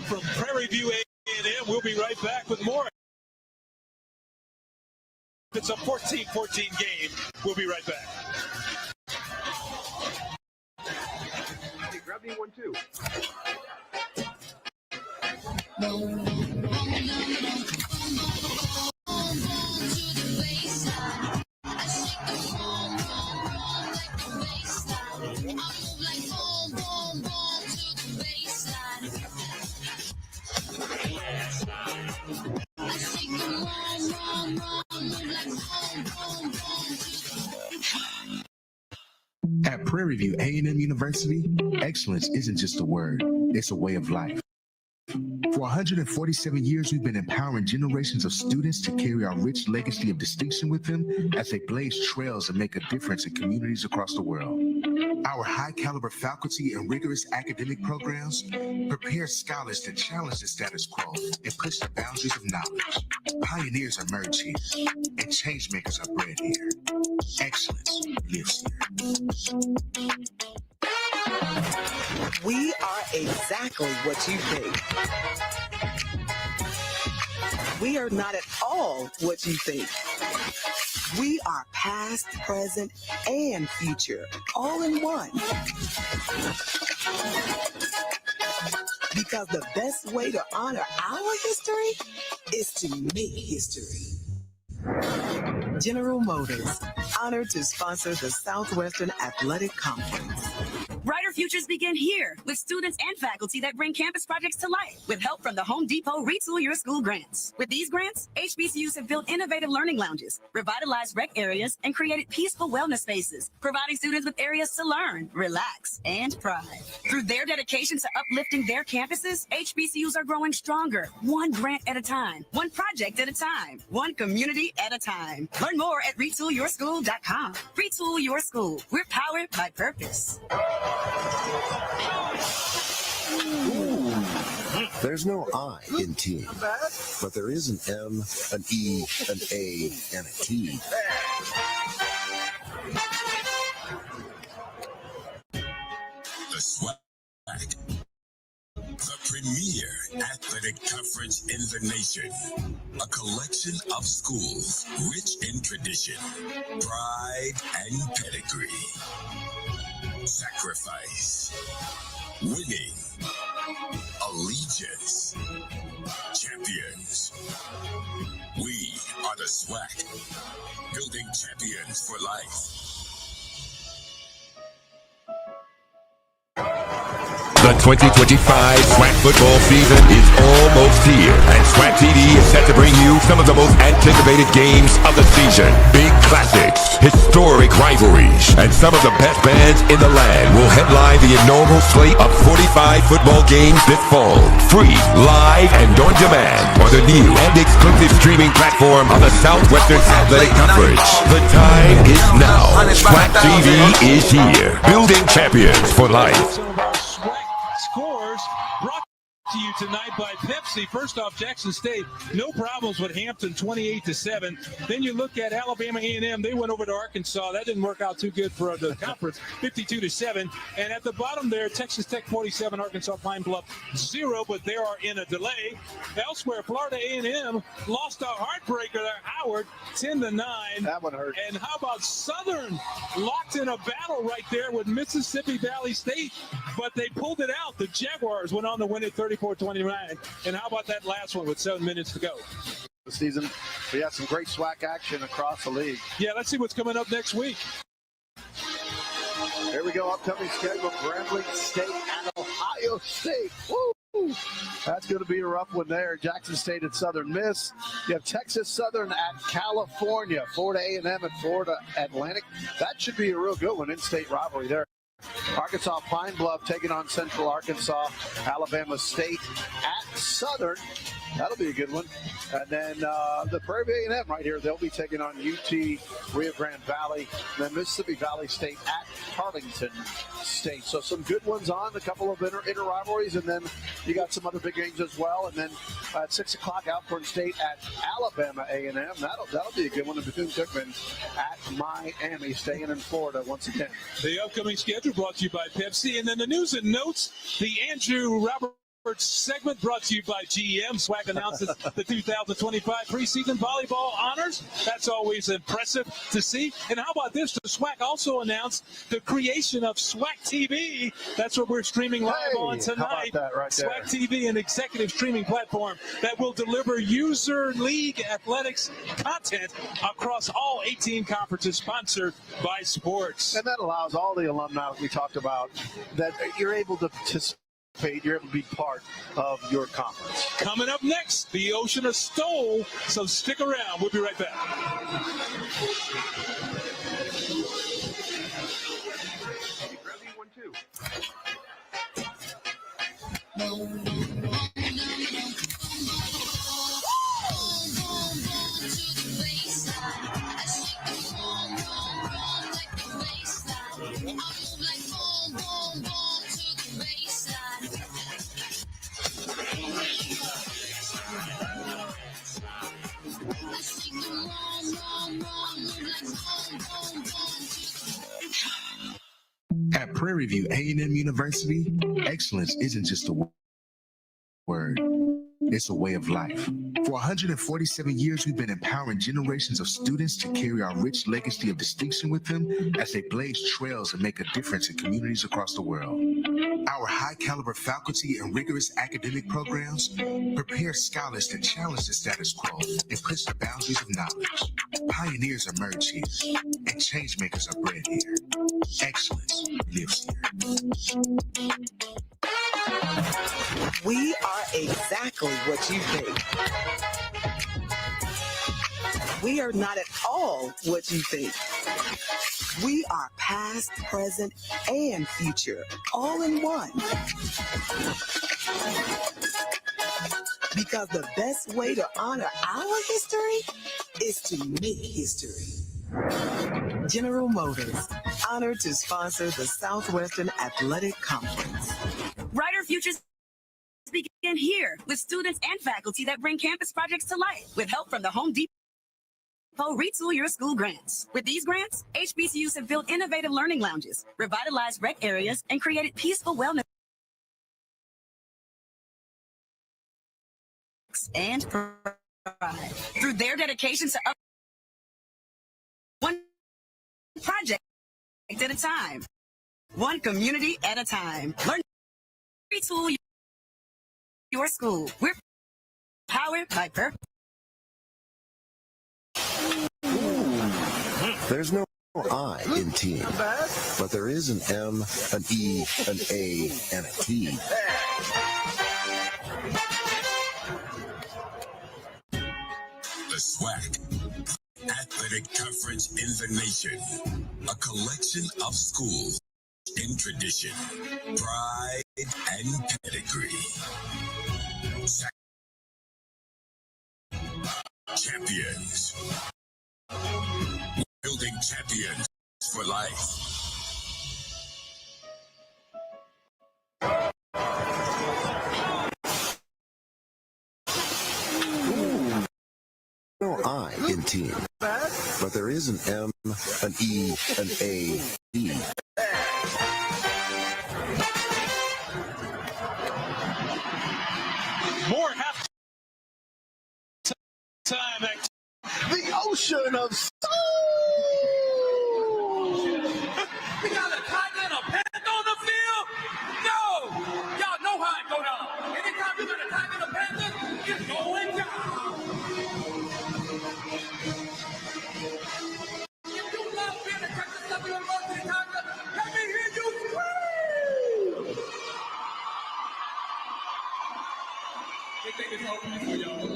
From Prairie View A&M, we'll be right back with more. It's a 14-14 game. We'll be right back. Hey, grab me one too. At Prairie View A&M University, excellence isn't just a word, it's a way of life. For 147 years, we've been empowering generations of students to carry our rich legacy of distinction with them as they blaze trails and make a difference in communities across the world. Our high-caliber faculty and rigorous academic programs prepare scholars to challenge the status quo and push the boundaries of knowledge. Pioneers emerge here, and change makers are bred here. Excellence lives here. We are exactly what you think. We are not at all what you think. We are past, present, and future, all in one. Because the best way to honor our history is to make history. General Motors, honored to sponsor the Southwestern Athletic Conference. Brighter futures begin here with students and faculty that bring campus projects to life with help from the Home Depot Retool Your School grants. With these grants, HBCUs have built innovative learning lounges, revitalized rec areas, and created peaceful wellness spaces, providing students with areas to learn, relax, and thrive. Through their dedication to uplifting their campuses, HBCUs are growing stronger, one grant at a time, one project at a time, one community at a time. Learn more at retoolyourschool.com. Retool Your School. We're powered by purpose. Ooh. There's no I in team, but there is an M, an E, an A, and a T. The SWAC, the premier athletic conference in the nation. A collection of schools rich in tradition, pride, and pedigree. Sacrifice, winning, allegiance, champions. We are the SWAC, building champions for life. The 2025 SWAC football season is almost here, and SWAC TV is set to bring you some of the most anticipated games of the season. Big classics, historic rivalries, and some of the best bands in the land will headline the inaugural slate of 45 football games this fall. Free, live, and on demand on the new and exclusive streaming platform of the Southwestern Athletic Conference. The time is now. SWAC TV is here, building champions for life. Scores brought to you tonight by Pepsi. First off, Jackson State, no problems with Hampton, 28-7. Then you look at Alabama A&M. They went over to Arkansas. That didn't work out too good for the conference, 52-7. And at the bottom there, Texas Tech 47, Arkansas Pine Bluff 0, but they are in a delay. Elsewhere, Florida A&M lost a heartbreaker there, Howard, 10-9. That one hurt. And how about Southern locked in a battle right there with Mississippi Valley State, but they pulled it out. The Jaguars went on to win it 34-29. And how about that last one with 7 minutes to go? The season, we had some great SWAC action across the league. Yeah, let's see what's coming up next week. Here we go, upcoming schedule, Grambling State and Ohio State. Woo! That's going to be a rough one there. Jackson State and Southern Miss. You have Texas Southern at California, Florida A&M and Florida Atlantic. That should be a real good one, in-state rivalry there. Arkansas Pine Bluff taking on Central Arkansas. Alabama State at Southern. That'll be a good one. And then the Prairie A&M right here, they'll be taking on UT Rio Grande Valley. And then Mississippi Valley State at Arlington State. So some good ones on, a couple of inter rivalries, and then you got some other big games as well. And then at 6 o'clock, Alcorn State at Alabama A&M. That'll be a good one. And Bethune-Cookman at Miami, staying in Florida once again. The upcoming schedule brought to you by Pepsi. And then the news and notes, the Andrew Roberts segment brought to you by GM. SWAC announces the 2025 preseason volleyball honors. That's always impressive to see. And how about this? The SWAC also announced the creation of SWAC TV. That's what we're streaming live on tonight. How about that right there? SWAC TV, an executive streaming platform that will deliver user league athletics content across all 18 conferences, sponsored by sports. And that allows all the alumni we talked about that you're able to you're able to be part of your conference. Coming up next, the Ocean of Stole. So stick around. We'll be right back. At Prairie View A&M University, excellence isn't just a word. It's a way of life. For 147 years, we've been empowering generations of students to carry our rich legacy of distinction with them as they blaze trails and make a difference in communities across the world. Our high-caliber faculty and rigorous academic programs prepare scholars to challenge the status quo and push the boundaries of knowledge. Pioneers emerge here, and changemakers are bred here. Excellence lives here. We are exactly what you think. We are not at all what you think. We are past, present, and future, all in one. Because the best way to honor our history is to make history. General Motors, honored to sponsor the Southwestern Athletic Conference. Brighter futures begin here with students and faculty that bring campus projects to life with help from the Home Depot Retool Your School grants. With these grants, HBCUs have built innovative learning lounges, revitalized rec areas, and created peaceful wellness and pride. Through their dedication to one project at a time, one community at a time. Learn Retool Your School. We're Powered by Perfect. There's no I in team, but there is an M, an E, an A, and a T. The SWAC, Athletic Conference in the Nation. A collection of schools in tradition, pride, and pedigree. Champions. Building champions for life. No I in team, but there is an M, an E, an A, E. More half time. The ocean of We got a tiger and a panther on the field? No! Y'all know how it go down. Anytime you got a tiger and a panther, it's going down. If you love being a Texas Southern University Tiger, let me hear you scream! They think it's all peaceful, y'all.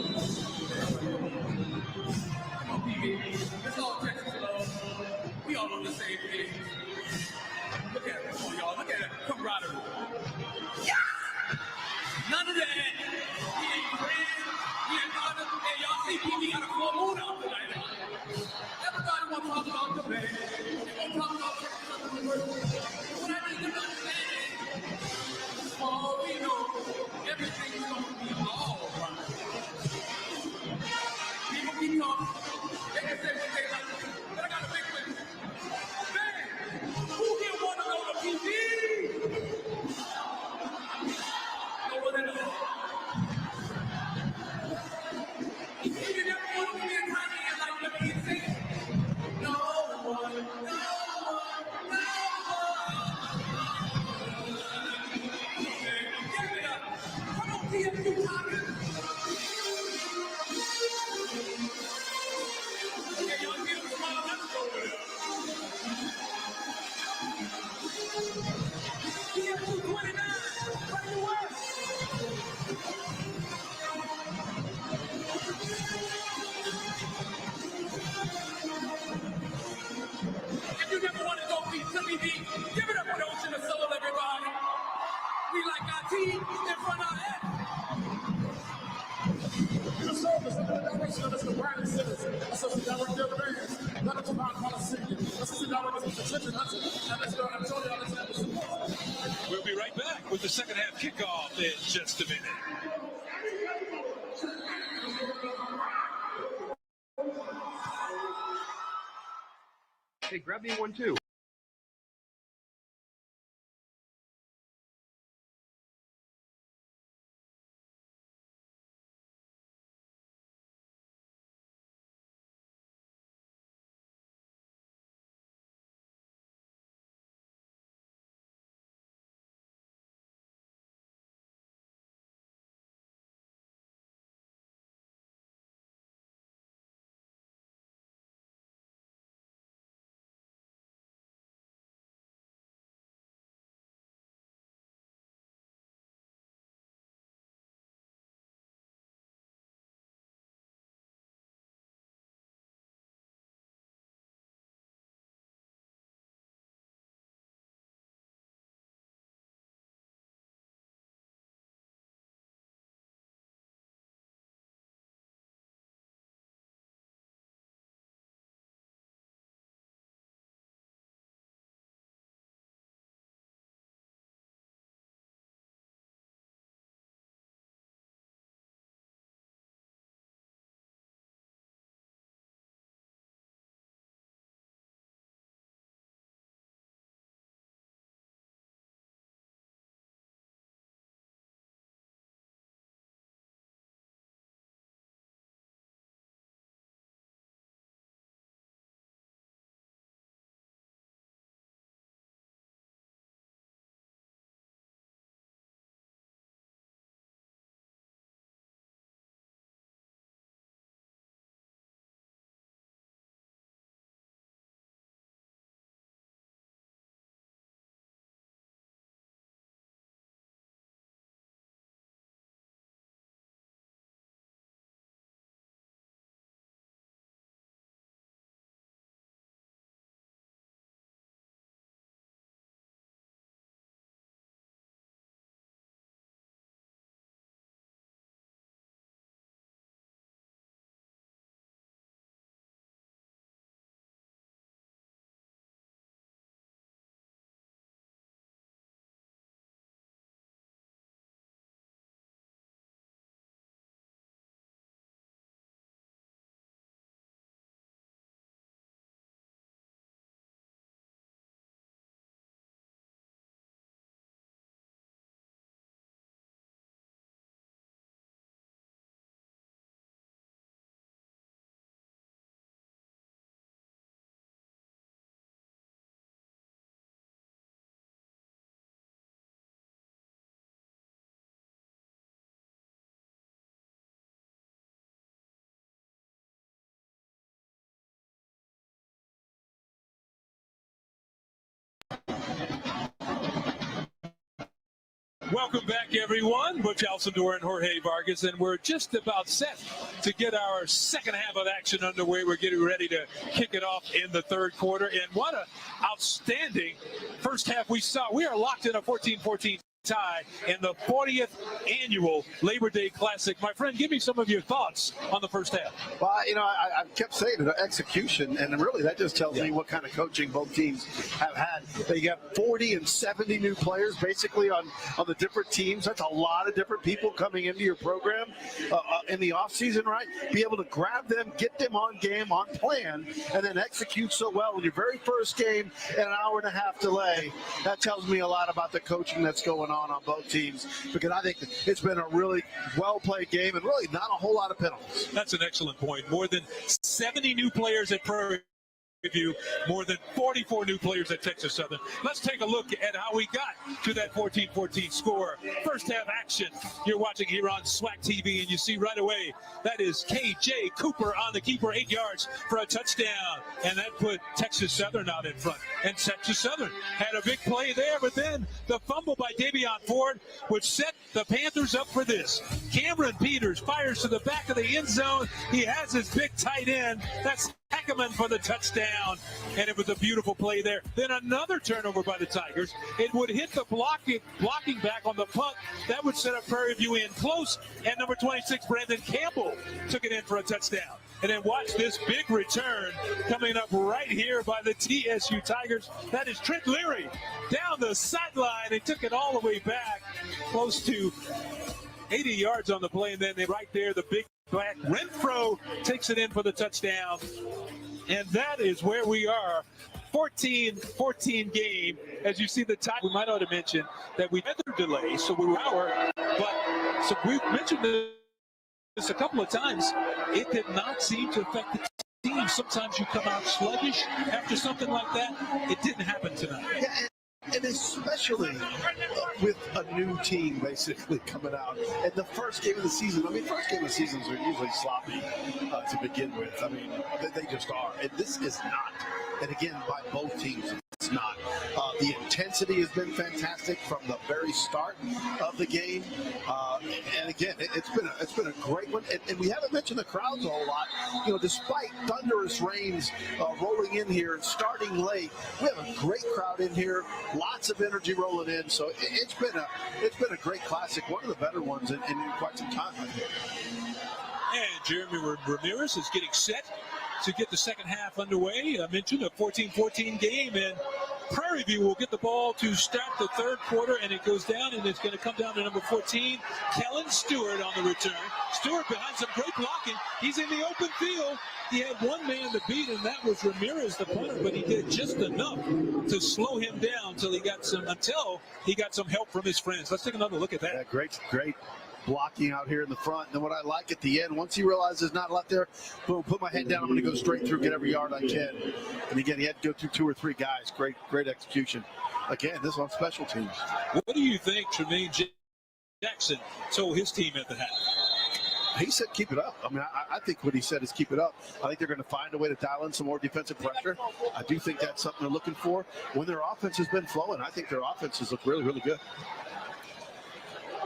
Come on, PB. It's all Texas love. We all on the same page. Look at it. Come on, y'all. Look at it. Camaraderie. Yeah! None of that. We ain't friends. We ain't partners. Hey, y'all see PB got a full moon out tonight. Everybody want to talk about the band. They want to talk about Texas Southern University. What I need them to understand is, all we know, everything's going to be all right. People keep talking. They can say what they like. But I got a big question. Man, who here want to go to PV? No one at all. You never want to be a tiny and like let me say, no one, no one, no one. Give it up. Come on, TFU Tigers. Yeah, y'all give them small numbers over there. TFU 29, where you at? If you never want to go beat WB, give it up for the Ocean of Soul, everybody. We like our team in front of our head. The service under the direction of Mr. Brandon Simmons, Associate Director of Bands, Dr. Bob Coliseum, Assistant Director Mr. Clinton Hudson, and Mr. Antonio Alexander Support. We'll be right back with the second half kickoff in just a minute. Hey, grab me one too. Welcome back, everyone. Butch Alcindor and Jorge Vargas, and we're just about set to get our second half of action underway. We're getting ready to kick it off in the third quarter, and what an outstanding first half we saw. We are locked in a 14-14 tie in the 40th annual Labor Day Classic. My friend, give me some of your thoughts on the first half. Well, you know, I kept saying it, execution, and really that just tells me what kind of coaching both teams have had. They got 40 and 70 new players basically on the different teams. That's a lot of different people coming into your program in the offseason, right? Be able to grab them, get them on game, on plan, and then execute so well in your very first game in an hour-and-a-half delay. That tells me a lot about the coaching that's going on both teams, because I think it's been a really well-played game and really not a whole lot of penalties. That's an excellent point. More than 70 new players at Prairie View, more than 44 new players at Texas Southern. Let's take a look at how we got to that 14-14 score. First half action you're watching here on SWAC TV, and you see right away that is KJ Cooper on the keeper, 8 yards for a touchdown, and that put Texas Southern out in front. And Texas Southern had a big play there, but then the fumble by Davion Ford would set the Panthers up for this. Cameron Peters fires to the back of the end zone. He has his big tight end. That's Ackerman for the touchdown, and it was a beautiful play there. Then another turnover by the Tigers. It would hit the blocking back on the punt. That would set up Prairie View in close, and number 26, Brandon Campbell, took it in for a touchdown. And then watch this big return coming up right here by the TSU Tigers. That is Trent Leary down the sideline. They took it all the way back, close to 80 yards on the play, and then right there, the big back Renfro takes it in for the touchdown. And that is where we are. 14-14 game. As you see the time, we might ought to mention that we had the delay, so we were but so we've mentioned this a couple of times. It did not seem to affect the team. Sometimes you come out sluggish after something like that. It didn't happen tonight. Yeah, and especially with a new team basically coming out. And the first game of the season, I mean, first game of seasons are usually sloppy to begin with. I mean, they just are. And this is not. And again, by both teams, it's not. The intensity has been fantastic from the very start of the game. And again, it's been a great one. And we haven't mentioned the crowds a whole lot. You know, despite thunderous rains rolling in here and starting late, we have a great crowd in here. Lots of energy rolling in. So it's been a great classic, one of the better ones in quite some time. And Jeremy Ramirez is getting set to get the second half underway. I mentioned a 14-14 game, and Prairie View will get the ball to start the third quarter, and it goes down, and it's going to come down to number 14, Kellen Stewart on the return. Stewart behind some great blocking. He's in the open field. He had one man to beat, and that was Ramirez, the punter, but he did just enough to slow him down until he got some help from his friends. Let's take another look at that. Yeah, great blocking out here in the front. And then what I like at the end, once he realizes there's not a lot there, boom, put my head down, I'm going to go straight through, get every yard I can. And again, he had to go through 2 or 3 guys. Great execution. Again, this is on special teams. What do you think Tremaine Jackson told his team at the half? He said keep it up. I mean, I think what he said is keep it up. I think they're going to find a way to dial in some more defensive pressure. I do think that's something they're looking for. When their offense has been flowing, I think their offenses look really, really good.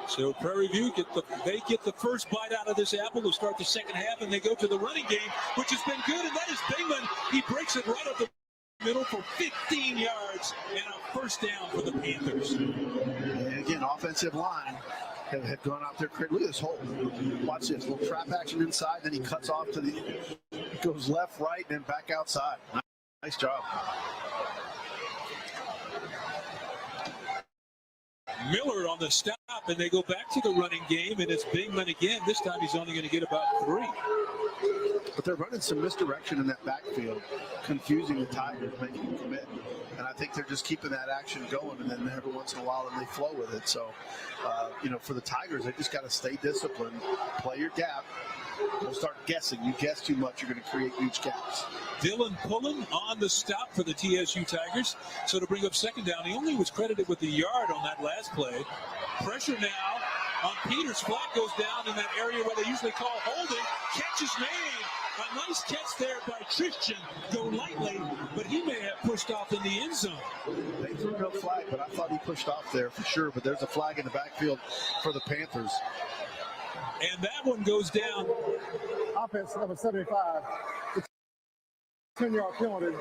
So Prairie View get the first bite out of this apple to start the second half, and they go to the running game, which has been good, and that is Bingman. He breaks it right up the middle for 15 yards and a first down for the Panthers. And again, offensive line had gone out there. Look at this hole. Watch this little trap action inside, then he cuts off to goes left, right, and then back outside. Nice job. Miller on the stop, and they go back to the running game, and it's Bingman again. This time he's only going to get about 3. But they're running some misdirection in that backfield, confusing the Tigers, making them commit. And I think they're just keeping that action going, and then every once in a while they flow with it. So, for the Tigers, they just got to stay disciplined, play your gap. Don't start guessing. You guess too much, you're going to create huge gaps. Dylan Pullen on the stop for the TSU Tigers. So to bring up second down, he only was credited with the yard on that last play. Pressure now on Peters. Flag goes down in that area where they usually call holding. Catch is made. A nice catch there by Tristan Golightly, but he may have pushed off in the end zone. They threw no flag, but I thought he pushed off there for sure. But there's a flag in the backfield for the Panthers. And that one goes down. Offense number 75. 10-yard penalty.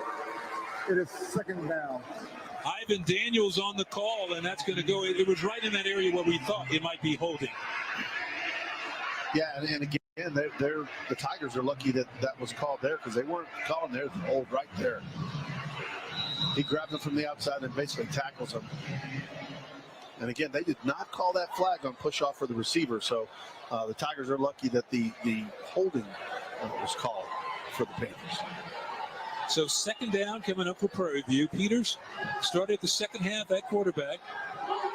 It is second down. Ivan Daniels on the call, and that's going to go. It was right in that area where we thought it might be holding. Yeah, and again, the Tigers are lucky that was called there because they weren't calling there. The hold right there. He grabs him from the outside and basically tackles him. And again, they did not call that flag on push off for the receiver. So the Tigers are lucky that the holding was called for the Panthers. So second down coming up for Prairie View. Peters started the second half at quarterback.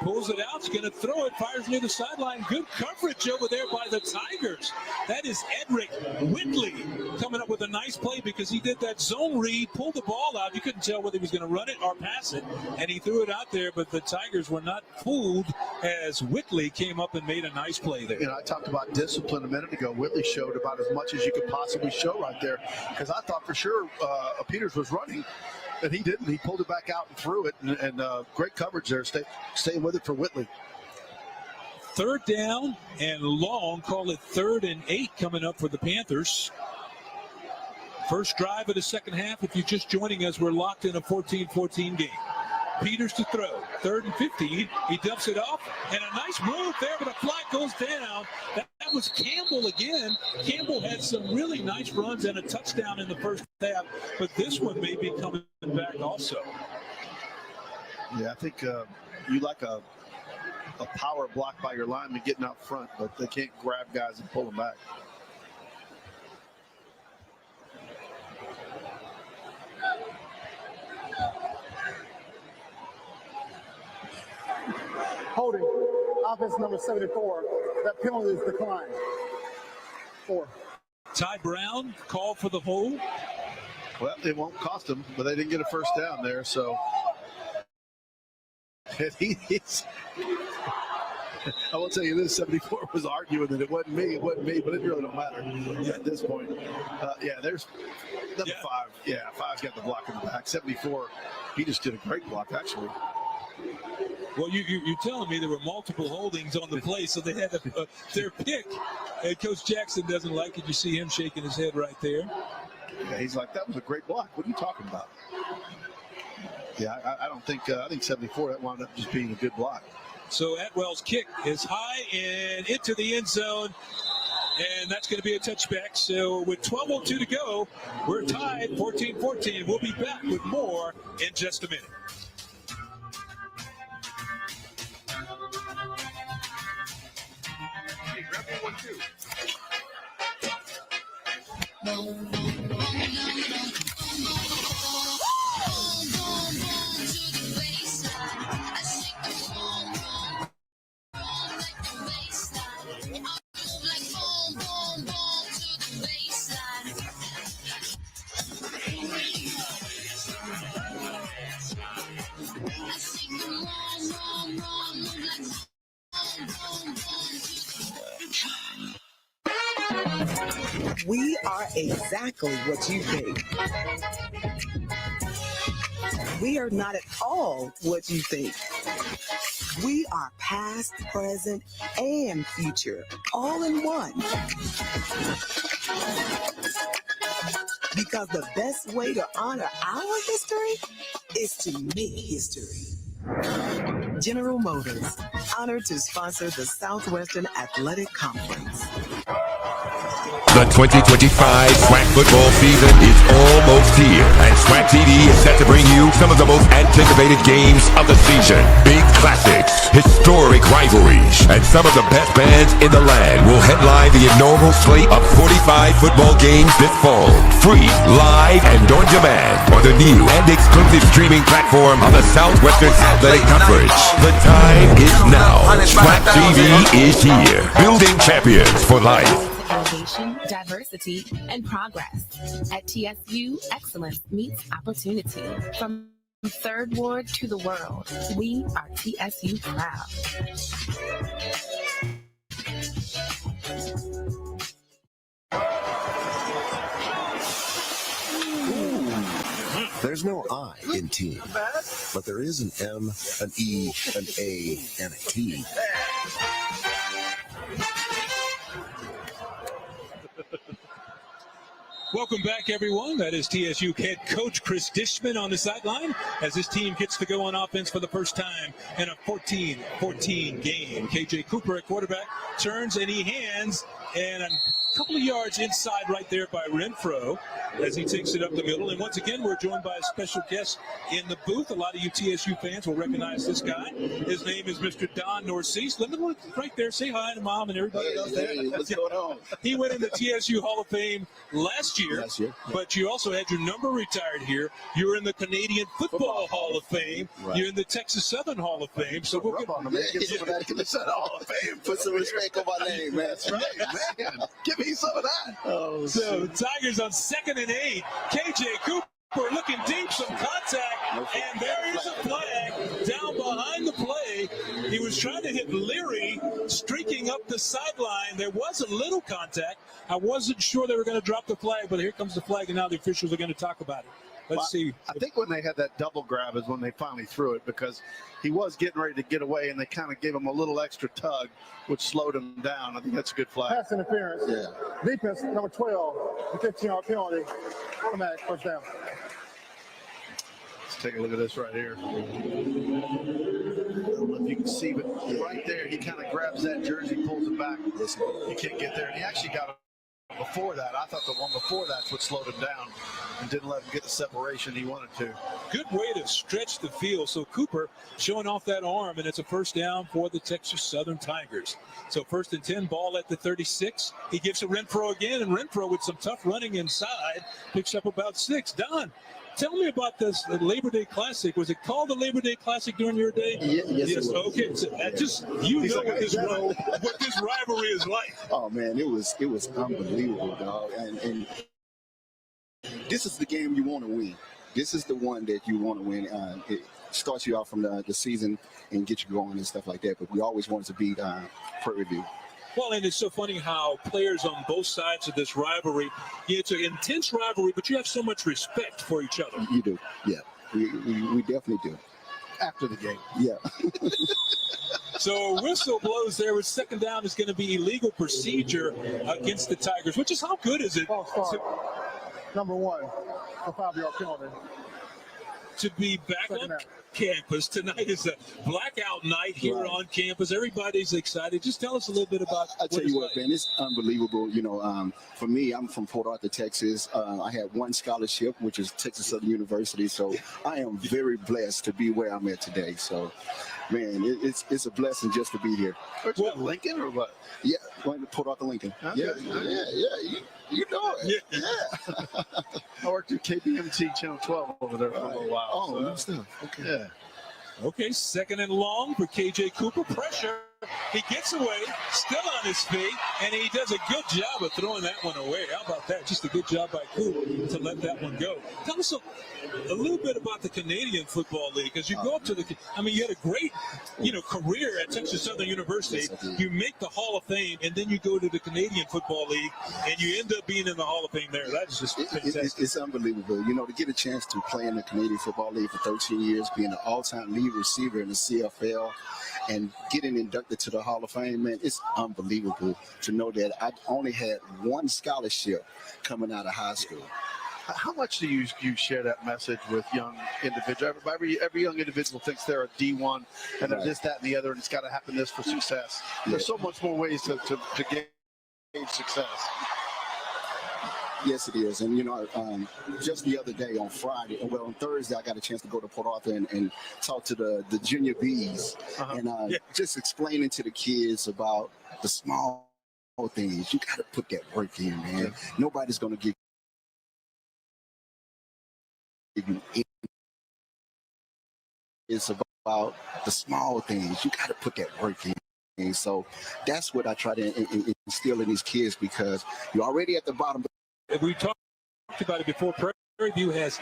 Pulls it out, he's going to throw it, fires near the sideline. Good coverage over there by the Tigers. That is Edric Whitley coming up with a nice play because he did that zone read, pulled the ball out. You couldn't tell whether he was going to run it or pass it, and he threw it out there, but the Tigers were not fooled as Whitley came up and made a nice play there. You know, I talked about discipline a minute ago. Whitley showed about as much as you could possibly show right there because I thought for sure Peters was running. And he didn't. He pulled it back out and threw it, and great coverage there. Stay with it for Whitley. Third down and long. Call it 3rd and 8 coming up for the Panthers. First drive of the second half. If you're just joining us, we're locked in a 14-14 game. Peters to throw. 3rd and 15. He dumps it off, and a nice move there, but a flag goes down. That was Campbell again. Campbell had some really nice runs and a touchdown in the first half, but this one may be coming back also. Yeah, I think you like a power block by your lineman getting out front, but they can't grab guys and pull them back. Holding. Offense number 74. That penalty is declined. 4. Ty Brown called for the hold. Well, it won't cost them, but they didn't get a first down there, so I will tell you this, 74 was arguing that it wasn't me, but it really don't matter at this point. There's number 5. Yeah, 5's got the block in the back. 74, he just did a great block, actually. Well, you're telling me there were multiple holdings on the play, so they had their pick. And Coach Jackson doesn't like it. You see him shaking his head right there. Yeah, he's like, that was a great block. What are you talking about? Yeah, I think 74, that wound up just being a good block. So Atwell's kick is high and into the end zone, and that's going to be a touchback. So with 12:02 to go, we're tied 14-14. We'll be back with more in just a minute. Hey, grab me 1, 2. We are exactly what you think. We are not at all what you think. We are past, present, and future, all in one. Because the best way to honor our history is to make history. General Motors, honored to sponsor the Southwestern Athletic Conference. The 2025 SWAC football season is almost here, and SWAC TV is set to bring you some of the most anticipated games of the season. Big classics, historic rivalries, and some of the best bands in the land will headline the inaugural slate of 45 football games this fall. Free, live, and on demand on the new and exclusive streaming platform of the Southwestern Athletic Conference. The time is now. SWAC TV is here, building champions for life. Innovation, diversity, and progress. At TSU, excellence meets opportunity. From Third Ward to the world, we are TSU proud. There's no I in team, but there is an M, an E, an A, and a T. Welcome back, everyone. That is TSU head coach Chris Dishman on the sideline as his team gets to go on offense for the first time in a 14-14 game. KJ Cooper at quarterback turns and he hands, and a couple of yards inside right there by Renfro as he takes it up the middle. And once again, we're joined by a special guest in the booth. A lot of you TSU fans will recognize this guy. His name is Mr. Don Norcease. Let me look right there. Say hi to Mom and everybody else there. Hey, what's going on? He went in the TSU Hall of Fame last year, yeah. But you also had your number retired here. You're in the Canadian Football Hall of Fame. Right. You're in the Texas Southern Hall of Fame. So we'll get on him, man. Get some of that Texas Southern Hall of Fame. Put some respect on my name, man. That's right, man. Give me some of that. Oh, so Tigers on 2nd and 8. KJ Cooper looking deep, some contact, and there is a flag down behind the play. He was trying to hit Leary, streaking up the sideline. There was a little contact. I wasn't sure they were going to drop the flag, but here comes the flag, and now the officials are going to talk about it. Let's see. I think when they had that double grab is when they finally threw it, because he was getting ready to get away, and they kind of gave him a little extra tug, which slowed him down. I think that's a good flag. Pass interference. Yeah. Defense, number 12, the 15-yard penalty. Automatic first down. Let's take a look at this right here. I don't know if you can see, but right there, he kind of grabs that jersey, pulls it back. He can't get there, and he actually got it before that. I thought the one before that's what slowed him down and didn't let him get the separation he wanted to. Good way to stretch the field. So Cooper showing off that arm, and it's a first down for the Texas Southern Tigers. So 1st and 10, ball at the 36. He gives it Renfro again, and Renfro with some tough running inside picks up about 6. Don, tell me about this Labor Day Classic. Was it called the Labor Day Classic during your day? Yes, it was. Okay. So just what this rivalry is like. Oh man, it was unbelievable, dog. And this is the game you want to win. This is the one that you want to win. It starts you off from the season and get you going and stuff like that. But we always wanted to beat Prairie. Well, and it's so funny how players on both sides of this rivalry, it's an intense rivalry, but you have so much respect for each other. You do, yeah. We definitely do. After the game. Yeah. So whistle blows there with 2nd down is going to be illegal procedure against the Tigers, which is how good is it? Number 1, a 5-yard penalty. To be back on campus. Tonight is a blackout night here on campus. Everybody's excited. Just tell us a little bit about I'll tell you what, man, it's unbelievable. You know, for me, I'm from Port Arthur, Texas. I had one scholarship, which is Texas Southern University. So I am very blessed to be where I'm at today. So, man, it's a blessing just to be here. What, Lincoln or what? Yeah, going to Port Arthur, Lincoln. Okay. Yeah. You know it. Yeah. I worked at KBMT Channel 12 over there for a little while. Oh, good stuff. Okay. Yeah. Okay, 2nd and long for KJ Cooper. Pressure. He gets away, still on his feet, and he does a good job of throwing that one away. How about that? Just a good job by Cooper to let that one go. Tell us a little bit about the Canadian Football League, because you go up to you had a great, career at Texas Southern University. You make the Hall of Fame, and then you go to the Canadian Football League, and you end up being in the Hall of Fame there. That's just fantastic. It's unbelievable. You know, to get a chance to play in the Canadian Football League for 13 years, being an all-time lead receiver in the CFL, and getting inducted to the Hall of Fame, man, it's unbelievable to know that I only had one scholarship coming out of high school. How much do you share that message with young individuals? Every young individual thinks they're a D1 and they're this, that, and the other, and it's got to happen this for success. There's so much more ways to gain success. Yes, it is. And, just the other day on Thursday, I got a chance to go to Port Arthur and talk to the junior Bs and just explaining to the kids about the small things. You got to put that work in, man. Yeah. Nobody's going to give you anything. It's about the small things. You got to put that work in. And so that's what I try to instill in these kids, because you're already at the bottom. We talked about it before. Prairie View has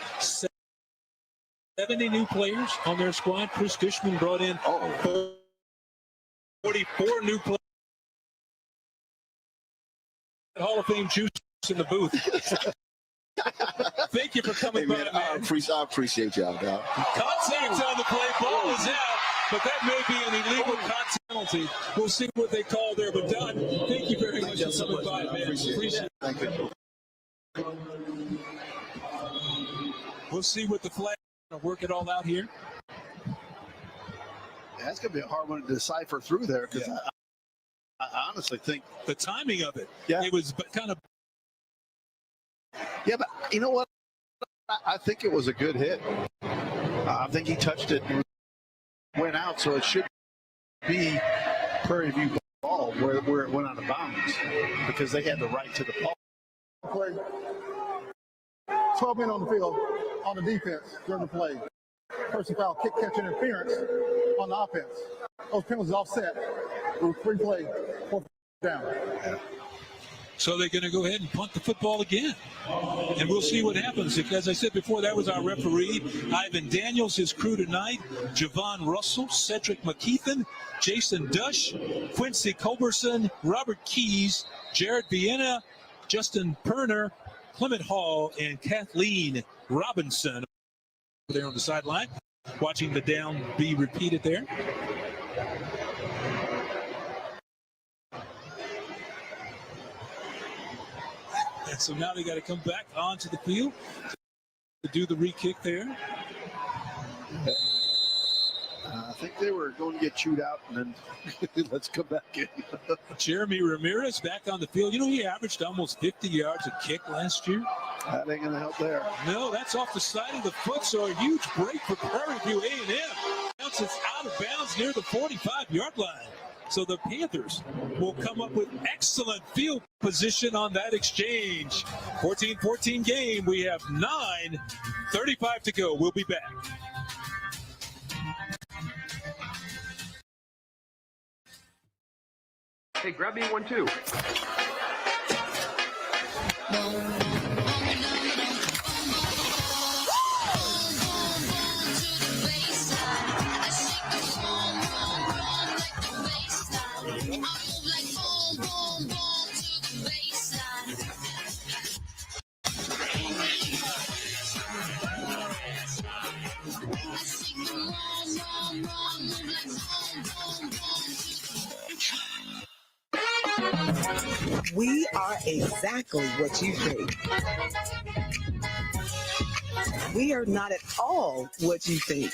70 new players on their squad. Chris Dishman brought in 44 new players. Hall of Fame juice in the booth. thank you for coming by, man. I appreciate y'all, dog. Contact on the play. Ball is out, but that may be an illegal contact penalty. We'll see what they call there. But, Don, thank you very much for coming by, man. Appreciate it. Thank you. We'll see what the flag is. Work it all out here. That's going to be a hard one to decipher through there because I honestly think the timing of it. Yeah, it was kind of. Yeah, but you know what? I think it was a good hit. I think he touched it and went out, so it should be Prairie View ball where it went out of bounds because they had the right to the ball. Play. 12 men on the field on the defense during the play. Personal foul, kick, catch, interference on the offense. Those penalties offset. Free play, 4th down. Yeah. So they're going to go ahead and punt the football again. And we'll see what happens. As I said before, that was our referee, Ivan Daniels, his crew tonight, Javon Russell, Cedric McKeithen, Jason Dush, Quincy Culberson, Robert Keys, Jared Vienna, Justin Perner, Clement Hall, and Kathleen Robinson there on the sideline, watching the down be repeated there. And so now they got to come back onto the field to do the re-kick there. I think they were going to get chewed out, and then let's come back in. Jeremy Ramirez back on the field. You know, he averaged almost 50 yards a kick last year. That ain't going to help there. No, that's off the side of the foot, so a huge break for Prairie View A&M. Bounces out of bounds near the 45-yard line. So the Panthers will come up with excellent field position on that exchange. 14-14 game. We have 9:35 to go. We'll be back. Hey, grab me one too. We are exactly what you think. We are not at all what you think.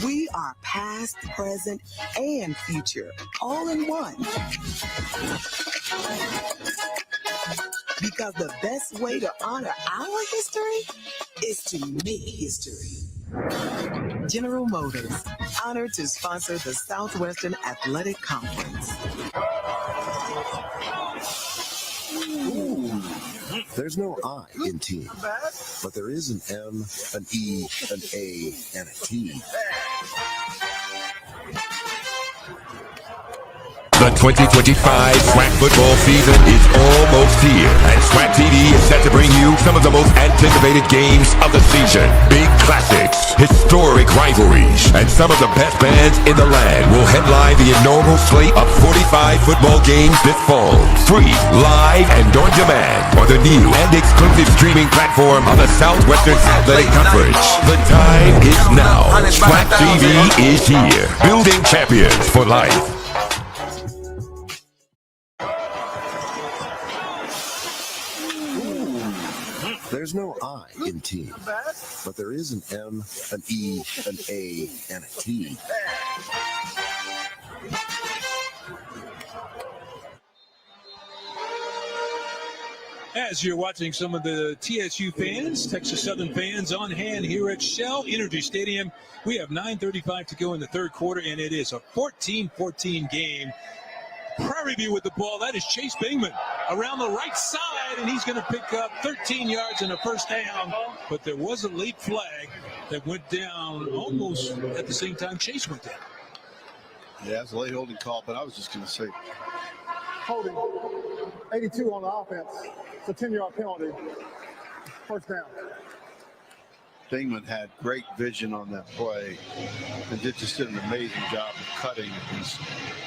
We are past, present, and future, all in one. Because the best way to honor our history is to make history. General Motors, honored to sponsor the Southwestern Athletic Conference. Ooh. There's no I in team, but there is an M, an E, an A, and a T. The 2025 SWAC football season is almost here, and SWAC TV is set to bring you some of the most anticipated games of the season. Big classics, historic rivalries, and some of the best bands in the land will headline the inaugural slate of 45 football games this fall. Free, live, and on demand on the new and exclusive streaming platform of the Southwestern Athletic Conference. The time is now. SWAC TV is here, building champions for life. There's no I in team, but there is an M, an E, an A, and a T. As you're watching some of the TSU fans, Texas Southern fans on hand here at Shell Energy Stadium, we have 9:35 to go in the third quarter, and it is a 14-14 game. Prairie View with the ball. That is Chase Bingman around the right side, and he's going to pick up 13 yards and a first down. But there was a late flag that went down almost at the same time Chase went down. Yeah, it's a late holding call, but I was just going to say. Holding 82 on the offense. It's a 10-yard penalty. First down. Bingman had great vision on that play and just did an amazing job of cutting.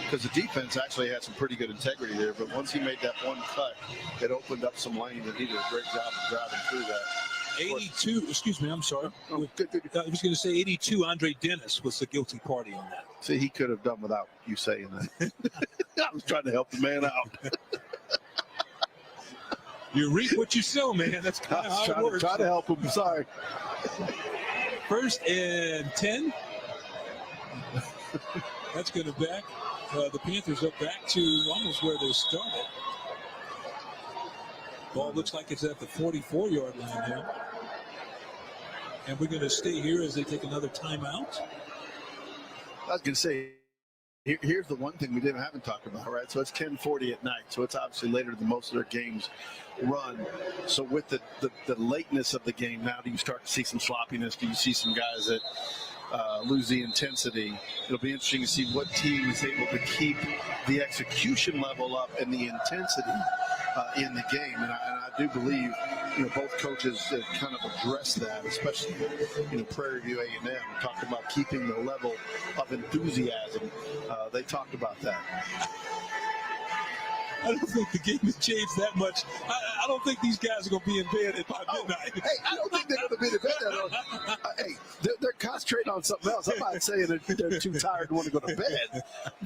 Because the defense actually had some pretty good integrity there, but once he made that one cut, it opened up some lane, and he did a great job of driving through that. 82, excuse me, I'm sorry. I was going to say 82, Andre Dennis was the guilty party on that. See, he could have done without you saying that. I was trying to help the man out. You reap what you sow, man. That's kind of how it works. Try to help him. Sorry. 1st and 10. That's going to back the Panthers up back to almost where they started. Ball looks like it's at the 44-yard line now. And we're going to stay here as they take another timeout. I was going to say, here's the one thing we haven't talked about, right? So it's 10:40 at night, so it's obviously later than most of their games run. So with the lateness of the game now, do you start to see some sloppiness? Do you see some guys that lose the intensity? It'll be interesting to see what team is able to keep the execution level up and the intensity in the game. And I do believe, both coaches have kind of addressed that, especially, Prairie View A&M talked about keeping the level of enthusiasm. They talked about that. I don't think the game has changed that much. I don't think these guys are going to be in bed by midnight. Hey, I don't think they're going to be in bed. Hey, they're concentrating on something else. I'm not saying they're too tired and want to go to bed,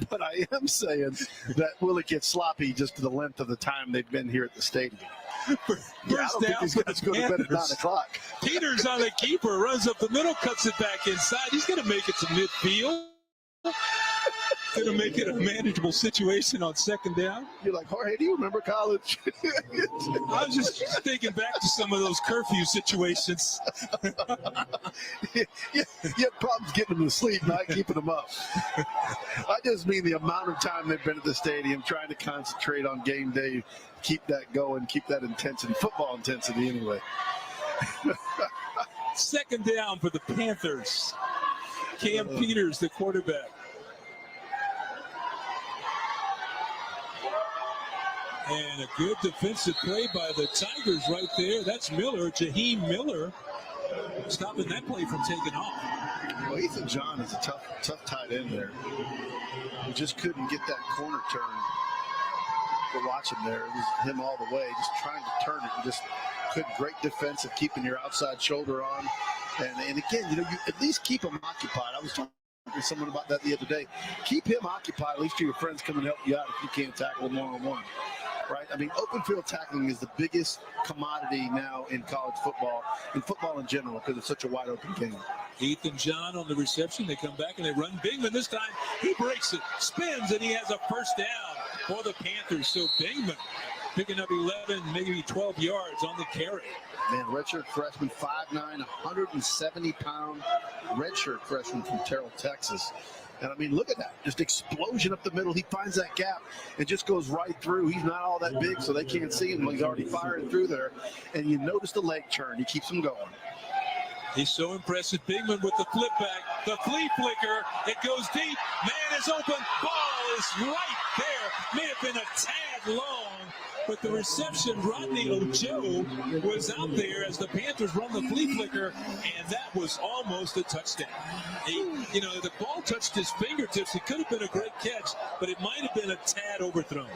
but I am saying that will it get sloppy just to the length of the time they've been here at the stadium. I don't think these guys go to bed at 9 o'clock. Peters on the keeper, runs up the middle, cuts it back inside. He's going to make it to midfield. Going to make it a manageable situation on 2nd down. You're like, Jorge, do you remember college? I was just thinking back to some of those curfew situations. You had problems getting them to sleep, not keeping them up. I just mean the amount of time they've been at the stadium trying to concentrate on game day, keep that going, keep that intensity, football intensity anyway. 2nd down for the Panthers. Cam Peters, the quarterback. And a good defensive play by the Tigers right there. That's Miller, Jaheim Miller, stopping that play from taking off. Well, Ethan John is a tough tight end there. He just couldn't get that corner turn. We're watching there. It was him all the way, just trying to turn it and just couldn't. Great defensive, keeping your outside shoulder on. And again, you at least keep him occupied. I was talking to someone about that the other day. Keep him occupied. At least your friends come and help you out if you can't tackle him one-on-one. Right? I mean, open field tackling is the biggest commodity now in college football, in football in general, because it's such a wide open game. Ethan John on the reception. They come back and they run Bingman. This time he breaks it, spins, and he has a 1st down for the Panthers. So Bingman picking up 11, maybe 12 yards on the carry. Man, redshirt freshman, 5'9", 170-pound redshirt freshman from Terrell, Texas. And I mean, look at that. Just explosion up the middle. He finds that gap and just goes right through. He's not all that big, so they can't see him. He's already firing through there. And you notice the leg turn. He keeps him going. He's so impressive. Bingman with the flip back, the flea flicker. It goes deep. Man is open. Ball is right there. May have been a tad long, but the reception, Rodney Ojo was out there as the Panthers run the flea flicker, and that was almost a touchdown. The ball touched his fingertips. It could have been a great catch, but it might have been a tad overthrown.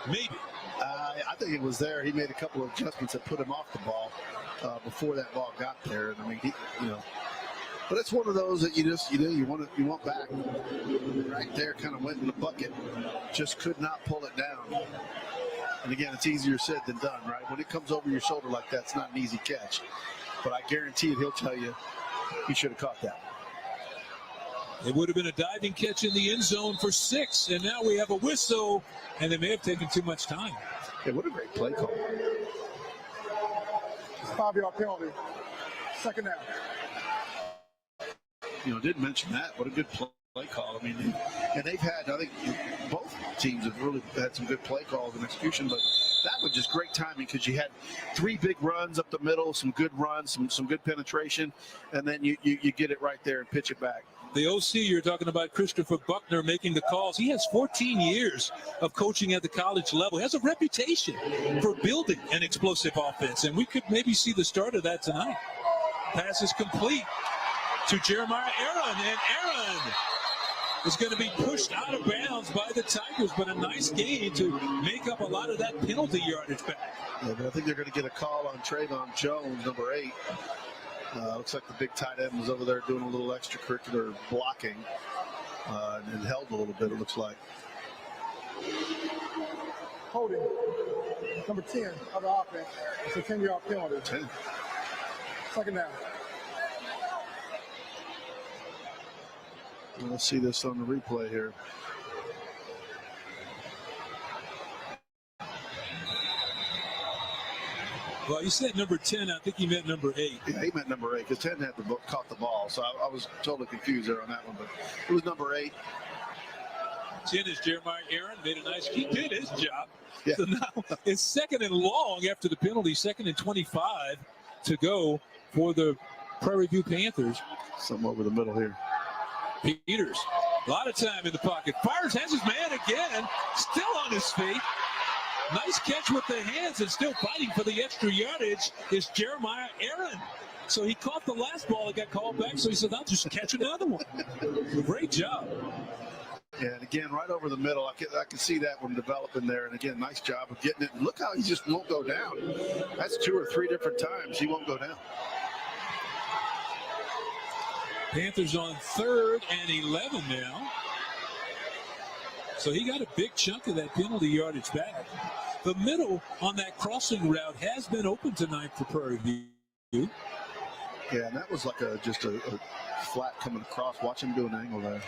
Maybe. I think it was there. He made a couple of adjustments that put him off the ball before that ball got there. And I mean, but it's one of those that you want back. Right there, kind of went in the bucket. Just could not pull it down. And again, it's easier said than done, right? When it comes over your shoulder like that, it's not an easy catch. But I guarantee it, he'll tell you he should have caught that. It would have been a diving catch in the end zone for 6, and now we have a whistle, and they may have taken too much time. Yeah, what a great play call. It's a 5-yard penalty. 2nd down. Didn't mention that. What a good play call. I mean, and they've had, I think both teams have really had some good play calls and execution, but that was just great timing because you had 3 big runs up the middle, some good runs, some good penetration, and then you get it right there and pitch it back. The OC you're talking about, Christopher Buckner, making the calls. He has 14 years of coaching at the college level. He has a reputation for building an explosive offense, and we could maybe see the start of that tonight. Pass is complete to Jeremiah Aaron, and Aaron is going to be pushed out of bounds by the Tigers, but a nice gain to make up a lot of that penalty yardage back. Yeah, but I think they're going to get a call on Trayvon Jones, number 8. Looks like the big tight end was over there doing a little extracurricular blocking and held a little bit, it looks like. Holding, number 10 of the offense. It's a 10-yard penalty. 10. Second down. Let's see this on the replay here. Well, you said number 10. I think he meant number 8. Yeah, he meant number 8 because 10 had caught the ball. So I was totally confused there on that one, but it was number 8. 10 is Jeremiah Aaron. Made a nice, he did his job. Yeah. So now it's 2nd and long after the penalty, 2nd and 25 to go for the Prairie View Panthers. Some over the middle here. Peters, a lot of time in the pocket. Fires, has his man again, still on his feet. Nice catch with the hands and still fighting for the extra yardage is Jeremiah Aaron. So he caught the last ball that got called back, so he said, I'll just catch another one. Great job. Yeah, and again, right over the middle, I can see that one developing there. And again, nice job of getting it. Look how he just won't go down. That's 2 or 3 different times he won't go down. Panthers on 3rd and 11 now. So he got a big chunk of that penalty yardage back. The middle on that crossing route has been open tonight for Prairie View. Yeah, and that was like just a flat coming across. Watch him do an angle there.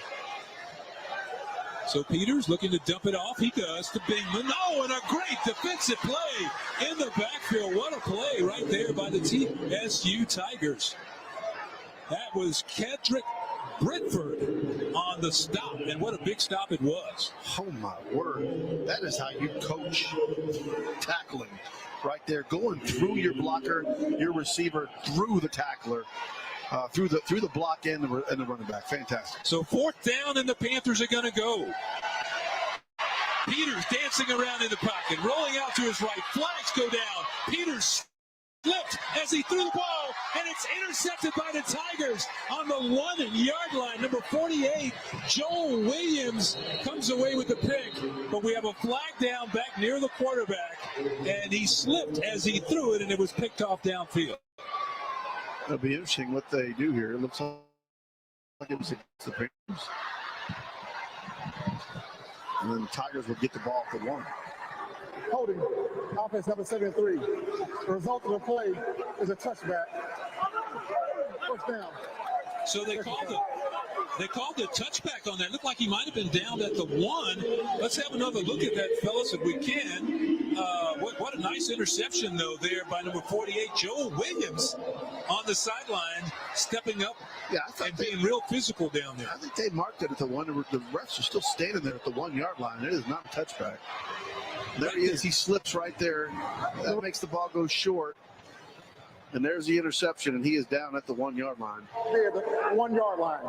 So Peters looking to dump it off. He does to Bingman. Oh, and a great defensive play in the backfield. What a play right there by the TSU Tigers. That was Kedrick Britford on the stop, and what a big stop it was. Oh, my word. That is how you coach tackling right there. Going through your blocker, your receiver, through the tackler. Through the block and the running back. Fantastic. So 4th down, and the Panthers are going to go. Peters dancing around in the pocket, rolling out to his right. Flags go down. Peters slipped as he threw the ball, and it's intercepted by the Tigers on the 1-yard line. Number 48, Joel Williams comes away with the pick, but we have a flag down back near the quarterback, and he slipped as he threw it, and it was picked off downfield. It'll be interesting what they do here. It looks like it was against the Panthers. And then the Tigers will get the ball for 1. Holding, offense number 73. The result of the play is a touchback. First down. So they called the touchback on that. Looked like he might have been down at the 1. Let's have another look at that, fellas, if we can. What a nice interception, though, there by number 48, Joel Williams, on the sideline, stepping up and being real physical down there. I think they marked it at the 1. The refs are still standing there at the 1-yard line. It is not a touchback. There he is. He slips right there. That makes the ball go short. And there's the interception, and he is down at the 1-yard line. Here, the 1-yard line.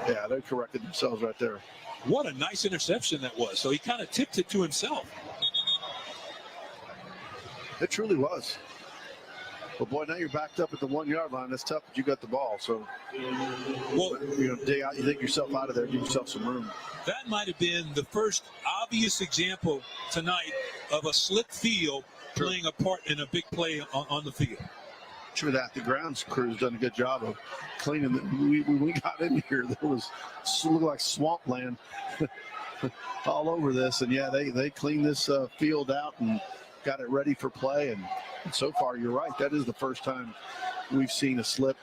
Yeah, they corrected themselves right there. What a nice interception that was. So he kind of tipped it to himself. It truly was. But boy, now you're backed up at the 1-yard line. That's tough, but you got the ball. So, well, you dig yourself out of there, give yourself some room. That might have been the first obvious example tonight of a slick field playing a part in a big play on the field. True that. The grounds crew's done a good job of cleaning it. When we got in here, there was looked like swampland all over this. And yeah, they cleaned this field out and got it ready for play. And so far, you're right. That is the first time we've seen a slip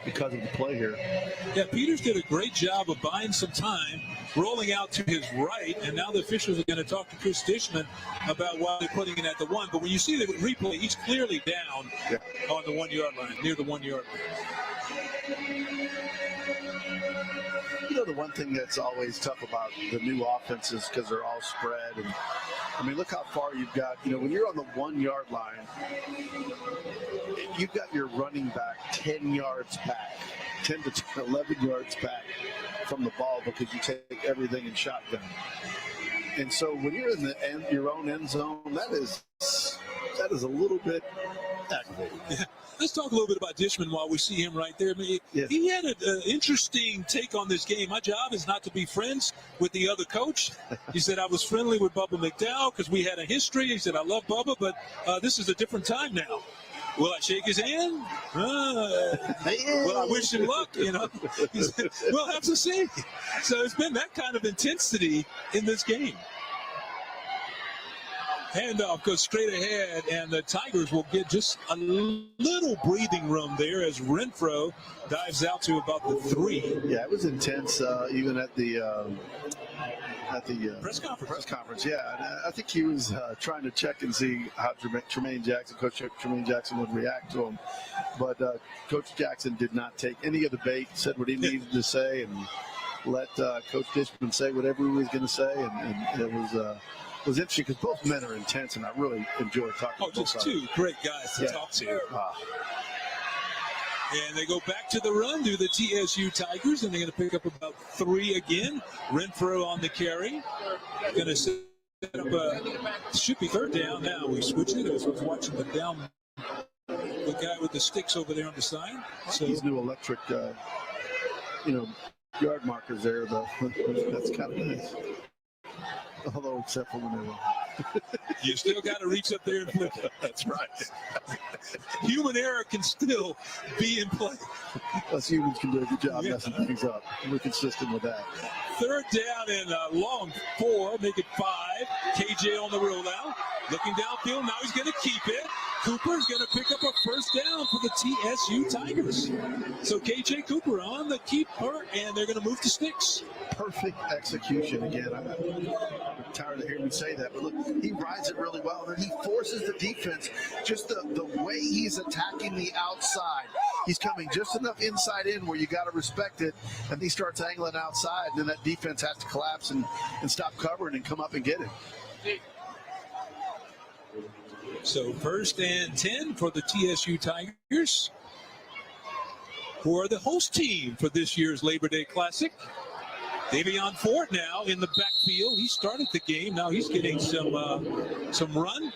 because of the play here. Yeah, Peters did a great job of buying some time, rolling out to his right, and now the officials are going to talk to Chris Dishman about why they're putting it at the 1. But when you see the replay, he's clearly down on the 1-yard line, near the 1-yard line. You know, the one thing that's always tough about the new offenses, because they're all spread, and I mean, look how far you've got. You know, when you're on the 1-yard line, you've got your running back 10 yards back, 10 to 11 yards back from the ball, because you take everything in shotgun. And so when you're in your own end zone, that is a little bit aggravating. Yeah. Let's talk a little bit about Dishman while we see him right there. I mean, he had an interesting take on this game. My job is not to be friends with the other coach. He said I was friendly with Bubba McDowell because we had a history. He said I love Bubba, but this is a different time now. Will I shake his hand? Well, I wish him luck, you know. He said, we'll have to see. So it's been that kind of intensity in this game. Handoff goes straight ahead, and the Tigers will get just a little breathing room there as Renfro dives out to about the 3. Yeah, it was intense, even at the press conference. Yeah, and I think he was trying to check and see how Tremaine Jackson, Coach Tremaine Jackson, would react to him. But Coach Jackson did not take any of the bait, said what he needed to say, and let Coach Dishman say whatever he was going to say, and it was interesting because both men are intense, and I really enjoy talking to just two great guys to talk to. And they go back to the run, do the TSU Tigers, and they're going to pick up about 3 again. Renfro on the carry. Going to set up should be 3rd down now. We switch it. I was watching the guy with the sticks over there on the side. So these new electric, yard markers there, though. That's kind of nice. Although, except for when they were. You still got to reach up there and flip it. That's right. Human error can still be in play. Us humans can do a good job messing things up. We're consistent with that. 3rd down and long 4, make it 5. KJ on the rollout. Looking downfield, now he's going to keep it. Cooper's going to pick up a 1st down for the TSU Tigers. So KJ Cooper on the keeper, and they're going to move to sticks. Perfect execution again. I'm tired of hearing me say that, but look, he rides it really well, and then he forces the defense. Just the way he's attacking the outside. He's coming just enough inside in where you got to respect it, and he starts angling outside, and then that defense has to collapse and stop covering and come up and get it. So 1st and 10 for the TSU Tigers, who are the host team for this year's Labor Day Classic. Davion Ford now in the backfield. He started the game. Now he's getting some run,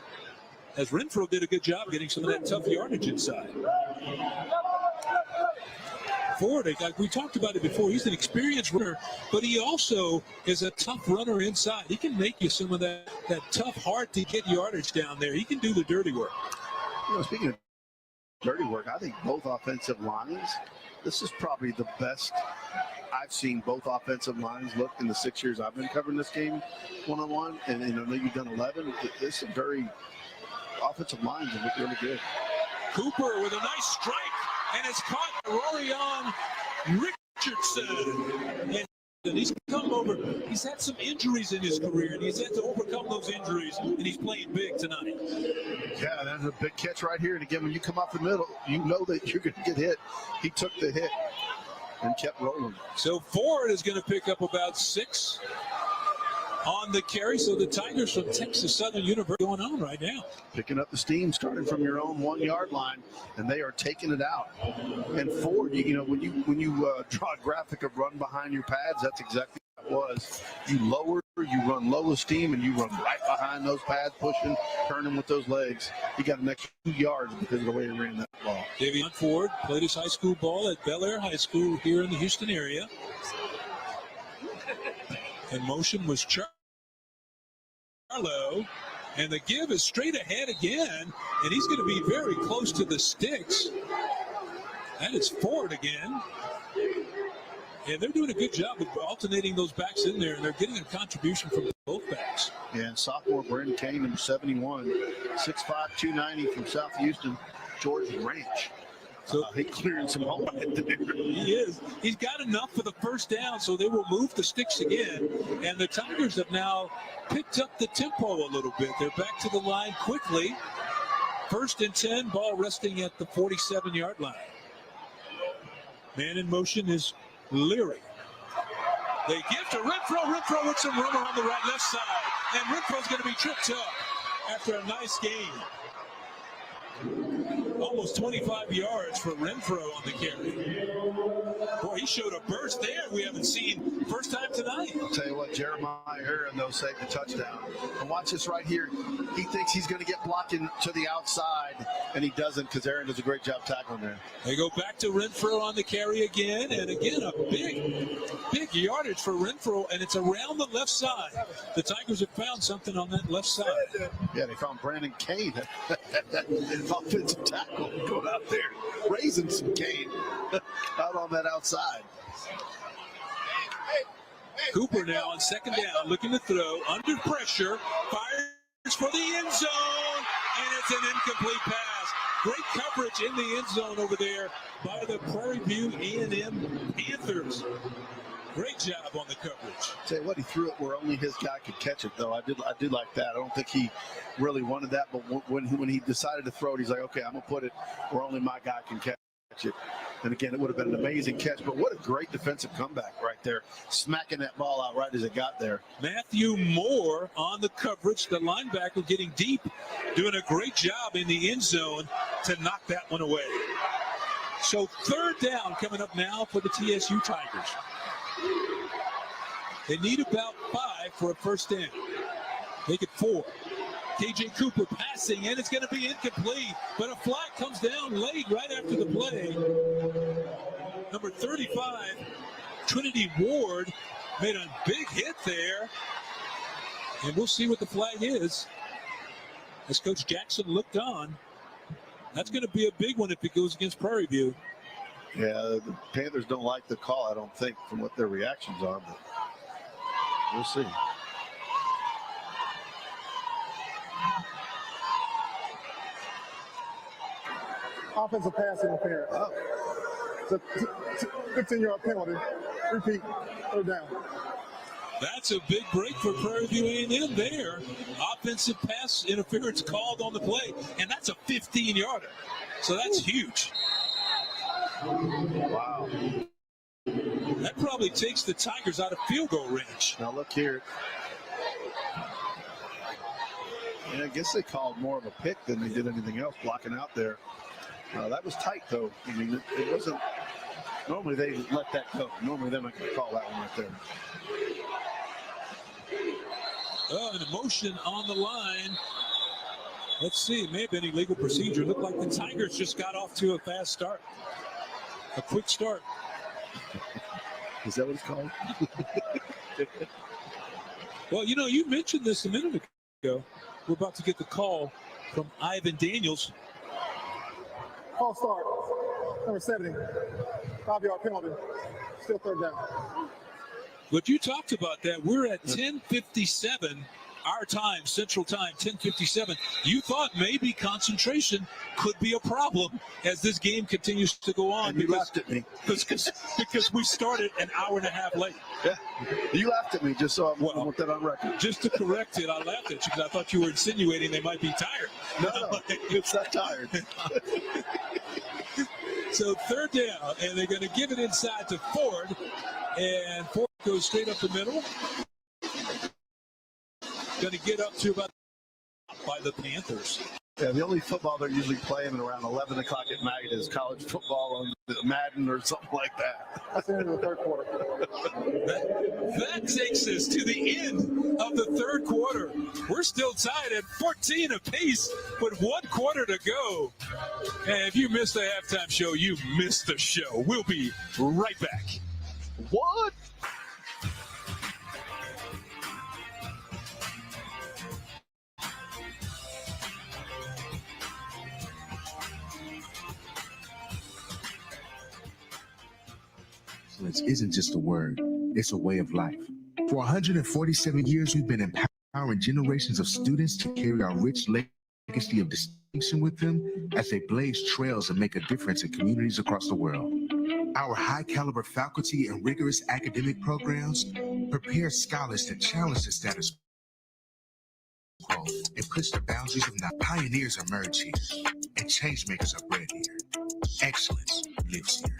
as Renfro did a good job getting some of that tough yardage inside. Ford, like we talked about it before, he's an experienced runner, but he also is a tough runner inside. He can make you some of that tough, hard to get yardage down there. He can do the dirty work. Speaking of dirty work, I think both offensive lines, this is probably the best I've seen both offensive lines look in the 6 years I've been covering this game one-on-one, and I know you've done 11. This is very offensive lines that look really good. Cooper with a nice strike, and it's caught by Rorion Richardson. And he's come over. He's had some injuries in his career, and he's had to overcome those injuries, and he's playing big tonight. Yeah, that's a big catch right here. And again, when you come off the middle, you know that you're going to get hit. He took the hit and kept rolling. So Ford is going to pick up about 6 on the carry. So the Tigers from Texas Southern University going on right now. Picking up the steam, starting from your own 1-yard line, and they are taking it out. And Ford, when you draw a graphic of run behind your pads, that's exactly what it was. You run low with steam, and you run right behind those pads, pushing, turning with those legs. You got an extra 2 yards because of the way he ran that ball. Davion Ford played his high school ball at Bel Air High School here in the Houston area. And motion was Charlo, and the give is straight ahead again, and he's going to be very close to the sticks. That is Ford again. And they're doing a good job of alternating those backs in there, and they're getting a contribution from both backs. And sophomore Brandon Kane, number 71, 6'5", 290 from South Houston, George Ranch. So he's clearing some hole right there. He is. He's got enough for the 1st down, so they will move the sticks again. And the Tigers have now picked up the tempo a little bit. They're back to the line quickly. 1st and 10, ball resting at the 47-yard line. Man in motion is Leary. They give to Renfro. Renfro with some room on the left side. And Renfro's going to be tripped up after a nice game. Almost 25 yards for Renfro on the carry. Boy, he showed a burst there we haven't seen first time tonight. I'll tell you what, Jeremiah Herron, though, saved the touchdown. And watch this right here. He thinks he's going to get blocked to the outside, and he doesn't because Aaron does a great job tackling there. They go back to Renfro on the carry again, and again a big yardage for Renfro, and it's around the left side. The Tigers have found something on that left side. Yeah, they found Brandon Kane, offensive tackle, going out there, raising some cane out on that outside. Cooper now on second down, looking to throw, under pressure, fires for the end zone, and it's an incomplete pass. Great coverage in the end zone over there by the Prairie View A&M Panthers. Great job on the coverage. Tell you what, he threw it where only his guy could catch it, though. I did like that. I don't think he really wanted that, but when he decided to throw it, he's like, okay, I'm going to put it where only my guy can catch it. And again, it would have been an amazing catch, but what a great defensive comeback right there, smacking that ball out right as it got there. Matthew Moore on the coverage, the linebacker getting deep, doing a great job in the end zone to knock that one away. So third down coming up now for the TSU Tigers. They need about 5 for a first down. Make it 4. KJ Cooper passing, and it's going to be incomplete, but a flag comes down late right after the play. Number 35, Trinity Ward, made a big hit there, and we'll see what the flag is as Coach Jackson looked on. That's going to be a big one if it goes against Prairie View. Yeah, the Panthers don't like the call, I don't think, from what their reactions are, but we'll see. Offensive pass interference. It's a 15-yard penalty. Repeat, third down. That's a big break for Prairie View A&M there. Offensive pass interference called on the play, and that's a 15-yarder. So that's huge. Wow. That probably takes the Tigers out of field goal range. Now look here. Yeah, I guess they called more of a pick than they did anything else, blocking out there. That was tight, though. I mean, it wasn't. Normally they let that go. Normally they're not going to call that one right there. Oh, an emotion on the line. Let's see. It may have been illegal procedure. Looked like the Tigers just got off to a fast start. A quick start. Is that what it's called? Well, you know, you mentioned this a minute ago. We're about to get the call from Ivan Daniels. False start. Number 70. 5-yard penalty. Still third down. But you talked about that. We're at 10:57, our time, Central Time, 10:57. You thought maybe concentration could be a problem as this game continues to go on. And you laughed at me. Because we started an hour and a half late. Yeah, you laughed at me just so I want that on record. Just to correct it, I laughed at you because I thought you were insinuating they might be tired. No, it's not tired. So third down, and they're going to give it inside to Ford, and Ford goes straight up the middle. Going to get up to about by the Panthers. Yeah, the only football they're usually playing at around 11 o'clock at night is college football on Madden or something like that. That's the end of the third quarter. That takes us to the end of the third quarter. We're still tied at 14 apiece with 1 quarter to go. And if you missed the halftime show, you missed the show. We'll be right back. What? Excellence isn't just a word, it's a way of life. For 147 years, we've been empowering generations of students to carry our rich legacy of distinction with them as they blaze trails and make a difference in communities across the world. Our high-caliber faculty and rigorous academic programs prepare scholars to challenge the status quo and push the boundaries of knowledge. Pioneers emerge here, and changemakers are bred here. Excellence lives here.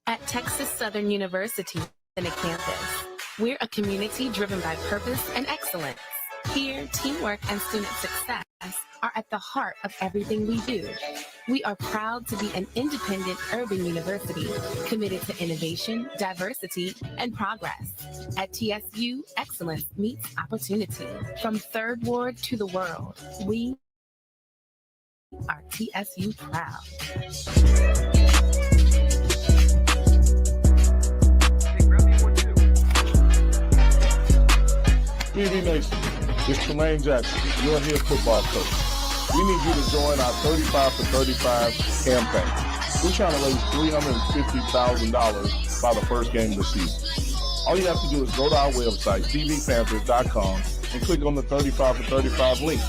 At Texas Southern University in a campus, we're a community driven by purpose and excellence. Here, teamwork and student success are at the heart of everything we do. We are proud to be an independent urban university committed to innovation, diversity, and progress. At TSU, excellence meets opportunity. From Third Ward to the world, we are TSU proud. TV Nation, it's Tremaine Jackson, your head football coach. We need you to join our 35 for 35 campaign. We're trying to raise $350,000 by the first game of the season. All you have to do is go to our website, tvpanthers.com, and click on the 35 for 35 link.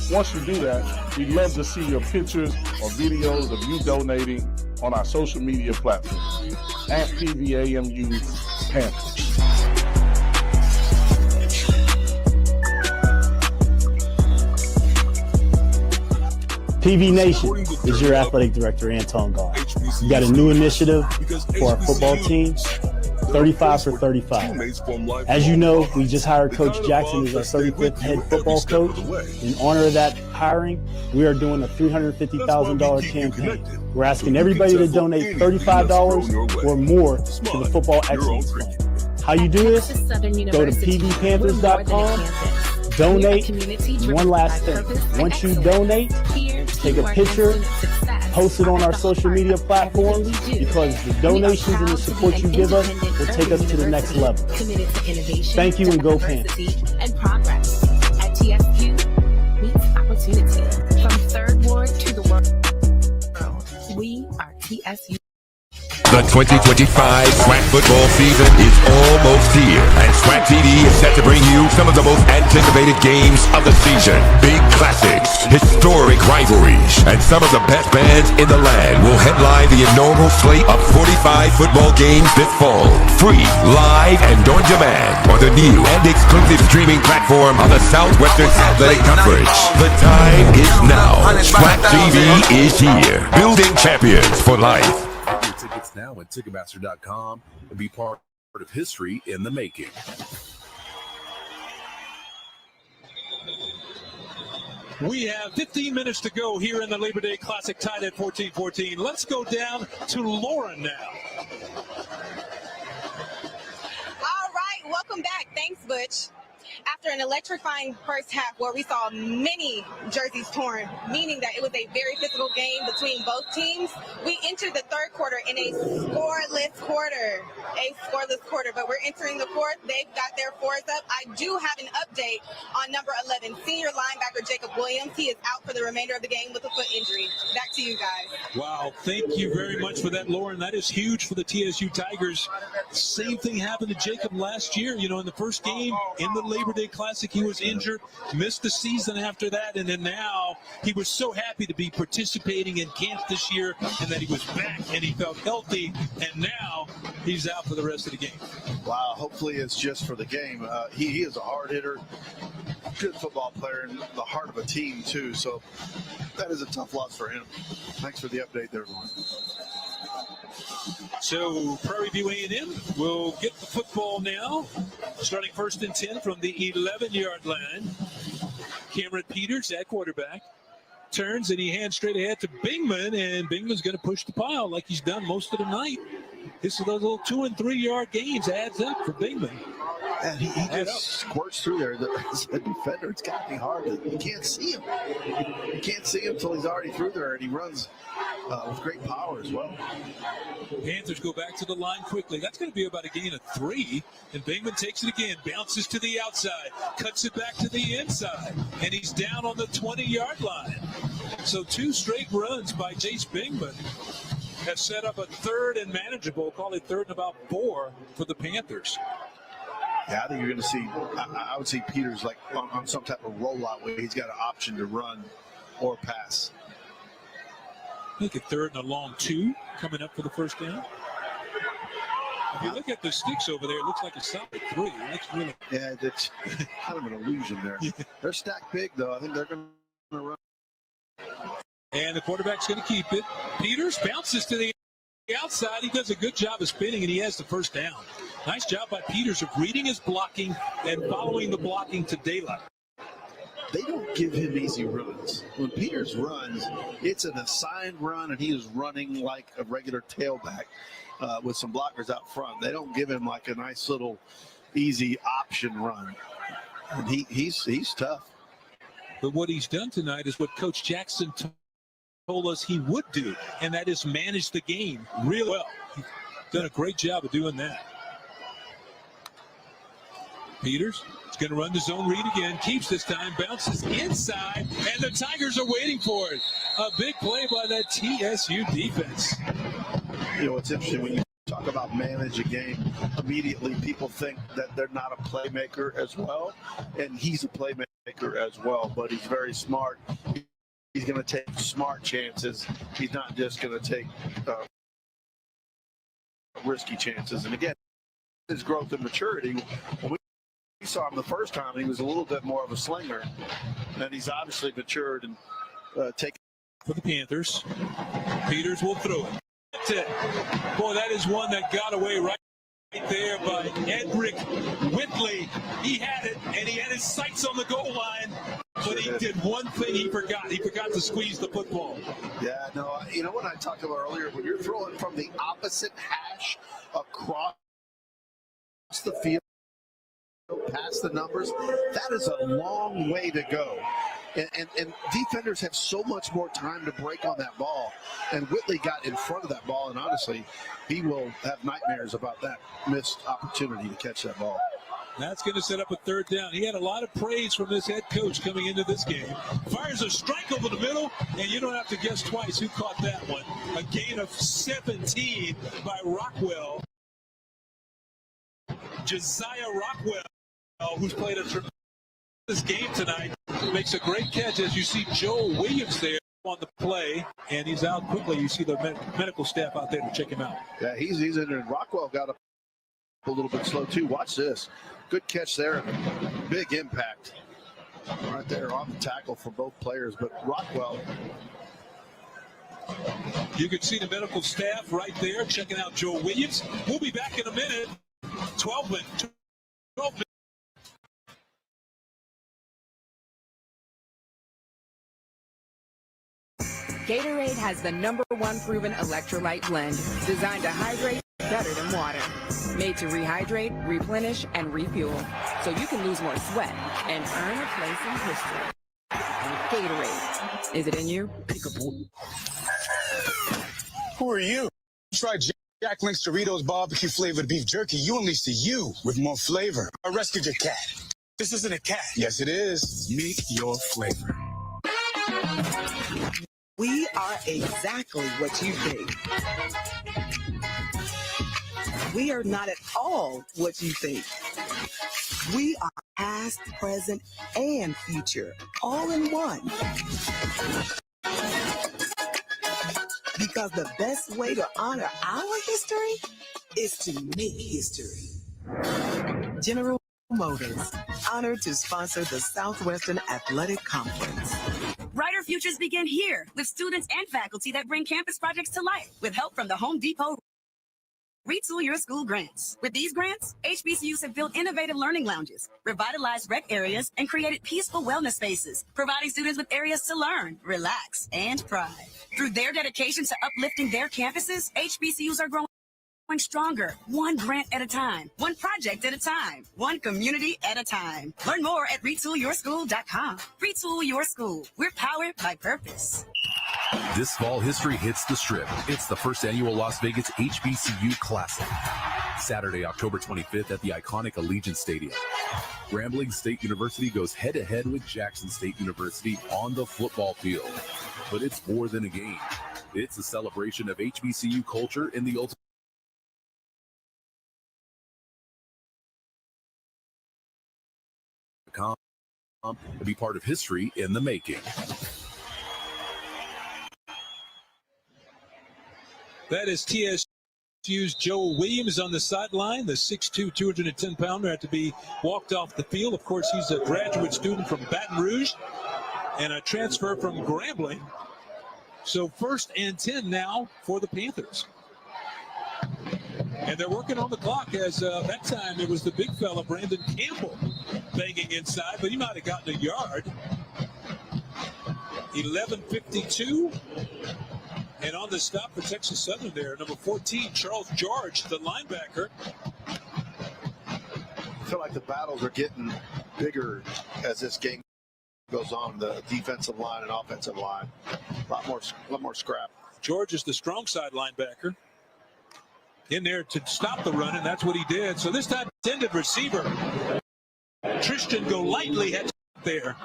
Once you do that, we'd love to see your pictures or videos of you donating on our social media platforms at PVAMU Panthers. PV Nation is your athletic director, Anton Gall. We got a new initiative for our football team, 35 for 35. As you know, we just hired Coach Jackson as our 35th head football coach. In honor of that hiring, we are doing a $350,000 campaign. We're asking everybody to donate $35 or more to the Football Excellence Fund. How you do this? Go to pvpanthers.com. Donate. One last thing. Once you donate, take a picture, post it on our social media platforms, because the donations and the support you give us will take us to the next level. Thank you, and go Panthers. And progress at TSU meets opportunity. From Third Ward to the world, we are TSU. The 2025 SWAC football season is almost here, and SWAC TV is set to bring you some of the most anticipated games of the season. Big classics, historic rivalries, and some of the best bands in the land will headline the inaugural slate of 45 football games this fall. Free, live, and on demand on the new and exclusive streaming platform of the Southwestern Athletic Conference. The time is now. SWAC TV is here, building champions for life. Tickets now at Ticketmaster.com and be part of history in the making. We have 15 minutes to go here in the Labor Day Classic, tied at 14-14. Let's go down to Lauren now. All right, welcome back. Thanks, Butch. After an electrifying first half where we saw many jerseys torn, meaning that it was a very physical game between both teams, we entered the third quarter in a scoreless quarter. But we're entering the fourth. They've got their fours up. I do have an update on number 11, senior linebacker Jacob Williams. He is out for the remainder of the game with a foot injury. Back to you guys. Wow, thank you very much for that, Lauren. That is huge for the TSU Tigers. Same thing happened to Jacob last year. You know, in the first game in the Labor Day Classic, he was injured, missed the season after that, and then now he was so happy to be participating in camp this year and that he was back and he felt healthy, and now he's out for the rest of the game. Wow, hopefully it's just for the game. He is a hard hitter, good football player, and the heart of a team too, so that is a tough loss for him. Thanks for the update there, everyone. So Prairie View A&M will get the football now, starting first and 10 from the 11-yard line. Cameron Peters at quarterback. Turns and he hands straight ahead to Bingman, and Bingman's going to push the pile like he's done most of the night. This is those little 2- and 3-yard gains adds up for Bingman. And he just squirts through there. As a defender, it's got to be hard. You can't see him. You can't see him until he's already through there, and he runs with great power as well. Panthers go back to the line quickly. That's going to be about a gain of 3. And Bingman takes it again, bounces to the outside, cuts it back to the inside, and he's down on the 20-yard line. So 2 straight runs by Jace Bingman has set up a third and manageable, call it third and about 4 for the Panthers. Yeah, I think you're going to see, I would see Peters like on some type of rollout where he's got an option to run or pass. I think a third and a long 2 coming up for the first down. If you look at the sticks over there, it looks like a solid 3. It looks really. Yeah, that's kind of an illusion there. They're stacked big, though. I think they're going to run. And the quarterback's going to keep it. Peters bounces to the outside. He does a good job of spinning, and he has the first down. Nice job by Peters of reading his blocking and following the blocking to daylight. they don't give him easy runs. When Peters runs, it's an assigned run, and he is running like a regular tailback with some blockers out front. They don't give him like a nice little easy option run. And he's tough. But what he's done tonight is what Coach Jackson told us he would do, and that is manage the game real well. He's done a great job of doing that. Peters is going to run the zone read again, keeps this time, bounces inside, and the Tigers are waiting for it. A big play by that TSU defense. You know, it's interesting when you talk about manage a game, immediately people think that they're not a playmaker as well, and he's a playmaker as well, but he's very smart. He's going to take smart chances. He's not just going to take risky chances. And again, his growth and maturity, when we saw him the first time, he was a little bit more of a slinger, and he's obviously matured and taken. For the Panthers, Peters will throw it. That's it. Boy, that is one that got away right there by Edric Whitley. He had it, and he had his sights on the goal line, but he did one thing he forgot. He forgot to squeeze the football. Yeah, no, you know what I talked about earlier, when you're throwing from the opposite hash across the field, past the numbers, that is a long way to go. And defenders have so much more time to break on that ball. And Whitley got in front of that ball, and honestly, he will have nightmares about that missed opportunity to catch that ball. That's going to set up a third down. He had a lot of praise from his head coach coming into this game. Fires a strike over the middle, and you don't have to guess twice who caught that one. A gain of 17 by Rockwell. Josiah Rockwell, who's played a tremendous game tonight, makes a great catch. As you see Joe Williams there on the play, and he's out quickly. You see the medical staff out there to check him out. Yeah, he's in there. Rockwell got up a little bit slow too. Watch this. Good catch there. Big impact right there on the tackle for both players. But Rockwell, you can see the medical staff right there checking out Joe Williams. We'll be back in a minute. 12 minutes. Gatorade has the #1 proven electrolyte blend designed to hydrate better than water. Made to rehydrate, replenish, and refuel, so you can lose more sweat and earn a place in history. Gatorade. Is it in you? Who are you? Try Jack Link's Doritos barbecue flavored beef jerky. You unleash the you with more flavor. I rescued your cat. This isn't a cat. Yes, it is. Meet your flavor. We are exactly what you think. We are not at all what you think. We are past, present, and future, all in one. Because the best way to honor our history is to make history. General Motors, honored to sponsor the Southwestern Athletic Conference. Brighter futures begin here with students and faculty that bring campus projects to life with help from the Home Depot Retool Your School grants. With these grants, HBCUs have built innovative learning lounges, revitalized rec areas, and created peaceful wellness spaces, providing students with areas to learn, relax, and pride. Through their dedication to uplifting their campuses, HBCUs are growing stronger, one grant at a time, one project at a time, one community at a time. Learn more at retoolyourschool.com. Retool Your School. We're powered by purpose. This fall, history hits the Strip. It's the first annual Las Vegas HBCU Classic. Saturday, October 25th at the iconic Allegiant Stadium. Grambling State University goes head-to-head with Jackson State University on the football field. But it's more than a game. It's a celebration of HBCU culture in the ultimate to be part of history in the making. That is TSU's Joe Williams on the sideline. The 6'2", 210-pounder had to be walked off the field. Of course, he's a graduate student from Baton Rouge and a transfer from Grambling. So 1st and 10 now for the Panthers. And they're working on the clock as that time it was the big fella, Brandon Campbell, banging inside, but he might have gotten a yard. 11:52. And on the stop for Texas Southern there, number 14, Charles George, the linebacker. I feel like the battles are getting bigger as this game goes on, the defensive line and offensive line. A lot more scrap. George is the strong side linebacker in there to stop the run, and that's what he did. So this time, intended receiver Tristan Golightly had there.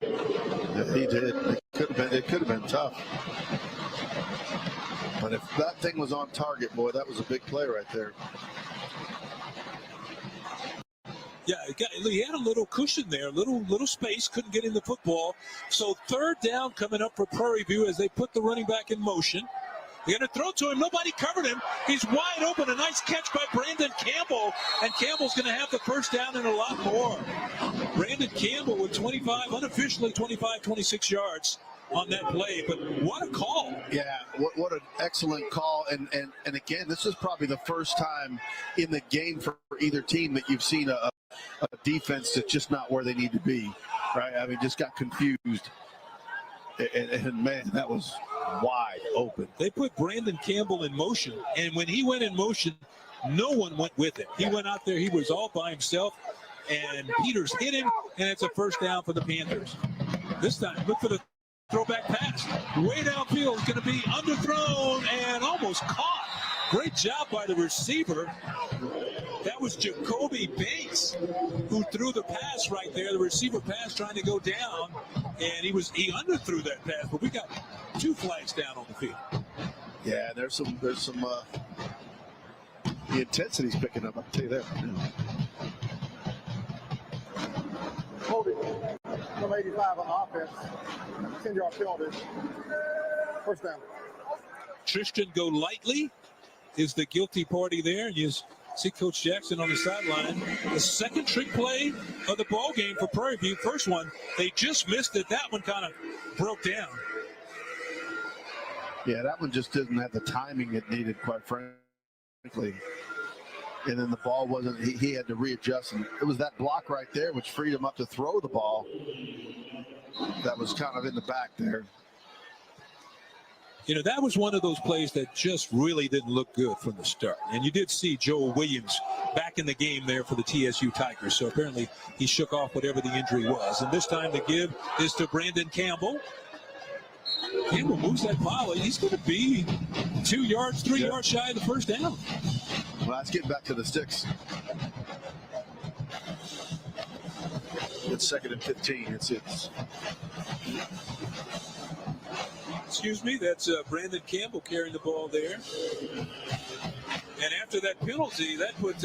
Yeah, he did. It could have been tough. But if that thing was on target, boy, that was a big play right there. Yeah, he had a little cushion there, little space, couldn't get in the football. So third down coming up for Prairie View as they put the running back in motion. They're going to throw to him. Nobody covered him. He's wide open. A nice catch by Brandon Campbell. And Campbell's going to have the first down and a lot more. Brandon Campbell with unofficially 26 yards on that play. But what a call. Yeah, what an excellent call. And again, this is probably the first time in the game for either team that you've seen a defense that's just not where they need to be. Right? I mean, just got confused. And man, that was wide open. They put Brandon Campbell in motion, and when he went in motion, no one went with him. He went out there, he was all by himself, and Peters hit him, and it's a first down for the Panthers. This time, look for the throwback pass. Way downfield, it's going to be underthrown and almost caught. Great job by the receiver. That was Jacoby Banks who threw the pass right there. The receiver pass trying to go down, and he underthrew that pass. But we got 2 flags down on the field. Yeah, there's some the intensity's picking up. I'll tell you that. Holding number 85 on offense. 10-yard penalty. First down. Tristan Golightly is the guilty party there. And you see Coach Jackson on the sideline. The second trick play of the ball game for Prairie View. First one, they just missed it. That one kind of broke down. Yeah, that one just didn't have the timing it needed, quite frankly. And then the ball wasn't, he had to readjust. And it was that block right there which freed him up to throw the ball. That was kind of in the back there. You know, that was one of those plays that just really didn't look good from the start. And you did see Joel Williams back in the game there for the TSU Tigers. So apparently he shook off whatever the injury was. And this time the give is to Brandon Campbell. Campbell moves that ball. He's going to be 2 yards, 3 yards shy of the first down. Well, let's get back to the sticks. It's 2nd and 15. It's Excuse me, that's Brandon Campbell carrying the ball there. And after that penalty, that put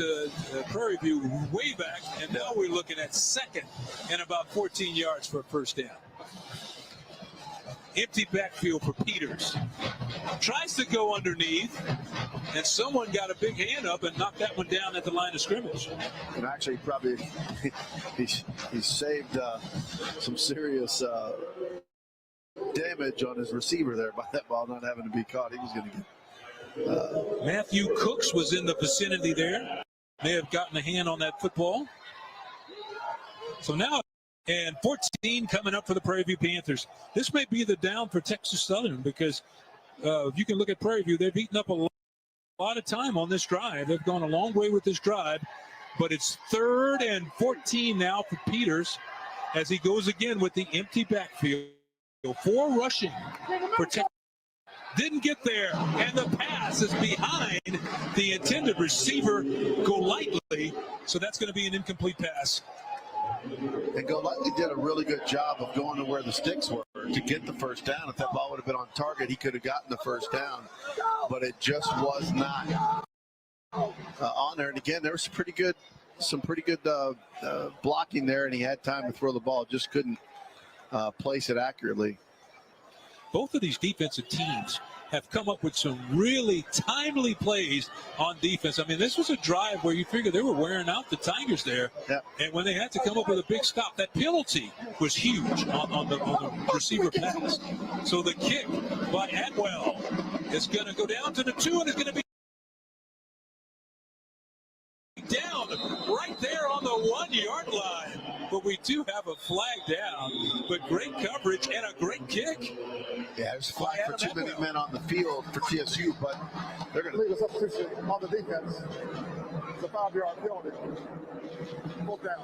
Prairie View way back, and now we're looking at 2nd and about 14 yards for a first down. Empty backfield for Peters. Tries to go underneath, and someone got a big hand up and knocked that one down at the line of scrimmage. And actually, probably he saved some serious damage on his receiver there by that ball not having to be caught. He was going to get. Matthew Cooks was in the vicinity there. May have gotten a hand on that football. So now, and 14 coming up for the Prairie View Panthers. This may be the down for Texas Southern because if you can look at Prairie View, they've eaten up a lot of time on this drive. They've gone a long way with this drive, but it's 3rd and 14 now for Peters as he goes again with the empty backfield. 4 rushing for Texas. Didn't get there, and the pass is behind the intended receiver, Golightly. So that's going to be an incomplete pass. And Golightly did a really good job of going to where the sticks were to get the first down. If that ball would have been on target, he could have gotten the first down. But it just was not on there. And again, there was some pretty good blocking there, and he had time to throw the ball. Just couldn't place it accurately. Both of these defensive teams have come up with some really timely plays on defense. I mean, this was a drive where you figure they were wearing out the Tigers there. Yep. And when they had to come up with a big stop, that penalty was huge on the receiver pass. So the kick by Atwell is going to go down to the 2, and it's going to be down right there on the 1 yard line. But but we do have a flag down. But great coverage and a great kick. Yeah, there's a flag for too many men on the field for TSU, but they're going to Legal substitution on the defense. It's a 5-yard penalty. Pulled down.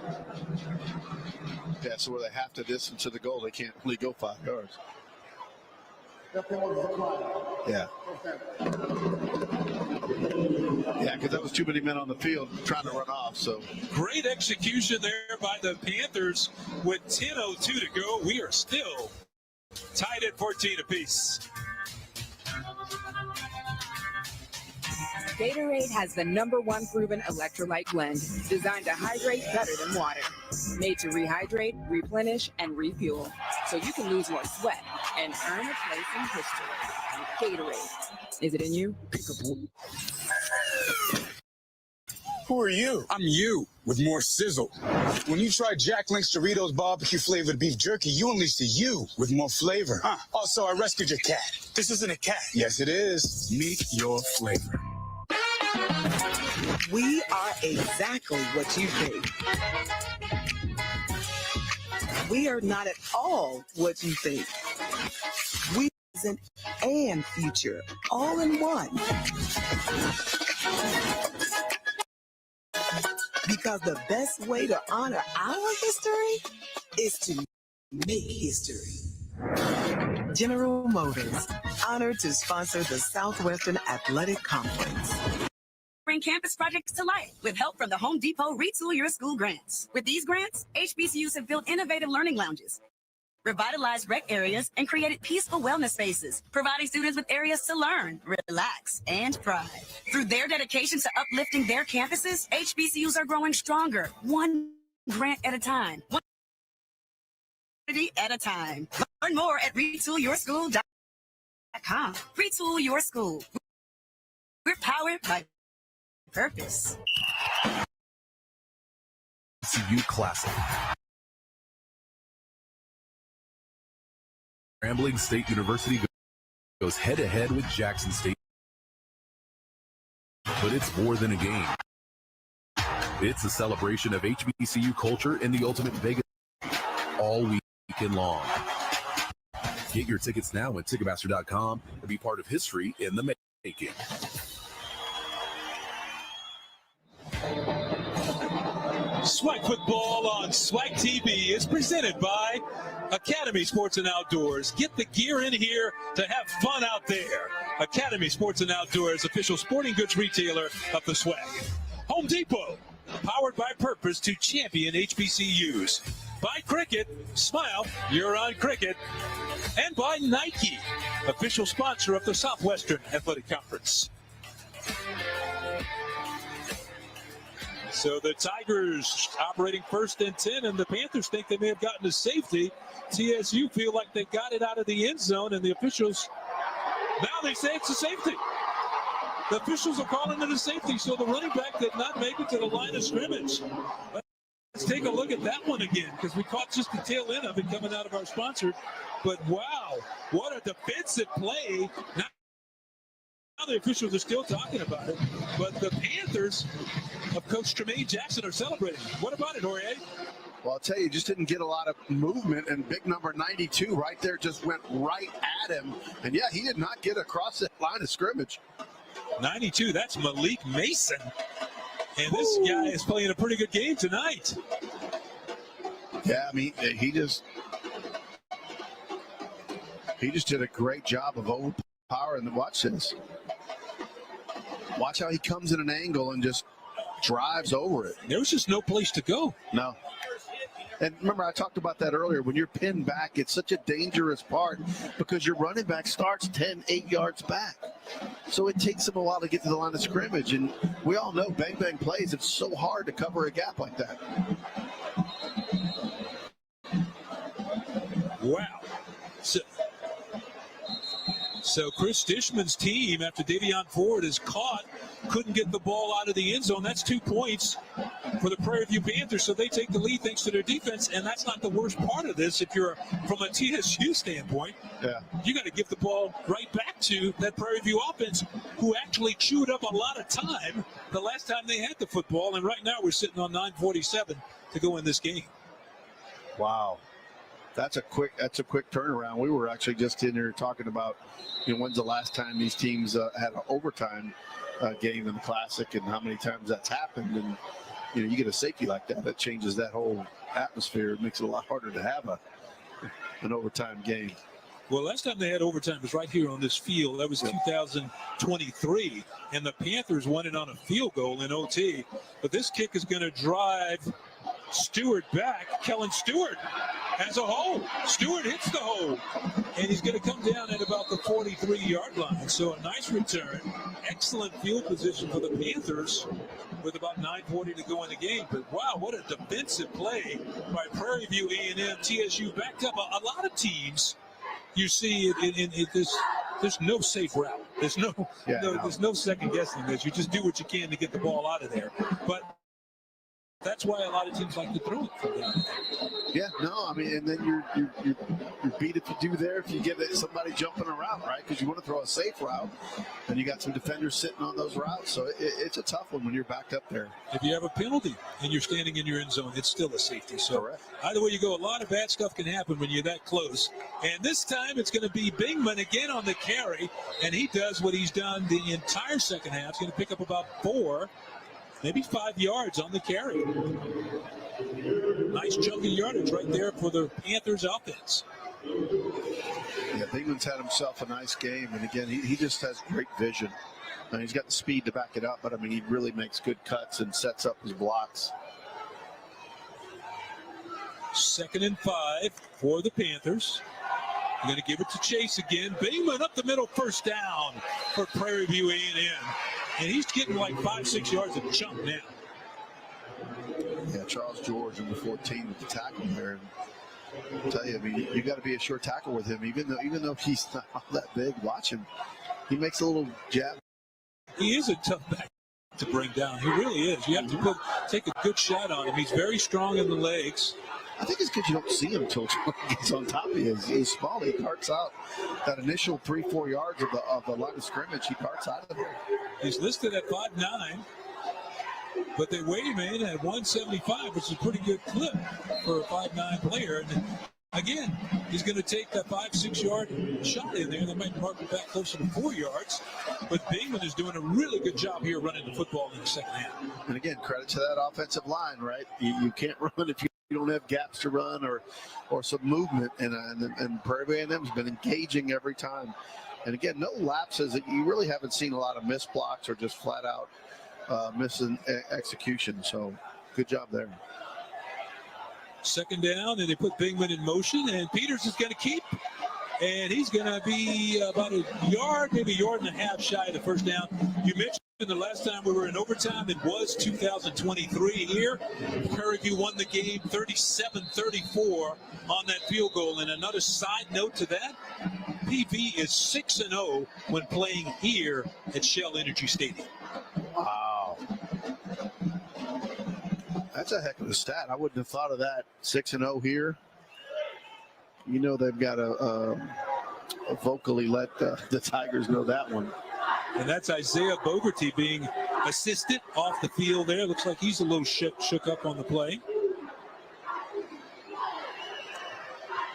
Yeah, so where they have to distance to the goal, they can't really go 5 yards. That penalty is a flag. Yeah. Yeah, because that was too many men on the field trying to run off. So great execution there by the Panthers with 10:02 to go. We are still tied at 14 apiece. Gatorade has the #1 proven electrolyte blend designed to hydrate better than water. Made to rehydrate, replenish, and refuel, so you can lose more sweat and earn a place in history. Gatorade. Is it in you? Who are you? I'm you, with more sizzle. When you try Jack Link's Doritos barbecue flavored beef jerky, you unleash the you with more flavor. Also, I rescued your cat. This isn't a cat. Yes, it is. Meet your flavor. We are exactly what you think. We are not at all what you think. We present and future all in one. Because the best way to honor our history is to make history. General Motors, honored to sponsor the Southwestern Athletic Conference. Bring campus projects to life with help from the Home Depot Retool Your School grants. With these grants, HBCUs have built innovative learning lounges, revitalized rec areas, and created peaceful wellness spaces, providing students with areas to learn, relax, and thrive. Through their dedication to uplifting their campuses, HBCUs are growing stronger, one grant at a time, one community at a time. Learn more at retoolyourschool.com. Retool Your School. We're powered by purpose. CU Classic. Grambling State University goes head-to-head with Jackson State. But it's more than a game. It's a celebration of HBCU culture in the ultimate Vegas all weekend long. Get your tickets now at Ticketmaster.com and be part of history in the making. SWAC football on SWAC TV is presented by Academy Sports and Outdoors. Get the gear in here to have fun out there. Academy Sports and Outdoors, official sporting goods retailer of the SWAC. Home Depot, powered by purpose to champion HBCUs. By Cricket, smile, you're on Cricket. And by Nike, official sponsor of the Southwestern Athletic Conference. So the Tigers operating 1st and 10, and the Panthers think they may have gotten to safety. TSU feel like they got it out of the end zone, and the officials, now they say it's a safety. The officials are calling it a safety, so the running back did not make it to the line of scrimmage. Let's take a look at that one again, because we caught just the tail end of it coming out of our sponsor. But wow, what a defensive play. Now the officials are still talking about it, but the Panthers of Coach Tremaine Jackson are celebrating. What about it, Jorge? Well, I'll tell you, just didn't get a lot of movement, and big number 92 right there just went right at him. And yeah, he did not get across that line of scrimmage. 92, that's Malik Mason. And this guy is playing a pretty good game tonight. Yeah, I mean, he just did a great job of overpowering the watch this. Watch how he comes in an angle and just drives over it. There was just no place to go. No. And remember, I talked about that earlier. When you're pinned back, it's such a dangerous part because your running back starts 8 yards back. So it takes him a while to get to the line of scrimmage. And we all know bang-bang plays, it's so hard to cover a gap like that. Wow. So Chris Dishman's team, after Davion Ford is caught, couldn't get the ball out of the end zone. That's 2 points for the Prairie View Panthers, so they take the lead thanks to their defense, and that's not the worst part of this if you're from a TSU standpoint. Yeah. You got to give the ball right back to that Prairie View offense, who actually chewed up a lot of time the last time they had the football, and right now we're sitting on 9:47 to go in this game. Wow. That's a quick turnaround. We were actually just in here talking about, when's the last time these teams had an overtime game in the Classic and how many times that's happened. And, you get a safety like that changes that whole atmosphere. It makes it a lot harder to have an overtime game. Well, last time they had overtime was right here on this field. That was 2023, and the Panthers won it on a field goal in OT. But this kick is going to drive Stewart back. Kellen Stewart has a hole. Stewart hits the hole, and he's going to come down at about the 43-yard line. So a nice return. Excellent field position for the Panthers with about 9:40 to go in the game. But, wow, what a defensive play by Prairie View A&M. TSU backed up. A lot of teams, you see there's no safe route. There's there's no second guessing this. You just do what you can to get the ball out of there. But that's why a lot of teams like to throw it from down there. Yeah, no, I mean, and then you're beat if you do there if you get somebody jumping around, right? Because you want to throw a safe route, and you got some defenders sitting on those routes. So it's a tough one when you're backed up there. If you have a penalty and you're standing in your end zone, it's still a safety. So either way you go, a lot of bad stuff can happen when you're that close. And this time it's going to be Bingman again on the carry, and he does what he's done the entire second half. He's going to pick up about 4, maybe 5 yards on the carry. Nice chunky yardage right there for the Panthers offense. Yeah, Bingman's had himself a nice game, and again, he just has great vision. And he's got the speed to back it up, but I mean, he really makes good cuts and sets up his blocks. 2nd and 5 for the Panthers. They're going to give it to Chase again. Bingman up the middle, first down for Prairie View A&M. And he's getting like 5-6 yards of jump now. Yeah, Charles George in the 14 with the tackle there. And I'll tell you, I mean, you got to be a sure tackle with him, even though he's not all that big. Watch him; he makes a little jab. He is a tough back to bring down. He really is. You have to take a good shot on him. He's very strong in the legs. I think it's because you don't see him until he gets on top of you. He's small. He darts out that initial 3-4 yards of the line of scrimmage. He darts out of there. He's listed at 5'9", but they weigh him in at 175, which is a pretty good clip for a 5'9" player. And again, he's going to take that 5-6 yard shot in there. They might mark it back closer to 4 yards. But Bingman is doing a really good job here running the football in the second half. And again, credit to that offensive line, right? You can't run if you don't have gaps to run or some movement. And Prairie A&M's been engaging every time. And again, no lapses. You really haven't seen a lot of missed blocks or just flat out missing execution. So good job there. 2nd down, and they put Bingman in motion, and Peters is going to keep, and he's going to be about a yard, maybe a yard and a half shy of the first down. You mentioned the last time we were in overtime, it was 2023 here. Prairie View won the game 37-34 on that field goal. And another side note to that, PV is 6-0 when playing here at Shell Energy Stadium. Wow. That's a heck of a stat. I wouldn't have thought of that. 6-0 here. You know they've got to vocally let the Tigers know that one. And that's Isaiah Bogerty being assisted off the field there. Looks like he's a little shook up on the play.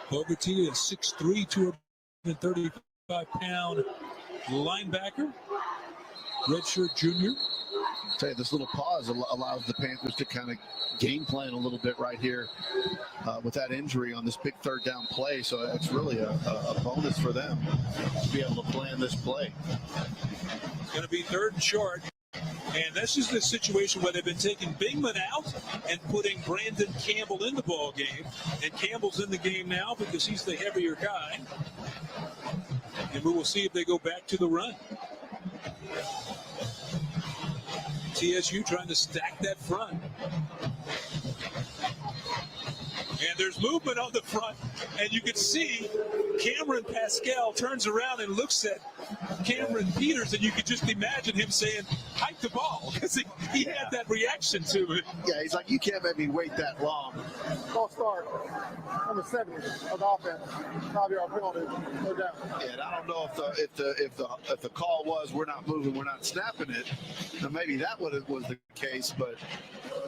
Bogerty is 6'3", 235-pound linebacker. Redshirt junior. I'll tell you, this little pause allows the Panthers to kind of game plan a little bit right here with that injury on this big 3rd down play. So it's really a bonus for them to be able to plan this play. It's going to be 3rd and short. And this is the situation where they've been taking Bingman out and putting Brandon Campbell in the ball game. And Campbell's in the game now because he's the heavier guy. And we will see if they go back to the run. TSU trying to stack that front. And there's movement on the front, and you can see Cameron Pascal turns around and looks at Cameron Peters, and you could just imagine him saying, hike the ball, because he had that reaction to it. Yeah, he's like, you can't make me wait that long. False start. Number 70 of the offense. 5-yard penalty. Go down. Yeah, and I don't know if the call was we're not moving, we're not snapping it. Now maybe that was the case, but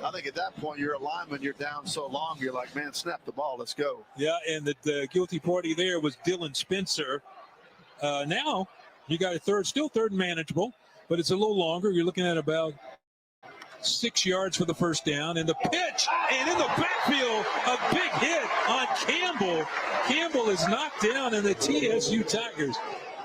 I think at that point, you're a lineman, you're down so long, you're like, man, snap the ball, let's go. Yeah, and the guilty party there was Dylan Spencer. Now you got a still third and manageable, but it's a little longer. You're looking at about 6 yards for the first down, and the pitch, and in the backfield, a big hit on Campbell. Campbell is knocked down, and the TSU Tigers.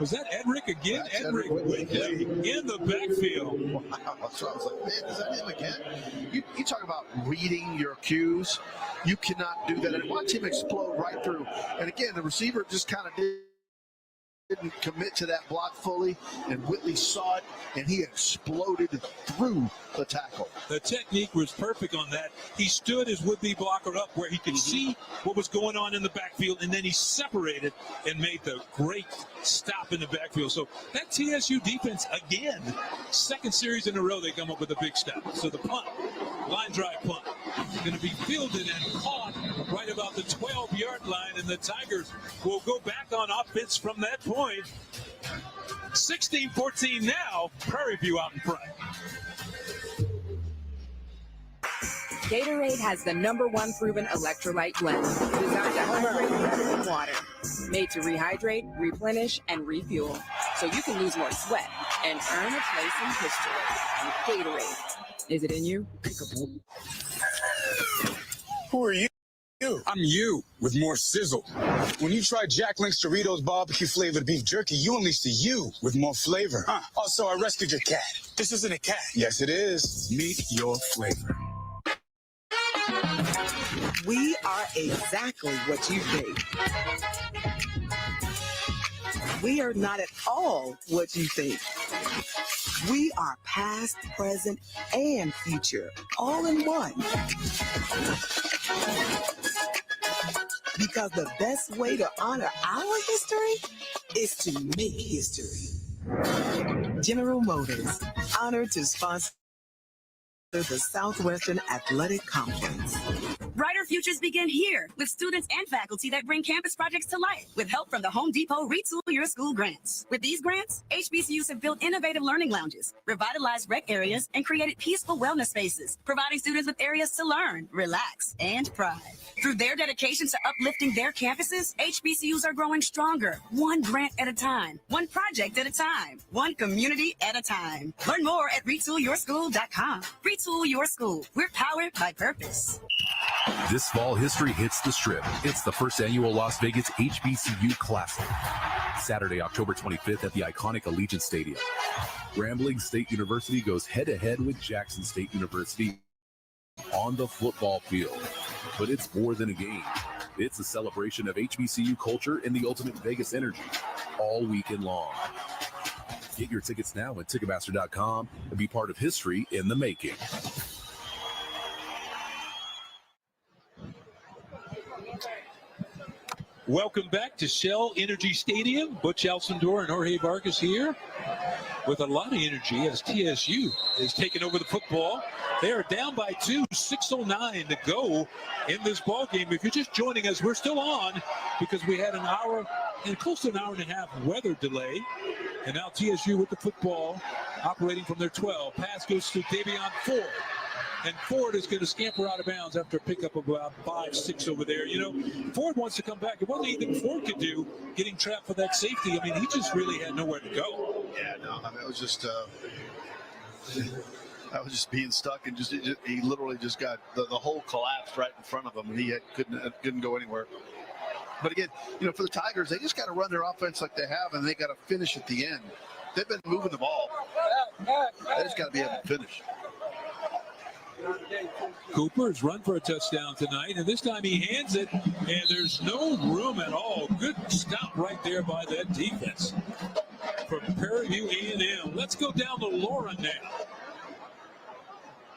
Was that Edric again? Edric in the backfield. Wow, so I was like, man, is that him again? You talk about reading your cues. You cannot do that. And watch him explode right through. And again, the receiver just kind of didn't commit to that block fully, and Whitley saw it, and he exploded through the tackle. The technique was perfect on that. He stood his would-be blocker up where he could see what was going on in the backfield, and then he separated and made the great stop in the backfield. So that TSU defense, again, second series in a row, they come up with a big stop. So the punt, line drive punt, going to be fielded and caught right about the 12-yard line, and the Tigers will go back on offense from that point. 16-14 now, Prairie View out in front. Gatorade has the #1 proven electrolyte blend designed to hydrate better than water. Made to rehydrate, replenish, and refuel, so you can lose more sweat and earn a place in history. Gatorade. Is it in you? Who are you? I'm you, with more sizzle. When you try Jack Link's Doritos barbecue flavored beef jerky, you unleash the you with more flavor. Also, I rescued your cat. This isn't a cat. Yes, it is. Meet your flavor. We are exactly what you think. We are not at all what you think. We are past, present, and future, all in one. Because the best way to honor our history is to make history. General Motors, honored to sponsor the Southwestern Athletic Conference. Brighter futures begin here with students and faculty that bring campus projects to life with help from the Home Depot Retool Your School grants. With these grants, HBCUs have built innovative learning lounges, revitalized rec areas, and created peaceful wellness spaces, providing students with areas to learn, relax, and pride. Through their dedication to uplifting their campuses, HBCUs are growing stronger, one grant at a time, one project at a time, one community at a time. Learn more at retoolyourschool.com. Retool Your School. We're powered by purpose. This fall, history hits the Strip. It's the first annual Las Vegas HBCU Classic. Saturday, October 25th at the iconic Allegiant Stadium. Grambling State University goes head-to-head with Jackson State University on the football field. But it's more than a game. It's a celebration of HBCU culture and the ultimate Vegas energy all weekend long. Get your tickets now at Ticketmaster.com and be part of history in the making. Welcome back to Shell Energy Stadium. Butch Alcindor and Jorge Vargas here with a lot of energy as TSU is taking over the football. They are down by 2, 6:09 to go in this ball game. If you're just joining us, we're still on because we had an hour and close to an hour and a half weather delay. And now TSU with the football operating from their 12. Pass goes to Davion Ford. And Ford is going to scamper out of bounds after a pickup of about 5-6 over there. You know, Ford wants to come back. It wasn't anything Ford could do getting trapped for that safety. I mean, he just really had nowhere to go. Yeah, no, I mean, it was just I was just being stuck, and he literally just got the whole collapsed right in front of him, and he couldn't go anywhere. But again, you know, for the Tigers, they just got to run their offense like they have, and they got to finish at the end. They've been moving the ball. They just got to be able to finish. Cooper's run for a touchdown tonight, and this time he hands it, and there's no room at all. Good stop right there by that defense from Prairie View A&M. Let's go down to Lauren now.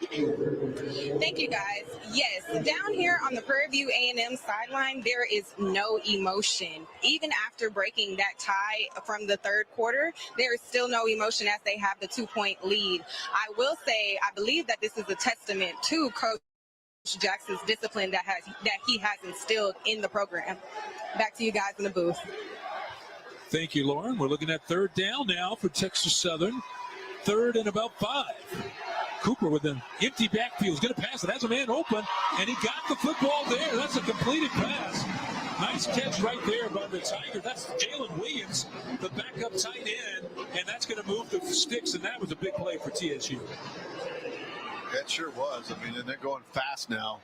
Thank you, guys. Yes, down here on the Prairie View A&M sideline, there is no emotion. Even after breaking that tie from the third quarter, there is still no emotion as they have the 2-point lead. I will say, I believe that this is a testament to Coach Jackson's discipline that he has instilled in the program. Back to you guys in the booth. Thank you, Lauren. We're looking at third down now for Texas Southern. 3rd and about 5. Cooper with an empty backfield. He's going to pass it. Has a man open, and he got the football there. That's a completed pass. Nice catch right there by the Tigers. That's Jalen Williams, the backup tight end, and that's going to move the sticks, and that was a big play for TSU. That sure was. I mean, and they're going fast now.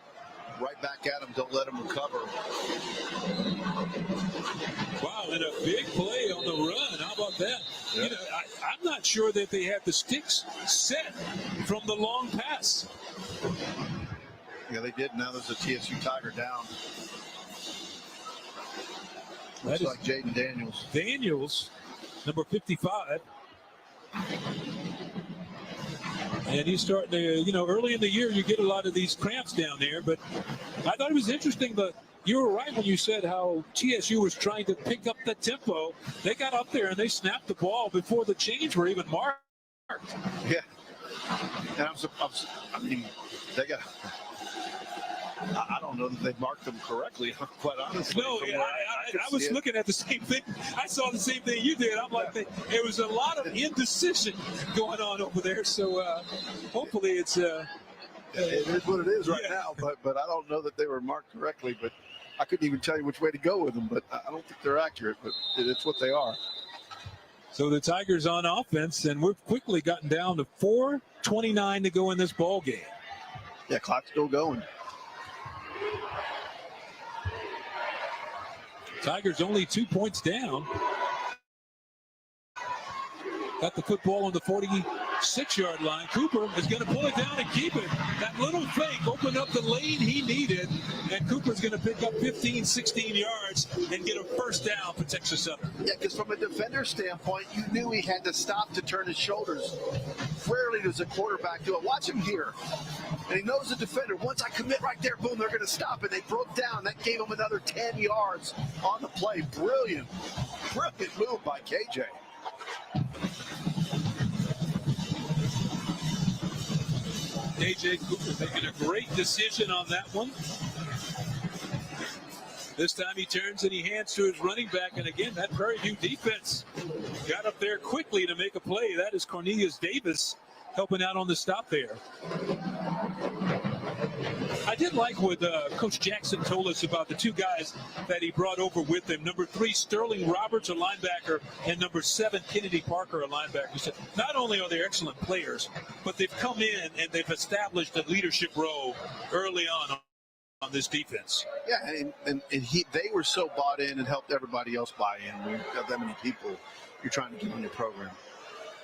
Right back at them. Don't let them recover. Wow, and a big play on the run. How about that? Yeah. You know, I'm not sure that they had the sticks set from the long pass. Yeah, they did. Now there's a TSU Tiger down. Looks like Jaden Daniels. Daniels, number 55. And he's starting to, you know, early in the year, you get a lot of these cramps down there. But I thought it was interesting, but you were right when you said how TSU was trying to pick up the tempo. They got up there and they snapped the ball before the chains were even marked. Yeah. And I mean, they got. I don't know that they marked them correctly, quite honestly. No, yeah, I was looking at the same thing. I saw the same thing you did. I'm like, it was a lot of indecision going on over there. So hopefully it's. It is what it is right now, but I don't know that they were marked correctly. But I couldn't even tell you which way to go with them. But I don't think they're accurate. But it's what they are. So the Tigers on offense, and we've quickly gotten down to 4:29 to go in this ball game. Yeah, clock's still going. Tigers only 2 points down. Got the football on the 46-yard line. Cooper is going to pull it down and keep it. That little fake opened up the lane he needed, and Cooper's going to pick up 15, 16 yards and get a first down for Texas Southern. Yeah, because from a defender standpoint, you knew he had to stop to turn his shoulders. Rarely does a quarterback do it. Watch him here. And he knows the defender. Once I commit right there, boom, they're going to stop. And they broke down. That gave him another 10 yards on the play. Brilliant move by KJ. KJ Cooper making a great decision on that one. This time he turns and he hands to his running back. And again, that Prairie View defense got up there quickly to make a play. That is Cornelius Davis helping out on the stop there. I did like what Coach Jackson told us about the two guys that he brought over with him. Number 3, Sterling Roberts, a linebacker, and number 7, Kennedy Parker, a linebacker. He said not only are they excellent players, but they've come in and they've established a leadership role early on this defense. Yeah, and they were so bought in and helped everybody else buy in. When you've got that many people you're trying to get in your program.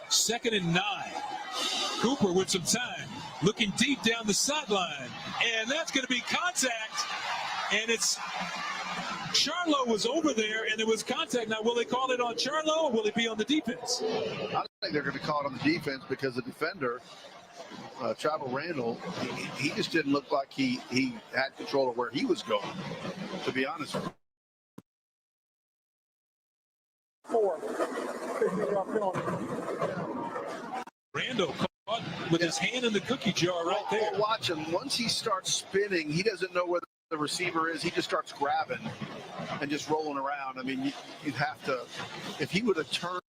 2nd and 9. Cooper with some time, looking deep down the sideline, and that's going to be contact. And it's Charlo was over there, and there was contact. Now, will they call it on Charlo, or will it be on the defense? I think they're going to call it on the defense because the defender, Travel Randall, he just didn't look like he had control of where he was going, to be honest with you. 4. 15-yard penalty. Randall caught with his hand in the cookie jar right there. Well, watch him. Once he starts spinning, he doesn't know where the receiver is. He just starts grabbing and just rolling around. I mean, you'd have to, if he would have turned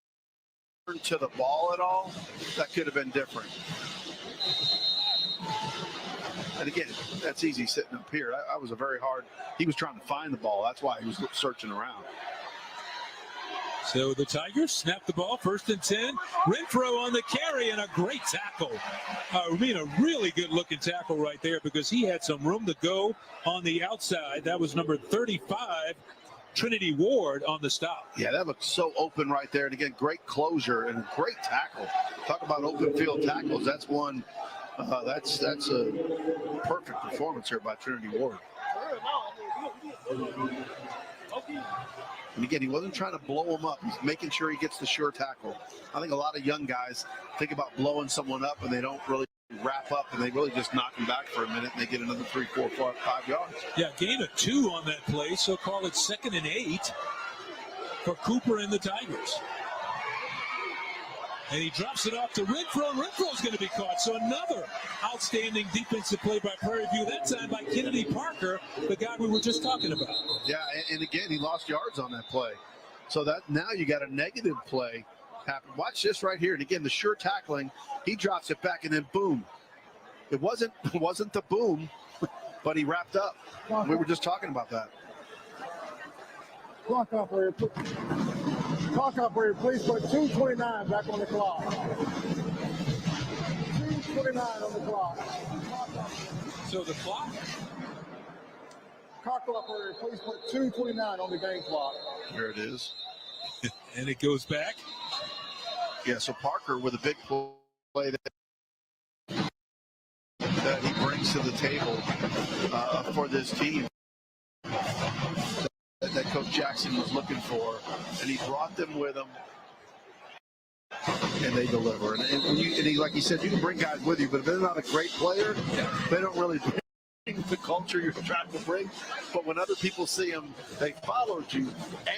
to the ball at all, that could have been different. And again, that's easy sitting up here. That was a very hard, he was trying to find the ball. That's why he was searching around. So the Tigers snap the ball, 1st and 10. Renfro on the carry and a great tackle. I mean, a really good-looking tackle right there because he had some room to go on the outside. That was number 35, Trinity Ward, on the stop. Yeah, that looks so open right there. And again, great closure and a great tackle. Talk about open field tackles. That's one. That's a perfect performance here by Trinity Ward. And again, he wasn't trying to blow him up. He's making sure he gets the sure tackle. I think a lot of young guys think about blowing someone up and they don't really wrap up and they really just knock him back for a minute and they get another 3, 4, 5 yards. Yeah, gain of 2 on that play, so call it 2nd and 8 for Cooper and the Tigers. And he drops it off to Renfro. Renfro's going to be caught. So another outstanding defensive play by Prairie View, that time by Kennedy Parker, the guy we were just talking about. Yeah, and again, he lost yards on that play. So that now you got a negative play happen. Watch this right here. And again, the sure tackling, he drops it back and then boom, It wasn't the boom, but he wrapped up. We were just talking about that. Clock operator, please put 2:29 back on the clock. 2:29 on the clock. So the clock? Clock operator, please put 2:29 on the game clock. There it is. And it goes back. Yeah, so Parker with a big play that he brings to the table for this team that Coach Jackson was looking for, and he brought them with him, and they deliver. And he, like he said, you can bring guys with you, but if they're not a great player, they don't really bring the culture you're trying to bring. But when other people see them, they followed you,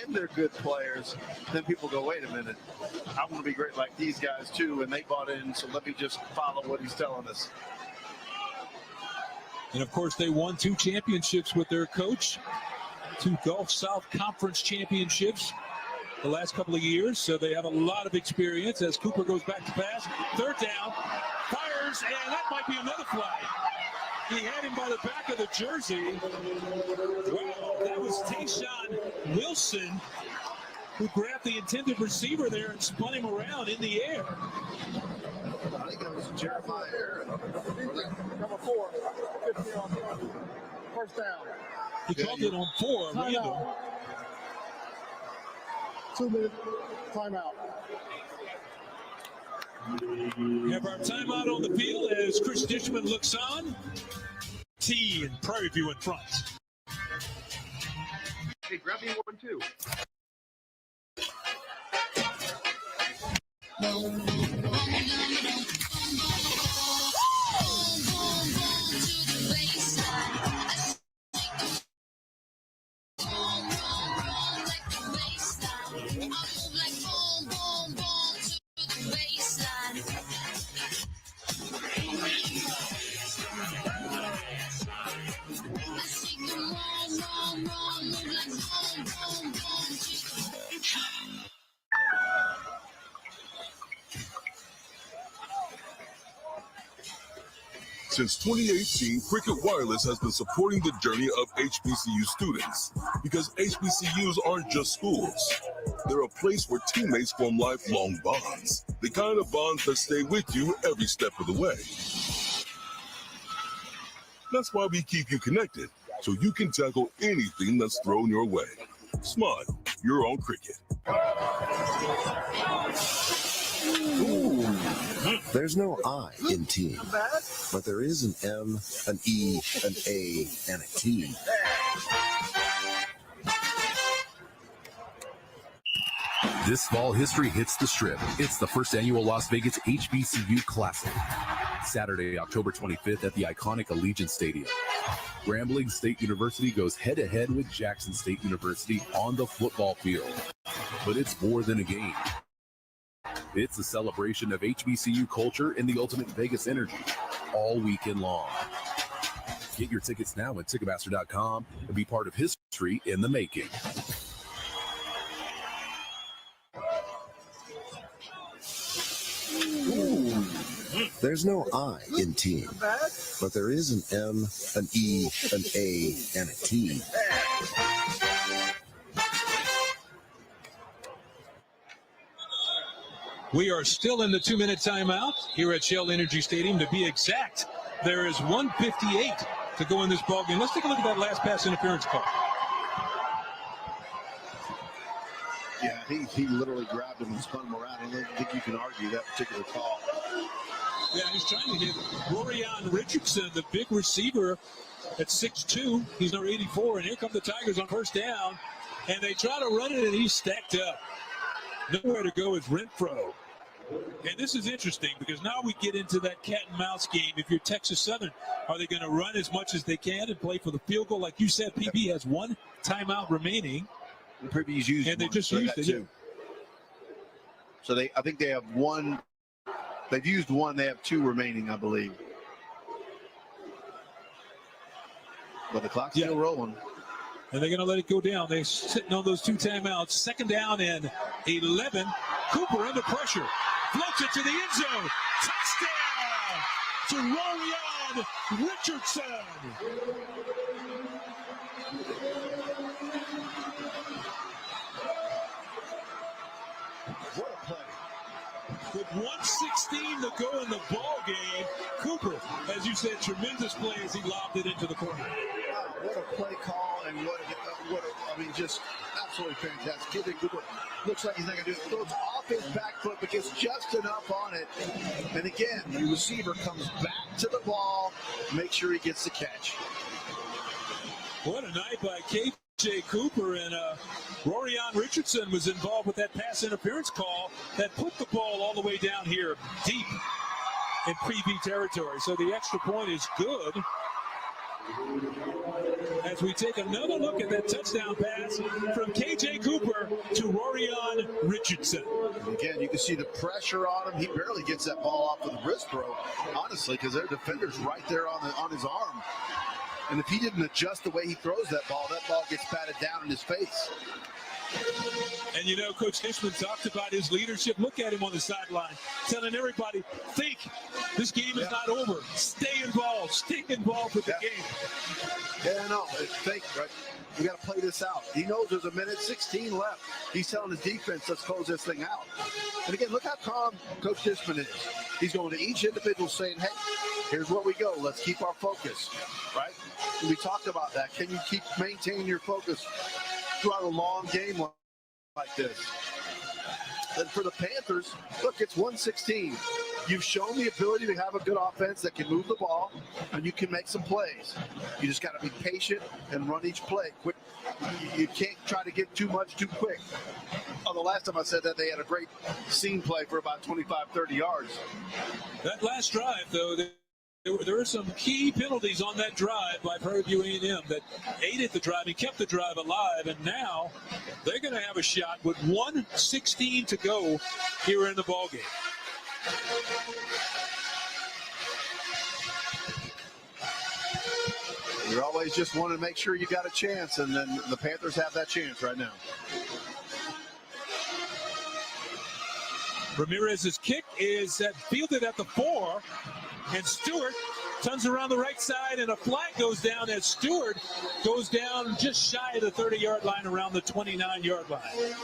and they're good players, then people go, wait a minute, I want to be great like these guys too, and they bought in, so let me just follow what he's telling us. And of course, they won 2 championships with their coach, 2 Gulf South Conference championships the last couple of years, so they have a lot of experience. As Cooper goes back to pass, 3rd down, fires, and that might be another flag. He had him by the back of the jersey. Wow, that was Tayshawn Wilson who grabbed the intended receiver there and spun him around in the air. I think that was Jeremiah Aaron. Number 4, 50 on 1st down. He called it on 4, random. 2 minutes, timeout. We have our timeout on the field as Chris Dishman looks on. T and Prairie View in front. Hey, grab me 1 too. Since 2018, Cricket Wireless has been supporting the journey of HBCU students because HBCUs aren't just schools. They're a place where teammates form lifelong bonds, the kind of bonds that stay with you every step of the way. That's why we keep you connected, so you can tackle anything that's thrown your way. Smile, you're on Cricket. Ooh. There's no I in team, but there is an M, an E, an A, and a T. This fall, history hits the Strip. It's the first annual Las Vegas HBCU Classic. Saturday, October 25th at the iconic Allegiant Stadium. Grambling State University goes head-to-head with Jackson State University on the football field. But it's more than a game. It's a celebration of HBCU culture and the ultimate Vegas energy all weekend long. Get your tickets now at Ticketmaster.com and be part of history in the making. Ooh. There's no I in team, but there is an M, an E, an A, and a T. We are still in the 2-minute timeout here at Shell Energy Stadium. To be exact, there is 1:58 to go in this ballgame. Let's take a look at that last pass interference call. Yeah, he literally grabbed him and spun him around. I don't think you can argue that particular call. Yeah, he's trying to hit Rorion Richardson, the big receiver at 6'2". He's number 84, and here come the Tigers on 1st down. And they try to run it, and he's stacked up. Nowhere to go is Renfro. And this is interesting because now we get into that cat and mouse game. If you're Texas Southern, are they going to run as much as they can and play for the field goal? Like you said, PB has 1 timeout remaining. PB's used and they one, just so used it. Too. So I think they have 1. They've used 1. They have 2 remaining, I believe. But the clock's still rolling. And they're going to let it go down. They're sitting on those 2 timeouts. 2nd down and 11. Cooper under pressure. Floats it to the end zone. Touchdown! to Rorion Richardson. What a play. With 1:16 to go in the ball game, Cooper, as you said, tremendous play as he lobbed it into the corner. Wow, what a play call, and just absolutely fantastic. KJ Cooper looks like he's not going to do it. Throws off his back foot, but gets just enough on it. And again, the receiver comes back to the ball, make sure he gets the catch. What a night by KJ Cooper, and Rorion Richardson was involved with that pass interference call that put the ball all the way down here deep in PV territory. So the extra point is good. As we take another look at that touchdown pass from KJ Cooper to Rorion Richardson. Again, you can see the pressure on him. He barely gets that ball off of the wrist, bro, honestly, because their defender's right there on his arm. And if he didn't adjust the way he throws that ball gets batted down in his face. And you know, Coach Hishman talked about his leadership. Look at him on the sideline, telling everybody, think, this game is not over. Stay involved with the game. Yeah, no, think, right? We got to play this out. He knows there's a minute 16 left. He's telling his defense, let's close this thing out. And again, look how calm Coach Hishman is. He's going to each individual saying, hey, here's where we go. Let's keep our focus, right? And we talked about that. Can you keep maintaining your focus throughout a long game like this? And for the Panthers, look, it's 1:16. You've shown the ability to have a good offense that can move the ball, and you can make some plays. You just got to be patient and run each play quick. You can't try to get too much too quick. Oh, the last time I said that, they had a great seam play for about 25, 30 yards. That last drive, though, there were some key penalties on that drive by Prairie View A&M that aided the drive and kept the drive alive, and now they're going to have a shot with 1:16 to go here in the ballgame. You always just want to make sure you got a chance, and then the Panthers have that chance right now. Ramirez's kick is fielded at the 4, and Stewart turns around the right side, and a flag goes down as Stewart goes down just shy of the 30-yard line around the 29-yard line.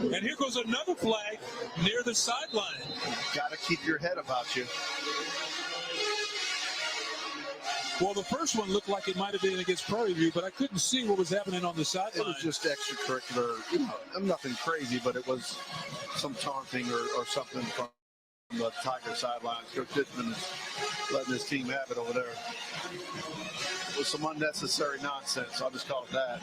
And here goes another flag near the sideline. Got to keep your head about you. Well, the first one looked like it might have been against Prairie View, but I couldn't see what was happening on the sideline. It was just extracurricular, nothing crazy, but it was some taunting or something from the Tiger sideline. Coach Hitchman is letting his team have it over there. It was some unnecessary nonsense. I'll just call it that.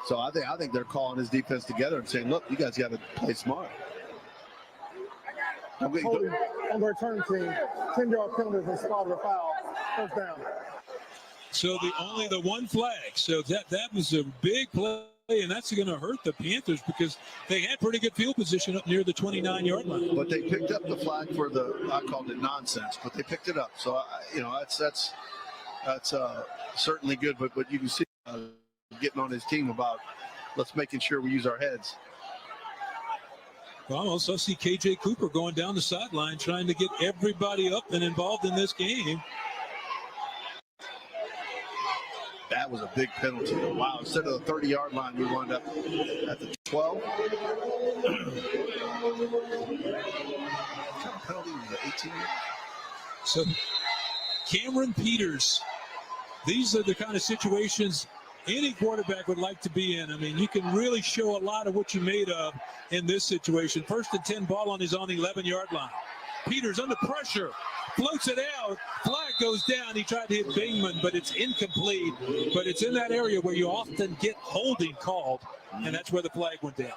So I think they're calling his defense together and saying, look, you guys got to play smart. Holding on the return team, 10-yard penalty for spot or foul. First down. So only the one flag. So that was a big play, and that's going to hurt the Panthers because they had pretty good field position up near the 29-yard line. But they picked up the flag for I called it nonsense, but they picked it up. So that's certainly good. But you can see getting on his team about let's making sure we use our heads. Well, I also see KJ Cooper going down the sideline trying to get everybody up and involved in this game. That was a big penalty. Wow, instead of the 30-yard line, we wound up at the 12. Penalty was 18. So Cameron Peters, these are the kind of situations any quarterback would like to be in. I mean, you can really show a lot of what you're made of in this situation. 1st and 10, ball on the 11-yard line. Peters under pressure, floats it out, flag goes down. He tried to hit Bingman, but it's incomplete. But it's in that area where you often get holding called, and that's where the flag went down.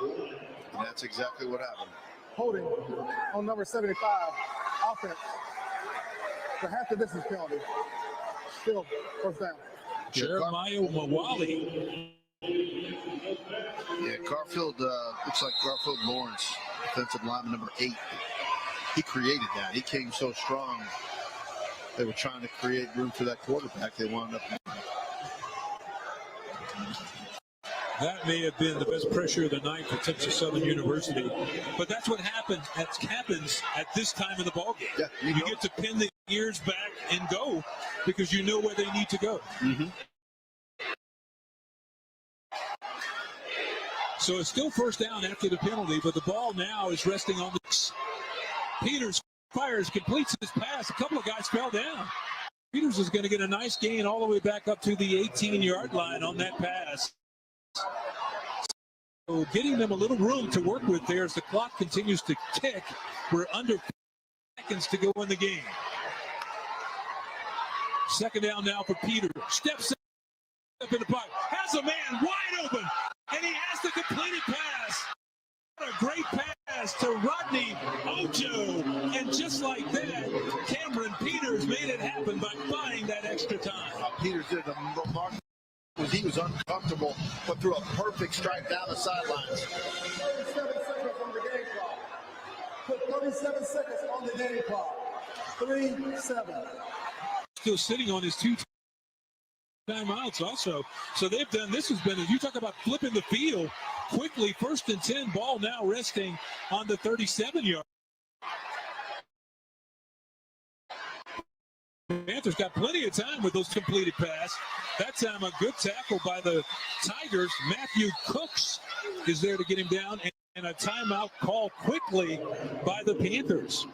And that's exactly what happened. Holding on number 75, offense. For half the distance penalty. Still first down. Jeremiah Mawali. Yeah, Garfield, looks like Garfield Lawrence, defensive lineman number 8. He created that. He came so strong. They were trying to create room for that quarterback. They wound up. That may have been the best pressure of the night for Texas Southern University, but that's what happens at this time in the ballgame. Yeah, you get to pin the ears back and go because you know where they need to go. Mm-hmm. So it's still first down after the penalty, but the ball now is resting on the Peters fires, completes his pass. A couple of guys fell down. Peters is going to get a nice gain all the way back up to the 18-yard line on that pass. So getting them a little room to work with there as the clock continues to tick. We're under seconds to go in the game. Second down now for Peters. Steps up in the pocket. Has a man wide open, and he has the completed pass. What a great pass to Rodney Ojo. And just like that, Cameron Peters made it happen by buying that extra time. Peters did a remarkable. He was uncomfortable, but threw a perfect strike down the sidelines. 37 seconds on the game clock. Put 37 seconds on the game clock. 3-7. Still sitting on his 2 timeouts also. So they've done, this has been, as you talk about flipping the field quickly, 1st and 10, ball now resting on the 37-yard. Panthers got plenty of time with those completed passes. That time a good tackle by the Tigers. Matthew Cooks is there to get him down, and a timeout called quickly by the Panthers.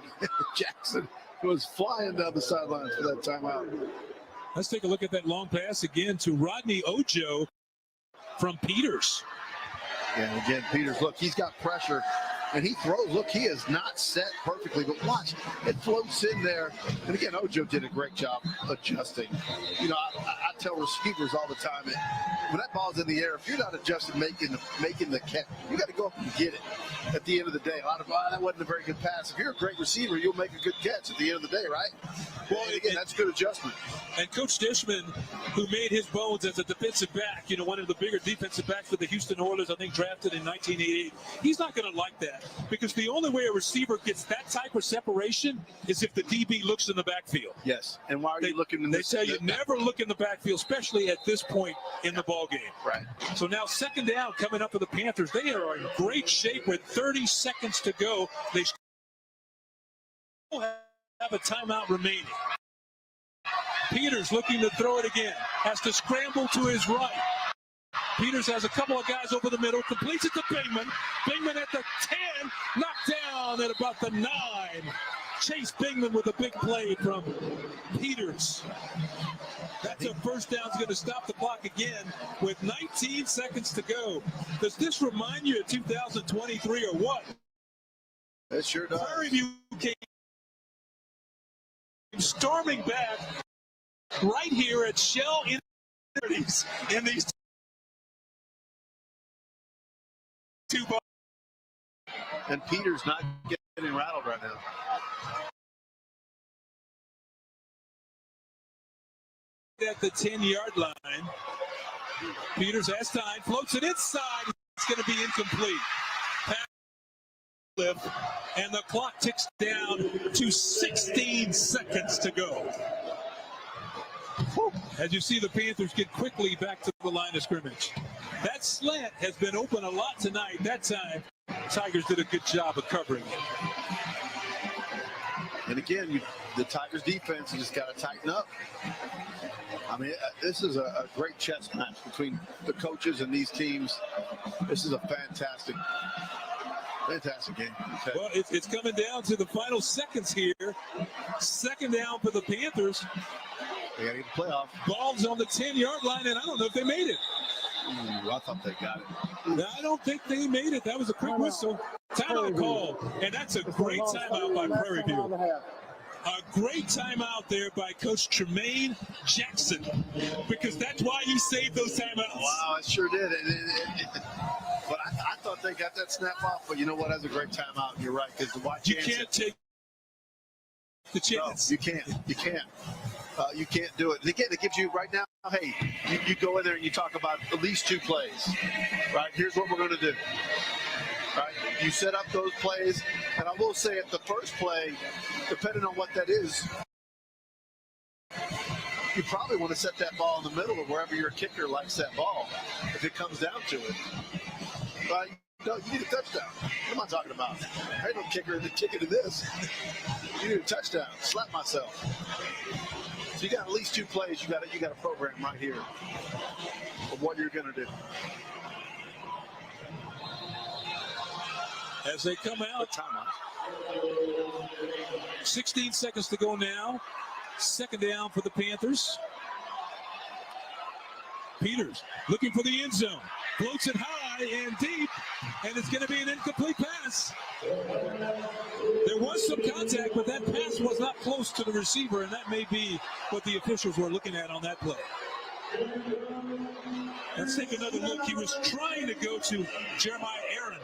Jackson was flying down the sidelines for that timeout. Let's take a look at that long pass again to Rodney Ojo from Peters. And again, Peters, look, he's got pressure. And he throws. Look, he is not set perfectly, but watch, it floats in there. And again, Ojo did a great job adjusting. You know, I tell receivers all the time, when that ball's in the air, if you're not adjusting, making the catch, you got to go up and get it. At the end of the day, a lot of that wasn't a very good pass. If you're a great receiver, you'll make a good catch at the end of the day, right? Well, and again, that's good adjustment. And Coach Dishman, who made his bones as a defensive back, you know, one of the bigger defensive backs for the Houston Oilers, I think drafted in 1988, he's not going to like that. Because the only way a receiver gets that type of separation is if the DB looks in the backfield. Yes, and why are you looking in this? They tell you never look in the backfield, especially at this point in the ball game. Right. So now second down coming up for the Panthers. They are in great shape with 30 seconds to go. They still have a timeout remaining. Peters looking to throw it again. Has to scramble to his right. Peters has a couple of guys over the middle, completes it to Bingman. Bingman at the 10, knocked down at about the 9. Chase Bingman with a big play from Peters. That's a first down. Is going to stop the clock again with 19 seconds to go. Does this remind you of 2023 or what? It sure does. Prairie View came storming back right here at Shell in these two balls. And Peters not getting rattled right now. At the 10-yard line. Peters has time, floats it inside. It's going to be incomplete. Pass lift, and the clock ticks down to 16 seconds to go. As you see, the Panthers get quickly back to the line of scrimmage. That slant has been open a lot tonight. That time, Tigers did a good job of covering it. And again, the Tigers defense just got to tighten up. I mean, this is a great chess match between the coaches and these teams. This is a fantastic game. Okay. Well, it's coming down to the final seconds here. Second down for the Panthers. They got to get the playoff. Ball's on the 10-yard line, and I don't know if they made it. Ooh, I thought they got it. I don't think they made it. That was a quick whistle. Timeout call, and that's a great timeout by Prairie View. A great timeout there by Coach Tremaine Jackson, because that's why he saved those timeouts. Wow, it sure did. But I thought they got that snap off. But you know what? That's a great timeout. You're right, because you can't take the chance. No, you can't. You can't. You can't do it. And again, it gives you right now, hey, you go in there and you talk about at least 2 plays. Right? Here's what we're going to do. Right? You set up those plays, and I will say at the first play, depending on what that is, you probably want to set that ball in the middle of wherever your kicker likes that ball, if it comes down to it. But no, you need a touchdown. What am I talking about? There ain't no kicker in the ticket of this. You need a touchdown. Slap myself. So you got at least 2 plays. You got a program right here of what you're going to do. As they come out, 16 seconds to go now. Second down for the Panthers. Peters looking for the end zone. Floats it high and deep, and it's going to be an incomplete pass. There was some contact, but that pass was not close to the receiver, and that may be what the officials were looking at on that play. Let's take another look. He was trying to go to Jeremiah Aaron.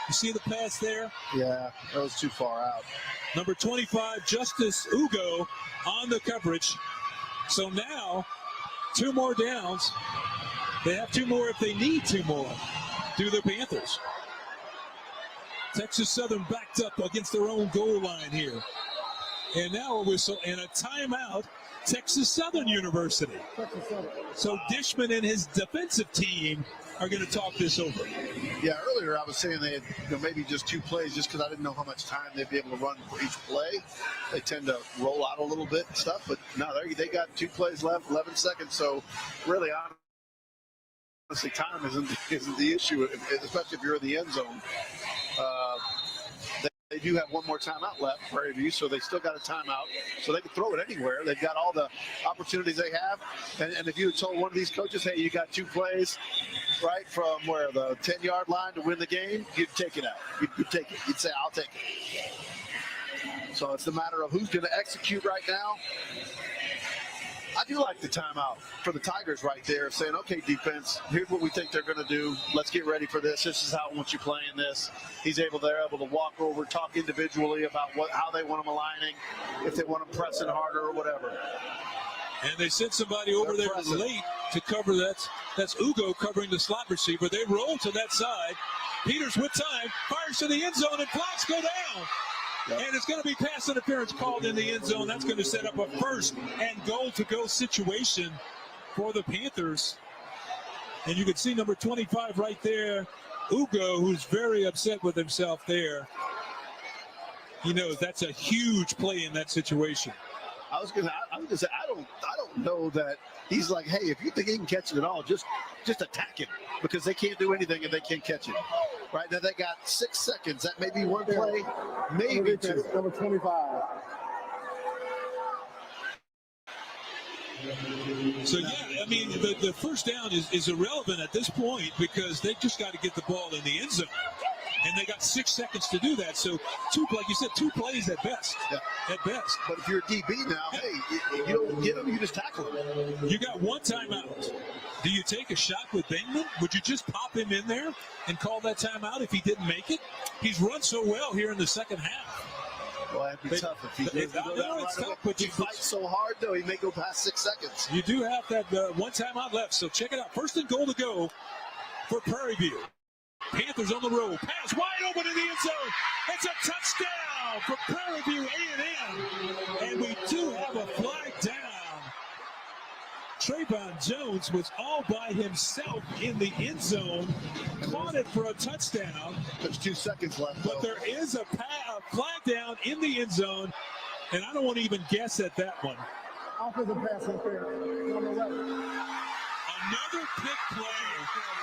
You see the pass there? Yeah, that was too far out. Number 25, Justice Ugo on the coverage. So now, 2 more downs. They have 2 more if they need 2 more. Do the Panthers. Texas Southern backed up against their own goal line here. And now a whistle and a timeout. Texas Southern University. So Dishman and his defensive team are going to talk this over. Yeah, earlier I was saying they had maybe just 2 plays just because I didn't know how much time they'd be able to run for each play. They tend to roll out a little bit and stuff, but no, they got 2 plays left, 11 seconds. So really, honestly, time isn't the issue, especially if you're in the end zone. They do have 1 more timeout left, Prairie View, so they still got a timeout, so they can throw it anywhere. They've got all the opportunities they have, and if you had told one of these coaches, hey, you got 2 plays, right, from where the 10-yard line to win the game, you'd take it out. You'd take it. You'd say, I'll take it. So it's the matter of who's going to execute right now. I do like the timeout for the Tigers right there, saying, okay, defense, here's what we think they're going to do. Let's get ready for this. This is how I want you playing this. They're able to walk over, talk individually about how they want them aligning, if they want them pressing harder or whatever. And they sent somebody over there late to cover that. That's Ugo covering the slot receiver. They roll to that side. Peters with time, fires to the end zone, and flags go down. Yep. And it's going to be pass interference called in the end zone. That's going to set up a 1st and goal to go situation for the Panthers. And you can see number 25 right there, Ugo, who's very upset with himself there. He knows that's a huge play in that situation. I was gonna say I don't know that he's like, hey, if you think he can catch it at all, just attack him, because they can't do anything if they can't catch it. Right now they got 6 seconds. That may be 1 play, maybe 2. Number 25. So, yeah, I mean, the first down is irrelevant at this point, because they just got to get the ball in the end zone. And they got 6 seconds to do that. So, like you said, 2 plays at best. Yeah. At best. But if you're a DB now, hey, you don't get them, you just tackle them. You got 1 timeout. Do you take a shot with Bateman? Would you just pop him in there and call that timeout if he didn't make it? He's run so well here in the second half. Well, that'd be tough if he doesn't go down right away. But he fights so hard, though, he may go past 6 seconds. You do have that 1 timeout left, so check it out. 1st and goal to go for Prairie View. Panthers on the road. Pass wide open in the end zone. It's a touchdown for Prairie View A&M. And we do have a flag down. Trayvon Jones was all by himself in the end zone. Caught it for a touchdown. There's 2 seconds left, but there is a flag down in the end zone. And I don't want to even guess at that one. Offensive pass interference. On the left. Another pick play,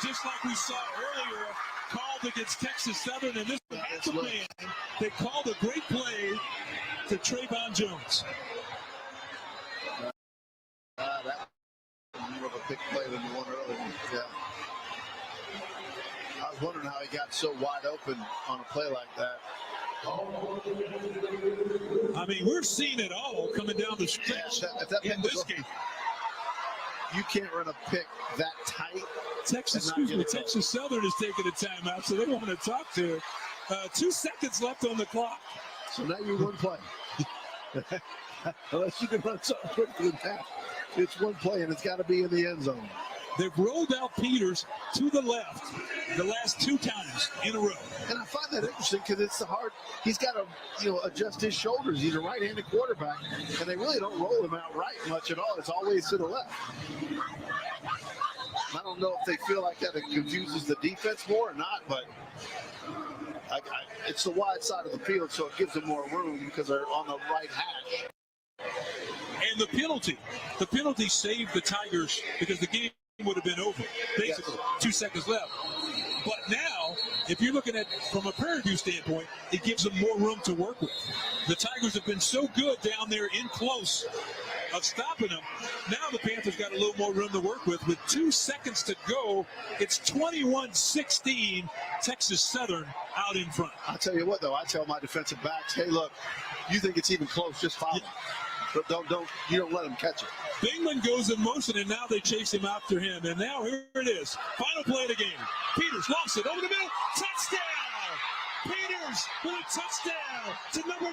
just like we saw earlier, called against Texas Southern, and this was at the man. They called a great play to Trayvon Jones. That was more of a pick play than the one earlier. Yeah. I was wondering how he got so wide open on a play like that. I mean, we're seeing it all coming down the stretch in this game. You can't run a pick that tight. Texas Southern is taking a timeout, so they want to talk to her. 2 seconds left on the clock. So now you're 1 play. Unless you can run something quicker than that. It's 1 play, and it's got to be in the end zone. They've rolled out Peters to the left the last 2 times in a row. And I find that interesting because it's hard. He's got to, adjust his shoulders. He's a right-handed quarterback, and they really don't roll him out right much at all. It's always to the left. I don't know if they feel like that it confuses the defense more or not, but it's the wide side of the field, so it gives them more room because they're on the right hash. And the penalty saved the Tigers because the game would have been over, basically. Yes. 2 seconds left. But now, if you're looking at from a Prairie View standpoint, it gives them more room to work with. The Tigers have been so good down there in close of stopping them. Now the Panthers got a little more room to work with. With 2 seconds to go, it's 21-16, Texas Southern out in front. I'll tell you what, though, I tell my defensive backs, hey, look, you think it's even close, just follow. Yeah. But you don't let him catch it. Bingman goes in motion, and now they chase him after him. And now here it is. Final play of the game. Peters lost it over the middle. Touchdown! Peters with a touchdown to number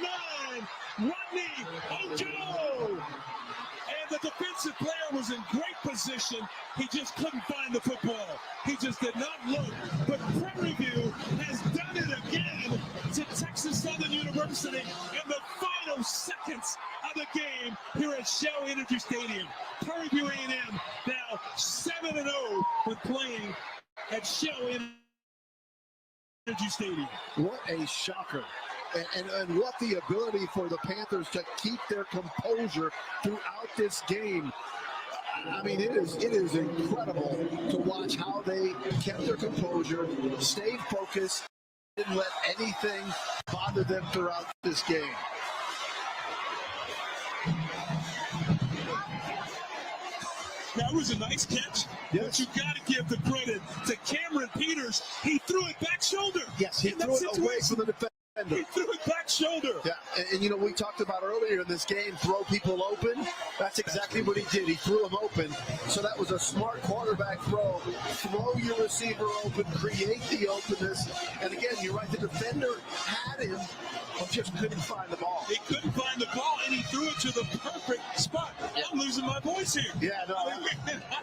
9, Rodney Ojo. And the defensive player was in great position. He just couldn't find the football. He just did not look. But Prairie View has done it again to Texas Southern University in the final seconds of the game here at Shell Energy Stadium. Prairie View A&M now 7-0 when playing at Shell Energy Stadium. What a shocker. And what the ability for the Panthers to keep their composure throughout this game. I mean, it is incredible to watch how they kept their composure, stayed focused, didn't let anything bother them throughout this game. That was a nice catch, but you got to give the credit to Cameron Peters. He threw it back shoulder. Yes, he threw it away from the defense. He threw it back shoulder. Yeah, and we talked about earlier in this game, throw people open. That's exactly what he did. He threw them open. So that was a smart quarterback throw. Throw your receiver open, create the openness. And again, you're right, the defender had him, but just couldn't find the ball. He couldn't find the ball, and he threw it to the perfect spot. I'm losing my voice here. Yeah, no.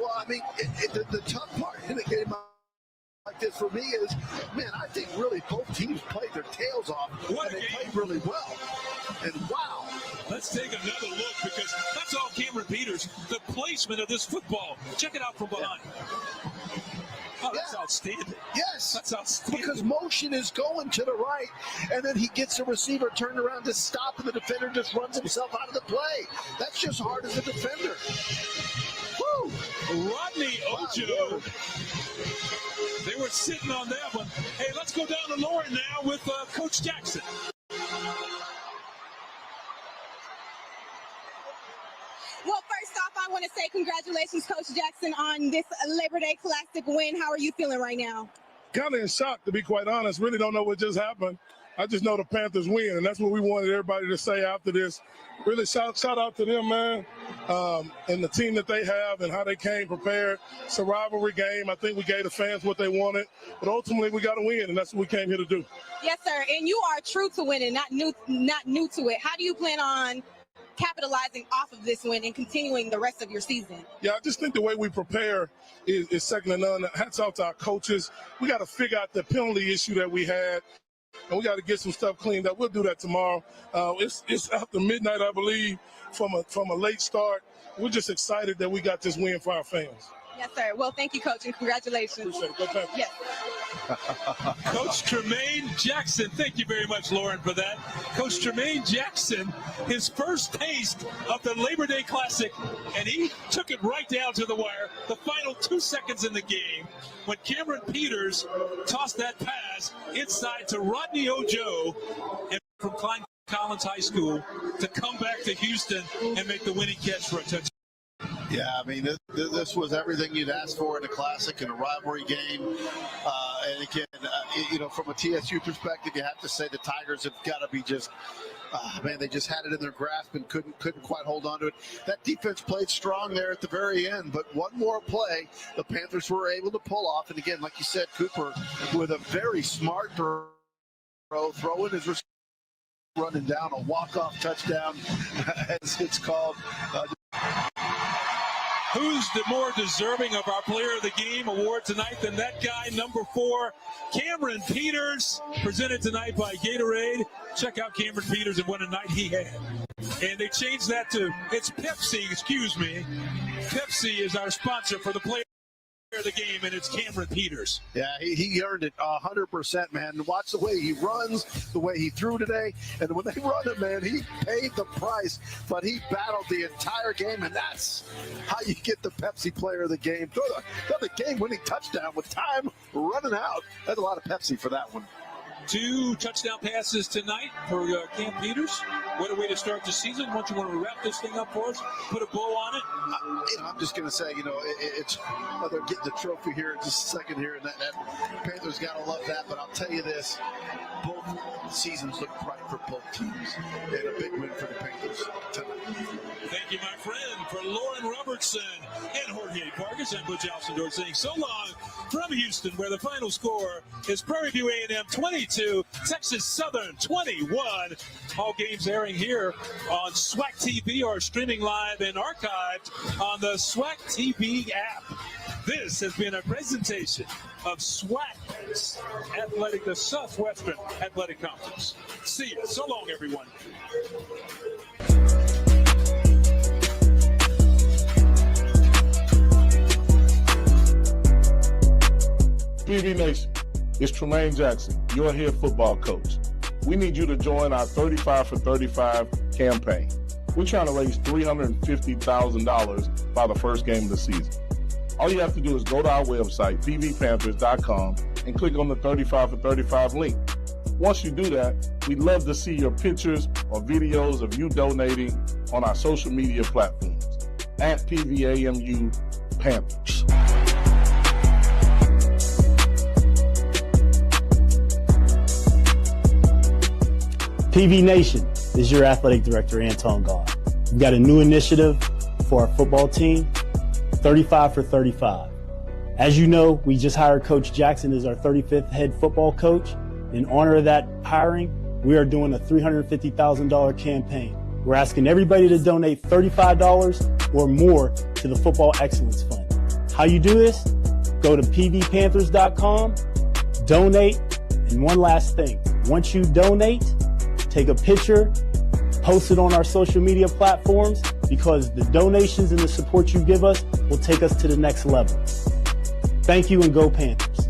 Well, I mean, the tough part in a game like this for me is, man, I think really both teams played their tails off. What and a they game. played really well. And wow. Let's take another look because that's all Cameron Peters, the placement of this football. Check it out from behind. Yeah. Oh, that's outstanding. Yes. That's outstanding. Because motion is going to the right, and then he gets the receiver turned around to stop, and the defender just runs himself out of the play. That's just hard as a defender. Woo! Rodney Ojo. They were sitting on that one. Hey, let's go down to Lauren now with Coach Jackson. Well, first off, I want to say congratulations, Coach Jackson, on this Labor Day Classic win. How are you feeling right now? Kind of in shock, to be quite honest. Really don't know what just happened. I just know the Panthers win, and that's what we wanted everybody to say after this. Really shout out to them, man, and the team that they have and how they came prepared. It's a rivalry game. I think we gave the fans what they wanted, but ultimately we got to win, and that's what we came here to do. Yes, sir, and you are true to winning, not new to it. How do you plan on capitalizing off of this win and continuing the rest of your season? Yeah, I just think the way we prepare is second to none. Hats off to our coaches. We got to figure out the penalty issue that we had, and we got to get some stuff cleaned up. We'll do that tomorrow. It's after midnight, I believe, from a late start. We're just excited that we got this win for our fans. Yes, sir. Well, thank you, Coach, and congratulations. Appreciate it. Go Panthers. Yes. Coach Tremaine Jackson, thank you very much, Lauren, for that. Coach Tremaine Jackson, his first taste of the Labor Day Classic, and he took it right down to the wire. The final 2 seconds in the game when Cameron Peters tossed that pass inside to Rodney Ojo and from Klein Collins High School to come back to Houston and make the winning catch for a touchdown. Yeah, I mean, this was everything you'd ask for in a classic, in a rivalry game. And again, from a TSU perspective, you have to say the Tigers have got to be just, man, they just had it in their grasp and couldn't quite hold on to it. That defense played strong there at the very end, but one more play, the Panthers were able to pull off. And again, like you said, Cooper with a very smart throw, throwing his receiver, running down a walk-off touchdown, as it's called. who's the more deserving of our Player of the Game award tonight than that guy, number 4, Cameron Peters, presented tonight by Gatorade. Check out Cameron Peters and what a night he had. And they changed that to, it's Pepsi, excuse me. Pepsi is our sponsor for the Player of the Game, and it's Cameron Peters. Yeah, he earned it 100%, man. Watch the way he runs, the way he threw today. And when they run him, man, he paid the price, but he battled the entire game, and that's how you get the Pepsi Player of the Game. Throw the game-winning touchdown with time running out. That's a lot of Pepsi for that one. 2 touchdown passes tonight for Cam Peters. What a way to start the season. Don't you want to wrap this thing up for us? Put a bow on it? I'm just going to say, it's they're getting the trophy here in just a second here, and that Panthers got to love that. But I'll tell you this, both seasons look bright for both teams. They had a big win for the Panthers tonight. Thank you, my friend, for Lauren Robertson and Jorge Vargas and Butch Alcindor saying so long from Houston, where the final score is Prairie View A&M 22, Texas Southern 21. All games airing here on SWAC TV or streaming live and archived on the SWAC TV app. This has been a presentation of SWAC Athletic, the Southwestern Athletic Conference. See you. So long, everyone. PV Nation, it's Tremaine Jackson, your head football coach. We need you to join our 35 for 35 campaign. We're trying to raise $350,000 by the first game of the season. All you have to do is go to our website, pvpanthers.com, and click on the 35 for 35 link. Once you do that, we'd love to see your pictures or videos of you donating on our social media platforms, at PVAMU Panthers. PV Nation, this is your athletic director, Anton Gall. We've got a new initiative for our football team, 35 for 35. As you know, we just hired Coach Jackson as our 35th head football coach. In honor of that hiring, we are doing a $350,000 campaign. We're asking everybody to donate $35 or more to the Football Excellence Fund. How you do this? Go to pvpanthers.com, donate, and one last thing. Once you donate, take a picture, post it on our social media platforms, because the donations and the support you give us will take us to the next level. Thank you, and go Panthers.